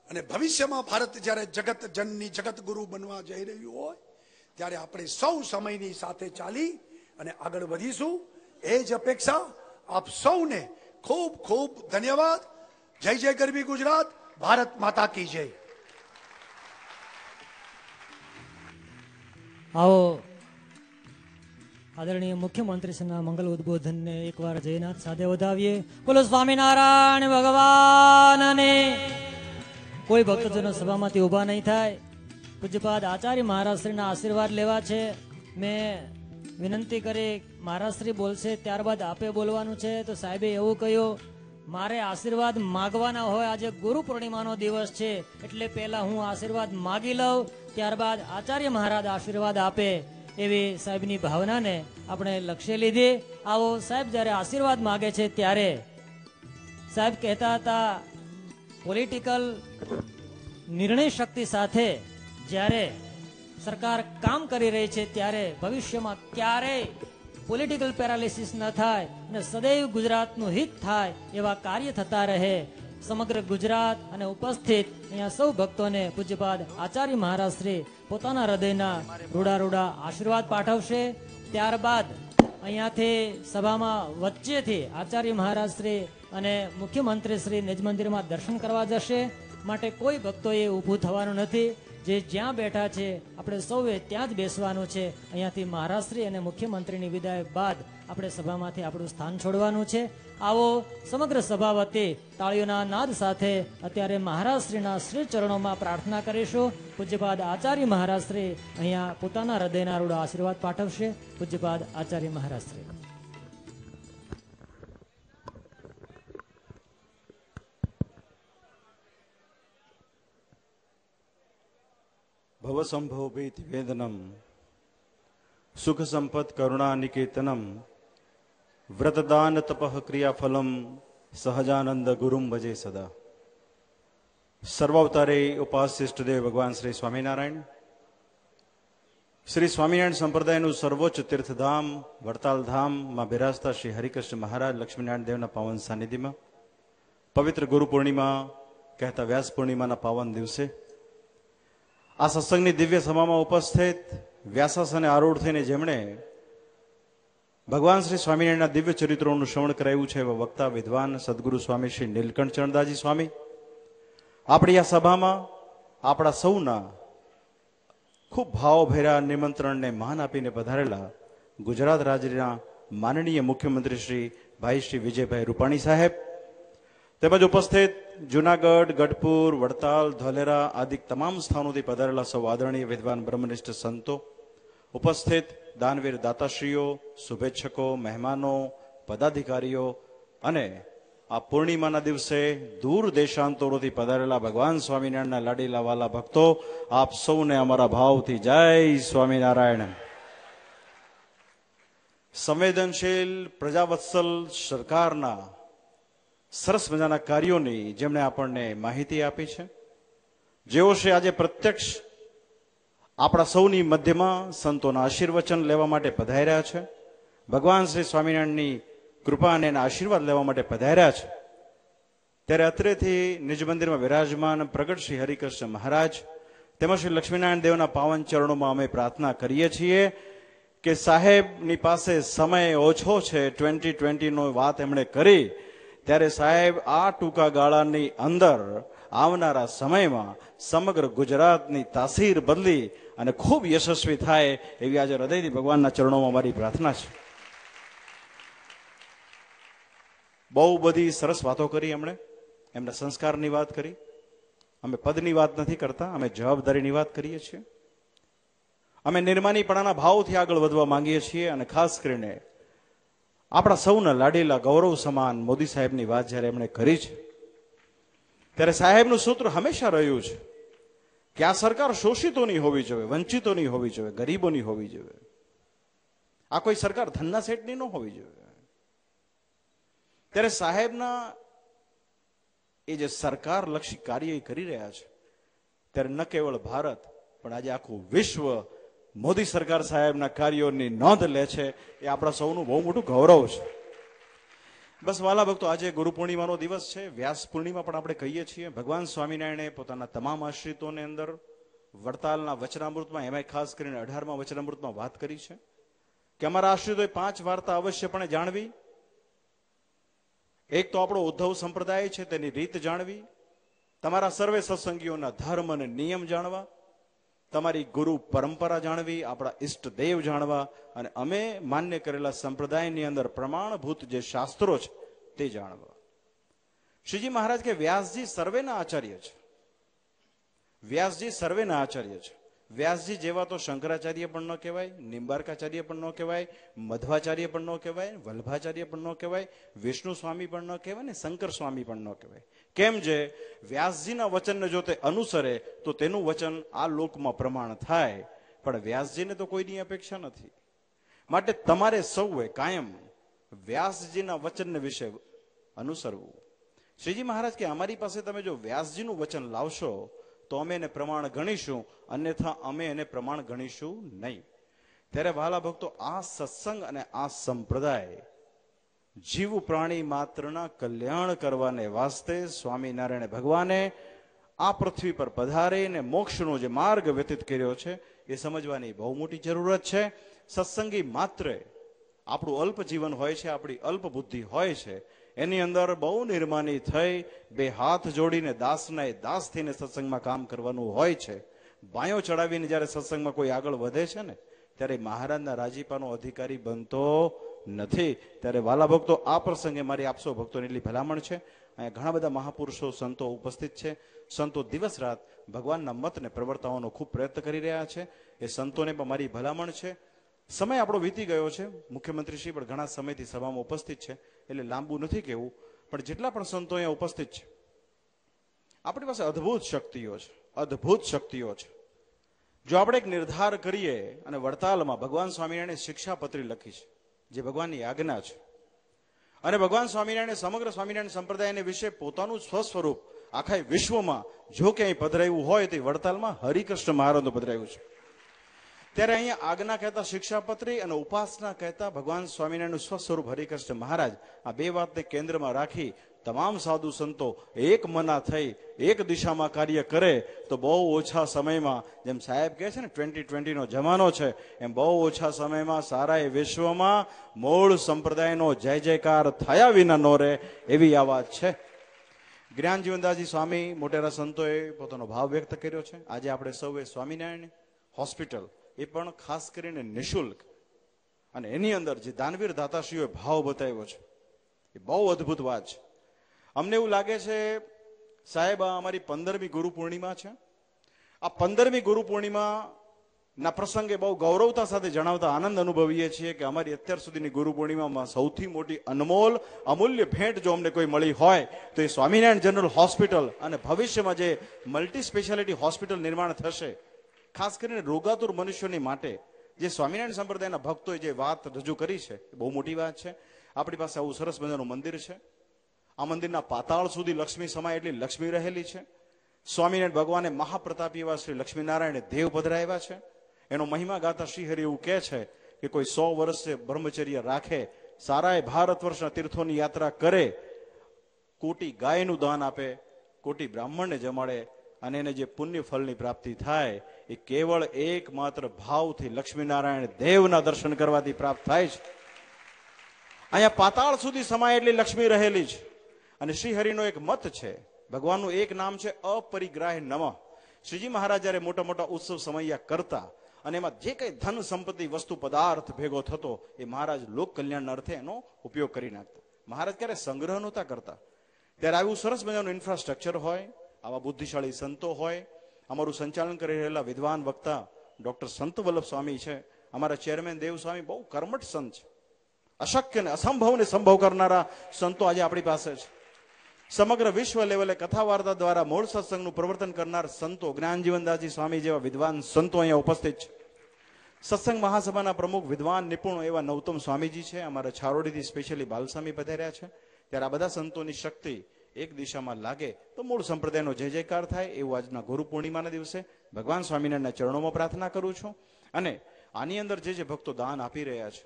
અને ભવિષ્યમાં ભારત જ્યારે જગત જનની જગત ગુરુ બનવા જઈ રહ્યું હોય ત્યારે આપણે સૌ સમયની સાથે ચાલી અને આગળ વધીશું. એ જ અપેક્ષા. આપ સૌને ખૂબ ખૂબ ધન્યવાદ. જય જય ગરવી ગુજરાત. ભારત માતા કી જય. આવો આદરણીય મુખ્યમંત્રીશ્રીના મંગલ ઉદ્બોધનને એકવાર જયનાથ સાથે વધાવીએ. બોલો સ્વામિનારાયણ ભગવાનને. કોઈ ભક્તજનો સભામાંથી ઉભા નહીં થાય. પૂજ્યપાદ આચાર્ય મહારાજશ્રીના આશીર્વાદ લેવા છે. મેં વિનંતી કરી મહારાજશ્રી બોલશે ત્યારબાદ આપે બોલવાનું છે, તો સાહેબે એવું કહ્યું મારે આશીર્વાદ માગવાના હોય. આજે ગુરુ પૂર્ણિમાનો દિવસ છે એટલે પહેલા હું આશીર્વાદ માગી લઉં, ત્યારબાદ આચાર્ય મહારાજ આશીર્વાદ આપે, એવી સાહેબની ભાવનાને આપણે લક્ષ્ય લીધી. આવો સાહેબ જ્યારે આશીર્વાદ માગે છે ત્યારે સાહેબ કહેતા હતા પોલિટિકલ નિર્ણય શક્તિ સાથે જ્યારે સરકાર કામ કરી રહી છે ત્યારે ભવિષ્યમાં ક્યારેય પોલિટિકલ પેરાલિસિસ ન થાય અને સદૈવ ગુજરાતનું હિત થાય એવા કાર્ય થતા રહે. સમગ્ર ગુજરાત અને ઉપસ્થિત અહીંયા સૌ ભક્તોને પૂજ્યપાદ આચાર્ય મહારાજ શ્રી પોતાના હૃદયના રૂડા રૂડા આશીર્વાદ પાઠવશે. ત્યારબાદ અહીંયાથી સભામાં વચ્ચેથી આચાર્ય મહારાજ શ્રી અને મુખ્યમંત્રી શ્રી નિજ મંદિરમાં દર્શન કરવા જશે. માટે કોઈ ભક્તોએ ઊભું થવાનું નથી. જે જ્યાં બેઠા છે આપણે સૌએ ત્યાં જ બેસવાનું છે. અહીંયાથી મહારાજશ્રી અને મુખ્યમંત્રીની વિદાય બાદ આપણે સભામાંથી આપણું સ્થાન છોડવાનું છે. આવો સમગ્ર સભા વતી તાળીઓના નાદ સાથે અત્યારે મહારાજશ્રીના શ્રી ચરણોમાં પ્રાર્થના કરીશું. પૂજ્યપાદ આચાર્ય મહારાજશ્રી અહીંયા પોતાના હૃદયના રૂડા આશીર્વાદ પાઠવશે. પૂજ્યપાદ આચાર્ય મહારાજશ્રી. ભવસંભવ ભીત વેદનમ સુખ સંપત કરુણા નિકેતનમ વ્રતદાન તપઃ ક્રિયાફલમ સહજાનંદ ગુરુમ ભજે સદા. સર્વાવતારે ઉપાસ્ય ઇષ્ટદેવ ભગવાન શ્રી સ્વામિનારાયણ, શ્રી સ્વામિનારાયણ સંપ્રદાયનું સર્વોચ્ચ તીર્થધામ વડતાલ ધામમાં બિરાજતા શ્રી હરિકૃષ્ણ મહારાજ લક્ષ્મીનારાયણ દેવના પાવન સાનિધ્યમાં પવિત્ર ગુરુ પૂર્ણિમા કહેતા વ્યાસ પૂર્ણિમાના પાવન દિવસે આ સત્સંગની દિવ્ય સભામાં ઉપસ્થિત વ્યાસાસને આરૂઢ થઈને જેમણે ભગવાન શ્રી સ્વામિનારાયણના દિવ્ય ચરિત્રોનું શ્રવણ કરાયું છે એવા વક્તા વિદ્વાન સદગુરુ સ્વામી શ્રી નીલકંઠ ચરણદાસજી સ્વામી આપણી આ સભામાં આપણા સૌના ખૂબ ભાવભેરા નિમંત્રણને માન આપીને પધારેલા ગુજરાત રાજ્યના માનનીય મુખ્યમંત્રી શ્રી ભાઈ શ્રી વિજયભાઈ રૂપાણી સાહેબ, તેમજ ઉપસ્થિત જુનાગઢ, ગઢપુર, વડતાલ, ધોલેરા આદિ તમામ સ્થાનોથી પધારેલા સૌ આદરણીય વિદ્વાન બ્રહ્મનિષ્ઠ સંતો, ઉપસ્થિત દાનવીર દાતાશ્રીઓ, શુભેચ્છકો, મહેમાનો, પદાધિકારીઓ અને આ પૂર્ણિમાના દિવસે દૂર દેશાંતરોથી પધારેલા ભગવાન સ્વામિનારાયણના લાડીલા વાલા ભક્તો, આપ સૌને અમારા ભાવથી જય સ્વામિનારાયણ. સંવેદનશીલ પ્રજાવત્સલ સરકારના સરસ મજાના કાર્યોની જેમણે આપણને માહિતી આપી છે, જેઓ છે આજે પ્રત્યક્ષ આપણા સૌની મધ્યમાં સંતોના આશીર્વચન લેવા માટે પધાર્યા છે, ભગવાન શ્રી સ્વામિનારાયણની કૃપા અને એના આશીર્વાદ લેવા માટે પધાર્યા છે, ત્યારે અત્રેથી નિજ મંદિરમાં વિરાજમાન પ્રગટ શ્રી હરિકૃષ્ણ મહારાજ તેમજ શ્રી લક્ષ્મીનારાયણ દેવના પાવન ચરણોમાં અમે પ્રાર્થના કરીએ છીએ કે સાહેબની પાસે સમય ઓછો છે, 2020નો વાત એમણે કરી, ત્યારે સાહેબ આ ટૂંકા ગાળાની અંદર આવનારા સમયમાં સમગ્ર ગુજરાતની તાસીર બદલી અને ખૂબ યશસ્વી થાય એવી આજે હૃદયથી ભગવાનના ચરણોમાં મારી પ્રાર્થના છે. બહુ બધી સરસ વાતો કરી એમણે, એમના સંસ્કારની વાત કરી. અમે પદની વાત નથી કરતા, અમે જવાબદારીની વાત કરીએ છીએ. અમે નિર્માનીપણાના ભાવથી આગળ વધવા માંગીએ છીએ અને ખાસ કરીને આપણા સૌના લાડીલા ગૌરવ સમાન મોદી સાહેબની વાત જ્યારે એમણે કરી છે, ત્યારે સાહેબનું સૂત્ર હંમેશા રહ્યું છે કે આ સરકાર શોષિતોની હોવી જોઈએ, વંચિતોની હોવી જોઈએ, ગરીબોની હોવી જોઈએ. આ કોઈ સરકાર ધનના શેઠની ન હોવી જોઈએ. ત્યારે સાહેબના એ જે સરકારલક્ષી કાર્ય કરી રહ્યા છે, ત્યારે ન કેવળ ભારત પણ આજે આખું વિશ્વ મોદી સરકાર સાહેબના કાર્યોની નોંધ લે છે. એ આપણા સૌનું બહુ મોટું ગૌરવ છે. બસ વાલા ભક્તો, આજે ગુરુ પૂર્ણિમાનો દિવસ છે, વ્યાસ પૂર્ણિમા પણ આપણે કહીએ છીએ. ભગવાન સ્વામિનારાયણે પોતાના તમામ આશ્રિતોને અંદર વડતાલના વચનામૃતમાં, એમાં ખાસ કરીને 18મા વચનામૃતમાં વાત કરી છે કે અમારા આશ્રિતોએ 5 વાર્તા અવશ્યપણે જાણવી. એક તો આપણો ઉદ્ધવ સંપ્રદાય છે તેની રીત જાણવી, તમારા સર્વે સત્સંગીઓના ધર્મ અને નિયમ જાણવા, તમારી ગુરુ પરંપરા જાણવી, આપણા ઈષ્ટદેવ જાણવા અને અમે માન્ય કરેલા સંપ્રદાયની અંદર પ્રમાણભૂત જે શાસ્ત્રો છે તે જાણવા. શ્રીજી મહારાજ કે વ્યાસજી સર્વેના આચાર્ય છે. વ્યાસજી સર્વેના આચાર્ય છે. વ્યાસજી જેવા તો શંકરાચાર્ય પણ ન કહેવાય, નિંબાર્કાચાર્ય પણ ન કહેવાય, મધ્વાચાર્ય પણ ન કહેવાય, વલ્ભાચાર્ય પણ ન કહેવાય, વિષ્ણુ સ્વામી પણ ન કહેવાય ને શંકર સ્વામી પણ ન કહેવાય. કેમ જે વ્યાસજીના વચનને જો તે અનુસરે તો તેનું વચન આ લોકમાં પ્રમાણ થાય, પણ વ્યાસજીને તો કોઈની અપેક્ષા નથી. માટે તમારે સૌએ કાયમ વ્યાસજીના વચનને વિશે અનુસરવું. શ્રીજી મહારાજ કે અમારી પાસે તમે જો વ્યાસજીનું વચન લાવશો તો અમે એને પ્રમાણ ગણીશું, અન્યથા અમે એને પ્રમાણ ગણીશું નહીં. ત્યારે વહાલા ભક્તો, આ સત્સંગ અને આ સંપ્રદાય જીવ પ્રાણી માત્રના કલ્યાણ કરવાને વાસ્તે સ્વામિનારાયણ ભગવાને આ પૃથ્વી પર પધારીને મોક્ષનો જે માર્ગ વ્યતીત કર્યો છે એ સમજવાની બહુ મોટી જરૂરત છે. સત્સંગી માત્ર આપણું અલ્પ જીવન હોય છે, આપણી અલ્પ બુદ્ધિ હોય છે, એની અંદર બહુ નિર્માની થઈ બે હાથ જોડીને દાસના દાસ થઈને સત્સંગમાં કામ કરવાનું હોય છે. બાયો ચડાવીને જ્યારે સત્સંગમાં કોઈ આગળ વધે છે ને, ત્યારે મહારાજના રાજીપાનો અધિકારી બનતો નથી. ત્યારે વાલા ભક્તો, આ પ્રસંગે મારી આપસો ભક્તોની એટલી ભલામણ છે. અહીંયા ઘણા બધા મહાપુરુષો સંતો ઉપસ્થિત છે. સંતો દિવસ રાત ભગવાનના મતને પ્રવર્તાવવાનો ખૂબ પ્રયત્ન કરી રહ્યા છે. એ સંતોને પણ મારી ભલામણ છે. સમય આપણો વીતી ગયો છે. મુખ્યમંત્રીશ્રી પણ ઘણા સમયથી સભામાં ઉપસ્થિત છે, એટલે લાંબુ નથી કહેવું, પણ જેટલા પણ સંતો અહીંયા ઉપસ્થિત છે, આપણી પાસે અદ્ભુત શક્તિઓ છે, અદ્ભુત શક્તિઓ છે. જો આપણે એક નિર્ધાર કરીએ અને વડતાલમાં ભગવાન સ્વામિનારાયણે શિક્ષાપત્રી લખી છે, જે ભગવાનની આજ્ઞા છે, અને ભગવાન સ્વામિનારાયણે સમગ્ર સ્વામિનારાયણ સંપ્રદાયને વિશે પોતાનું સ્વસ્વરૂપ આખા વિશ્વમાં જો ક્યાંય પધરાયું હોય તે વડતાલમાં હરિકૃષ્ણ મહારાજનું પધરાયું છે. ત્યારે અહીંયા આજ્ઞા કહેતા શિક્ષાપત્રી અને ઉપાસના કહેતા ભગવાન સ્વામિનારાયણનું સ્વસ્વરૂપ હરિકૃષ્ણ મહારાજ, આ બે વાતને કેન્દ્રમાં રાખી તમામ સાધુ સંતો એક મના થઈ એક દિશામાં કાર્ય કરે તો બહુ ઓછા સમયમાં, જેમ સાહેબ કહે છે ને 2020નો જમાનો છે, એમ બહુ ઓછા સમયમાં સારા એ વિશ્વમાં મૂળ સંપ્રદાયનો જય જયકાર થયા વિના નો રહે એવી આ વાત છે. જ્ઞાનજીવનદાસજી સ્વામી મોટેરા સંતોએ પોતાનો ભાવ વ્યક્ત કર્યો છે. આજે આપણે સૌએ સ્વામિનારાયણ હોસ્પિટલ, એ પણ ખાસ કરીને નિઃશુલ્ક, અને એની અંદર જે દાનવીર દાતાશ્રીઓએ ભાવ બતાવ્યો છે એ બહુ અદભુત વાત છે. અમને એવું લાગે છે સાહેબ આ અમારી 15મી ગુરુ પૂર્ણિમા છે. આ 15મી ગુરુ પૂર્ણિમા ના પ્રસંગે બહુ ગૌરવતા સાથે જણાવતા આનંદ અનુભવીએ છીએ કે અમારી અત્યાર સુધીની ગુરુ પૂર્ણિમામાં સૌથી મોટી અનમોલ અમૂલ્ય ભેટ જો અમને કોઈ મળી હોય તો એ સ્વામિનારાયણ જનરલ હોસ્પિટલ અને ભવિષ્યમાં જે મલ્ટી સ્પેશિયાલિટી હોસ્પિટલ નિર્માણ થશે, ખાસ કરીને રોગાતુર મનુષ્યોની માટે જે સ્વામિનારાયણ સંપ્રદાયના ભક્તોએ જે વાત રજૂ કરી છે એ બહુ મોટી વાત છે. આપણી પાસે આવું સરસ મજાનું મંદિર છે. આ મંદિરના પાતાળ સુધી લક્ષ્મી સમાય એટલી લક્ષ્મી રહેલી છે. સ્વામિનારાયણ ભગવાને મહાપ્રતાપી એવા શ્રી લક્ષ્મીનારાયણે દેવ પધરાવ્યા છે. એનો મહિમા ગાતા શ્રીહરિ એવું કહે છે કે કોઈ 100 વર્ષે બ્રહ્મચર્ય રાખે, સારાએ ભારત વર્ષના તીર્થોની યાત્રા કરે, કોટી ગાયનું દાન આપે, કોટી બ્રાહ્મણને જમાડે અને એને જે પુણ્ય ફળની પ્રાપ્તિ થાય એ કેવળ એકમાત્ર ભાવથી લક્ષ્મીનારાયણ દેવના દર્શન કરવાથી પ્રાપ્ત થાય છે. અહીંયા પાતાળ સુધી સમાય એટલી લક્ષ્મી રહેલી છે. અને શ્રીહરિનો એક મત છે, ભગવાનનું એક નામ છે અપરિગ્રાહ નમઃ. શ્રીજી મહારાજ જયારે મોટા મોટા ઉત્સવ સમયા કરતા અને એમાં જે કઈ ધન સંપત્તિ વસ્તુ પદાર્થ ભેગો થતો એ મહારાજ લોક કલ્યાણના અર્થે એનો ઉપયોગ કરી નાખતા. મહારાજ ક્યારે સંગ્રહ નહોતા કરતા. ત્યારે આવું સરસ મજાનું ઇન્ફ્રાસ્ટ્રક્ચર હોય, આવા બુદ્ધિશાળી સંતો હોય. અમારું સંચાલન કરી રહેલા વિદ્વાન વક્તા ડોક્ટર સંત વલ્લભ સ્વામી છે, અમારા ચેરમેન દેવ સ્વામી બહુ કર્મઠ સંત છે. અશક્ય ને અસંભવને સંભવ કરનારા સંતો આજે આપણી પાસે છે. સમગ્ર વિશ્વ લેવલે કથા વાર્તા દ્વારા મૂળ સત્સંગનું પ્રવર્તન કરનાર સંતો જ્ઞાનજીવનદાસજી સ્વામી જેવા વિદ્વાન સંતો અહીંયા ઉપસ્થિત છે. સત્સંગ મહાસભાના પ્રમુખ વિદ્વાન નિપુણ એવા નવતમ સ્વામીજી છે, અમારા છારોડીથી સ્પેશિયલી બાલસ્વામી પધાર્યા છે. ત્યારે આ બધા સંતોની શક્તિ એક દિશામાં લાગે તો મૂળ સંપ્રદાયનો જય જયકાર થાય એવું આજના ગુરુ પૂર્ણિમાના દિવસે ભગવાન સ્વામિનારાયણના ચરણોમાં પ્રાર્થના કરું છું. અને આની અંદર જે ભક્તો દાન આપી રહ્યા છે,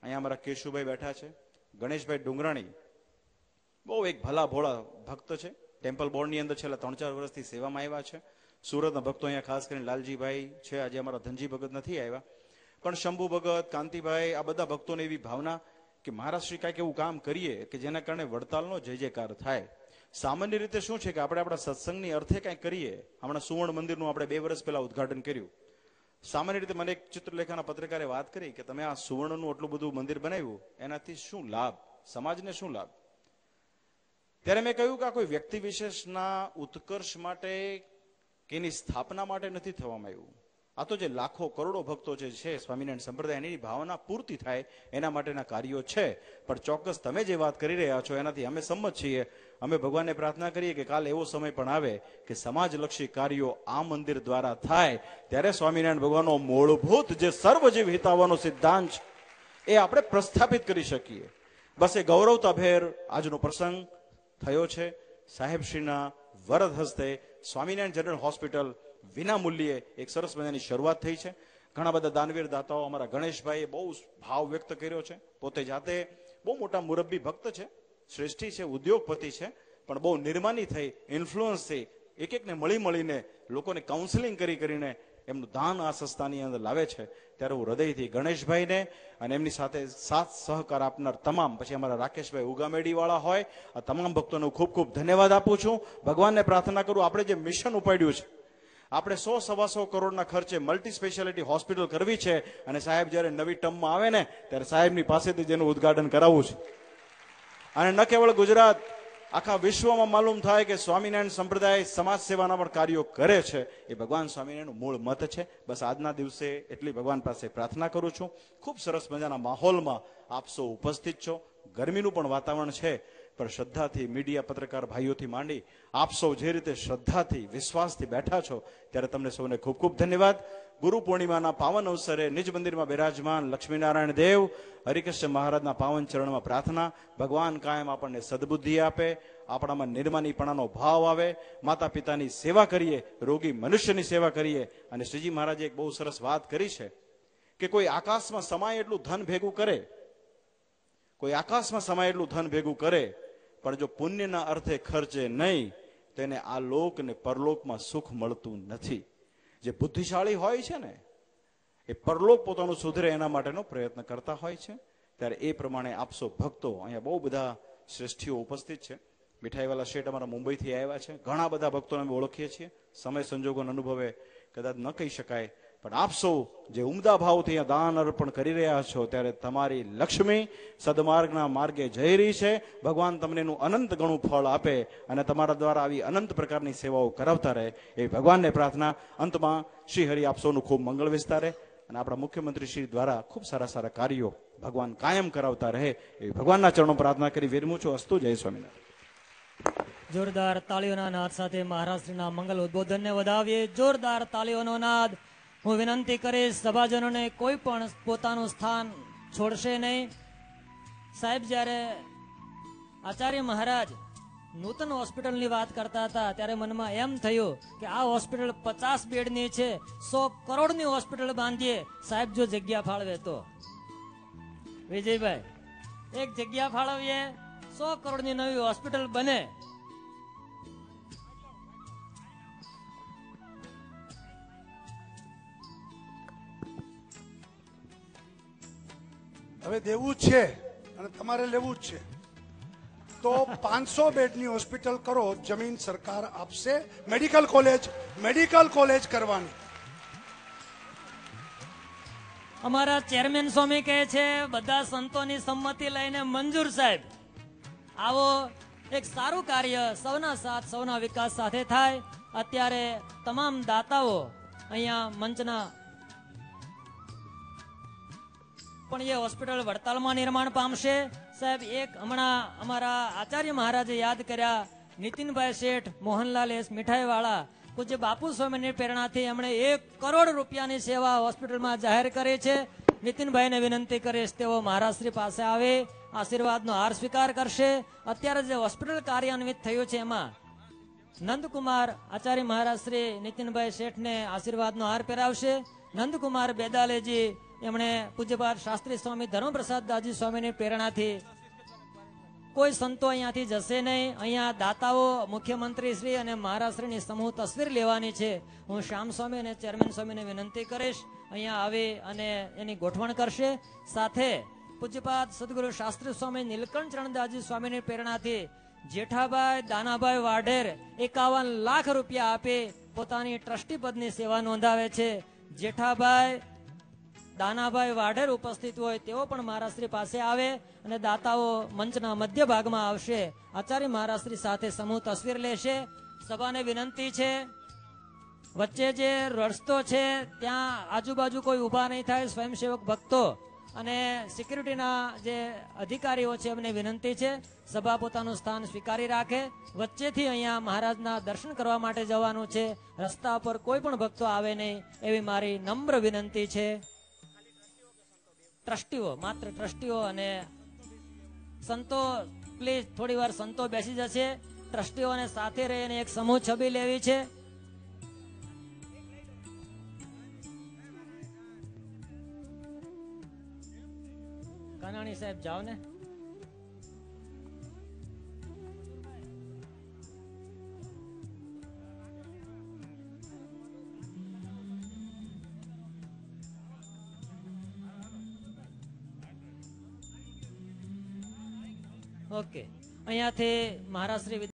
અહીંયા અમારા કેશુભાઈ બેઠા છે, ગણેશભાઈ ડુંગરાણી બહુ એક ભલા ભોળા ભક્ત છે, ટેમ્પલ બોર્ડની અંદર છેલ્લા 3-4 વર્ષથી સેવામાં આવ્યા છે. સુરતના ભક્તો અહીંયા ખાસ કરીને લાલજીભાઈ છે, આજે અમારા ધનજી ભગત નથી આવ્યા, પણ શંભુ ભગત, કાંતિભાઈ, આ બધા ભક્તોને એવી ભાવના કે મહારાજશ્રી કાંઈક એવું કામ કરીએ કે જેના કારણે વડતાલનો જય જયકાર થાય. સામાન્ય રીતે શું છે કે આપણે આપણા સત્સંગની અર્થે કાંઈક કરીએ. હમણાં સુવર્ણ મંદિરનું આપણે 2 વર્ષ પહેલા ઉદઘાટન કર્યું. સામાન્ય રીતે મને એક ચિત્રલેખાના પત્રકારે વાત કરી કે તમે આ સુવર્ણનું આટલું બધું મંદિર બનાવ્યું, એનાથી શું લાભ, સમાજને શું લાભ? ત્યારે મેં કહ્યું કે આ કોઈ વ્યક્તિ વિશેષના ઉત્કર્ષ માટે કે એની સ્થાપના માટે નથી થવામાં આવ્યું. આ તો જે લાખો કરોડો ભક્તો જે છે સ્વામિનારાયણ સંપ્રદાય, એની ભાવના પૂર્તિ થાય એના માટેના કાર્યો છે. પણ ચોક્કસ તમે જે વાત કરી રહ્યા છો એનાથી અમે સંમત છીએ. અમે ભગવાનને પ્રાર્થના કરીએ કે કાલે એવો સમય પણ આવે કે સમાજલક્ષી કાર્યો આ મંદિર દ્વારા થાય, ત્યારે સ્વામિનારાયણ ભગવાનનો મૂળભૂત જે સર્વજીવ હિતાવવાનો સિદ્ધાંત છે એ આપણે પ્રસ્થાપિત કરી શકીએ. બસ એ ગૌરવતાભેર આજનો પ્રસંગ થયો છે. સાહેબશ્રીના વરદ હસ્તે સ્વામિનારાયણ જનરલ હોસ્પિટલ વિના મૂલ્યે એક સરસ મજાની શરૂઆત થઈ છે. ઘણા બધા દાનવીર દાતાઓ, અમારા ગણેશભાઈએ બહુ ભાવ વ્યક્ત કર્યો છે. પોતે જાતે બહુ મોટા મુરબ્બી ભક્ત છે, શ્રેષ્ઠી છે, ઉદ્યોગપતિ છે, પણ બહુ નિર્માની થઈ, ઇન્ફ્લુઅન્સ થઈ, એક એકને મળીને લોકોને કાઉન્સેલિંગ કરીને એમનું દાન આ સંસ્થાની અંદર લાવે છે. ત્યારે હું હૃદયથી ગણેશભાઈને અને એમની સાથે સાથ સહકાર આપનાર તમામ, પછી અમારા રાકેશભાઈ ઉગામેડીવાળા હોય, આ તમામ ભક્તોને ખૂબ ખૂબ ધન્યવાદ આપું છું. ભગવાનને પ્રાર્થના કરું આપણે જે મિશન ઉપાડ્યું છે, આપણે 100-125 કરોડના ખર્ચે મલ્ટી સ્પેશિયાલિટી હોસ્પિટલ કરવી છે અને સાહેબ જ્યારે નવી ટર્મમાં આવે ને ત્યારે સાહેબની પાસેથી જેનું ઉદ્ઘાટન કરાવવું છે. અને ન કેવળ ગુજરાત, આખા વિશ્વમાં માલુમ થાય કે સ્વામિનારાયણ સંપ્રદાય સમાજ સેવાના પણ કાર્યો કરે છે. એ ભગવાન સ્વામિનારાયણનું મૂળ મત છે. બસ આજના દિવસે એટલી ભગવાન પાસે પ્રાર્થના કરું છું. ખૂબ સરસ મજાના માહોલમાં આપ સૌ ઉપસ્થિત છો. ગરમીનું પણ વાતાવરણ છે, પણ શ્રદ્ધાથી મીડિયા પત્રકાર ભાઈઓથી માંડી આપ સૌ જે રીતે શ્રદ્ધાથી વિશ્વાસથી બેઠા છો, ત્યારે તમને સૌને ખૂબ ખૂબ ધન્યવાદ. ગુરુ પૂર્ણિમાના પાવન અવસરે નિજ મંદિરમાં બિરાજમાન લક્ષ્મીનારાયણ દેવ હરિકૃષ્ણ મહારાજના પાવન ચરણમાં પ્રાર્થના, ભગવાન કાયમ આપણને સદબુદ્ધિ આપે, આપણામાં નિર્માનીપણાનો ભાવ આવે, માતા પિતાની સેવા કરીએ, રોગી મનુષ્યની સેવા કરીએ. અને શ્રીજી મહારાજે એક બહુ સરસ વાત કરી છે કે કોઈ આકાશમાં સમાય એટલું ધન ભેગું કરે, કોઈ આકાશમાં સમાય એટલું ધન ભેગું કરે, પણ જો પુણ્યના અર્થે ખર્ચે નહીં, તેને આ લોક ને પરલોકમાં સુખ મળતું નથી. જે બુદ્ધિશાળી હોય છે ને એ પરલોક પોતાનું સુધરે એના માટેનો પ્રયત્ન કરતા હોય છે. ત્યારે એ પ્રમાણે આપસો ભક્તો, અહીંયા બહુ બધા શ્રેષ્ઠીઓ ઉપસ્થિત છે. મીઠાઈવાલા શેઠ અમારા મુંબઈથી આવ્યા છે. ઘણા બધા ભક્તોને અમે ઓળખીએ છીએ. સમય સંજોગોના અનુભવે કદાચ ન કહી શકાય, પણ આપ સૌ જે ઉમદા ભાવથી દાન અર્પણ કરી રહ્યા છો ત્યારે તમારી લક્ષ્મી સદમાર્ગના માર્ગે જઈ રહી છે. ભગવાન તમને એનું અનંત ગણું ફળ આપે અને તમારા દ્વારા આવી અનંત પ્રકારની સેવાઓ કરાવતા રહે એ ભગવાનને પ્રાર્થના. અંતમાં શ્રી હરિ આપ સૌનું ખૂબ મંગળ વિસ્તારે અને આપણા મુખ્યમંત્રી શ્રી દ્વારા ખૂબ સારા સારા કાર્યો ભગવાન કાયમ કરાવતા રહે એ ભગવાનના ચરણો પ્રાર્થના કરી વિરમું છું. અસ્તુ. જય સ્વામિનારાયણ. જોરદાર તાળીઓના નાદ સાથે મહારાષ્ટ્રના મંગલ ઉદ્બોધનને વધાવીએ. જોરદાર તાળીઓનો નાદ. હું વિનંતી કરીશ સભાજનોને કોઈ પણ પોતાનું સ્થાન છોડશે નહીં. સાહેબ જ્યારે આચાર્ય મહારાજ નૂતન હોસ્પિટલની વાત કરતા હતા ત્યારે મનમાં એમ થયું કે આ હોસ્પિટલ 50 બેડની છે, 100 કરોડની હોસ્પિટલ બાંધીએ સાહેબ જો જગ્યા ફાળવે તો. વિજયભાઈ એક જગ્યા ફાળવીએ, 100 કરોડની નવી હોસ્પિટલ બને. હવે દેવું જ છે અને તમારે લેવું જ છે તો 500 બેડની હોસ્પિટલ કરો. જમીન સરકાર આપશે. મેડિકલ કોલેજ કરવાની. અમારા ચેરમેન સ્વામી કહે છે બધા સંતોની સંમતિ લઈને મંજૂર. સાહેબ આવો એક સારું કાર્ય સૌના સાથ સૌના વિકાસ સાથે થાય. અત્યારે તમામ દાતાઓ અહીંયા મંચના પણ એ હોસ્પિટલ વડતાલમાં નિર્માણ પામશે. સાહેબ એક હમણાં અમારા આચાર્ય મહારાજે યાદ કર્યા નીતિનભાઈ શેઠ મોહનલાલ એસ મીઠાઈ વાળા પૂજ્ય બાપુ સ્વામીની પ્રેરણાથી એમણે 1 કરોડ રૂપિયાની સેવા હોસ્પિટલમાં જાહેર કરી છે. નીતિનભાઈને વિનંતી કરીશ તેઓ મહારાજશ્રી પાસે આવે, આશીર્વાદનો હાર સ્વીકાર કરશે. અત્યારે જે હોસ્પિટલ કાર્યાન્વિત થયું છે એમાં નંદકુમાર આચાર્ય મહારાજશ્રી નીતિનભાઈ શેઠને આશીર્વાદનો હાર પહેરાવશે. નંદકુમાર બેદાલેજી એમણે પૂજ્યપાદ શાસ્ત્રી સ્વામી ધર્મપ્રસાદ દાસજી સ્વામીની પ્રેરણાથી કોઈ સંતો અહીંયાથી જશે નહીં. અહીંયા દાતાઓ મુખ્યમંત્રી શ્રી અને મહારાજશ્રીની સમૂહ તસવીર લેવાની છે. હું શ્યામ સ્વામી અને ચેરમેન સ્વામીને વિનંતી કરીશ અહીંયા આવી અને એની ગોઠવણ કરશે. સાથે પૂજ્યપાદ સદગુરુ શાસ્ત્રી સ્વામી નીલકંઠ ચરણદાસજી સ્વામીની પ્રેરણાથી જેઠાભાઈ દાનાભાઈ વાઢેર 51 લાખ રૂપિયા આપી પોતાની ટ્રસ્ટી પદની સેવા નોંધાવે છે. જેઠાભાઈ દાનાભાઈ વાઢેર ઉપસ્થિત હોય તેઓ પણ મહારાજશ્રી પાસે આવે અને દાતાઓ મંચના મધ્ય ભાગમાં આવશે. આચાર્ય મહારાજશ્રી સાથે સમૂહ તસવીર લેશે. સભાને વિનંતી છે વચ્ચે જે રસ્તો છે ત્યાં આજુબાજુ કોઈ ઊભા નહીં થાય. સ્વયંસેવક ભક્તો અને સિક્યુરિટીના જે અધિકારીઓ છે એમને વિનંતી છે સભા પોતાનું સ્થાન સ્વીકારી રાખે. વચ્ચેથી અહીંયા મહારાજના દર્શન કરવા માટે જવાનું છે. રસ્તા પર કોઈ પણ ભક્તો આવે નહીં એવી મારી નમ્ર વિનંતી છે. ટ્રસ્ટીઓ, માત્ર ટ્રસ્ટીઓ અને સંતો પ્લીઝ થોડી વાર સંતો બેસી જશે. ટ્રસ્ટીઓને સાથે રહીને એક સમૂહ છબી લેવી છે. કાનાણી સાહેબ જાઓ ને. ઓકે, અહીંયાથી મહારાજ શ્રી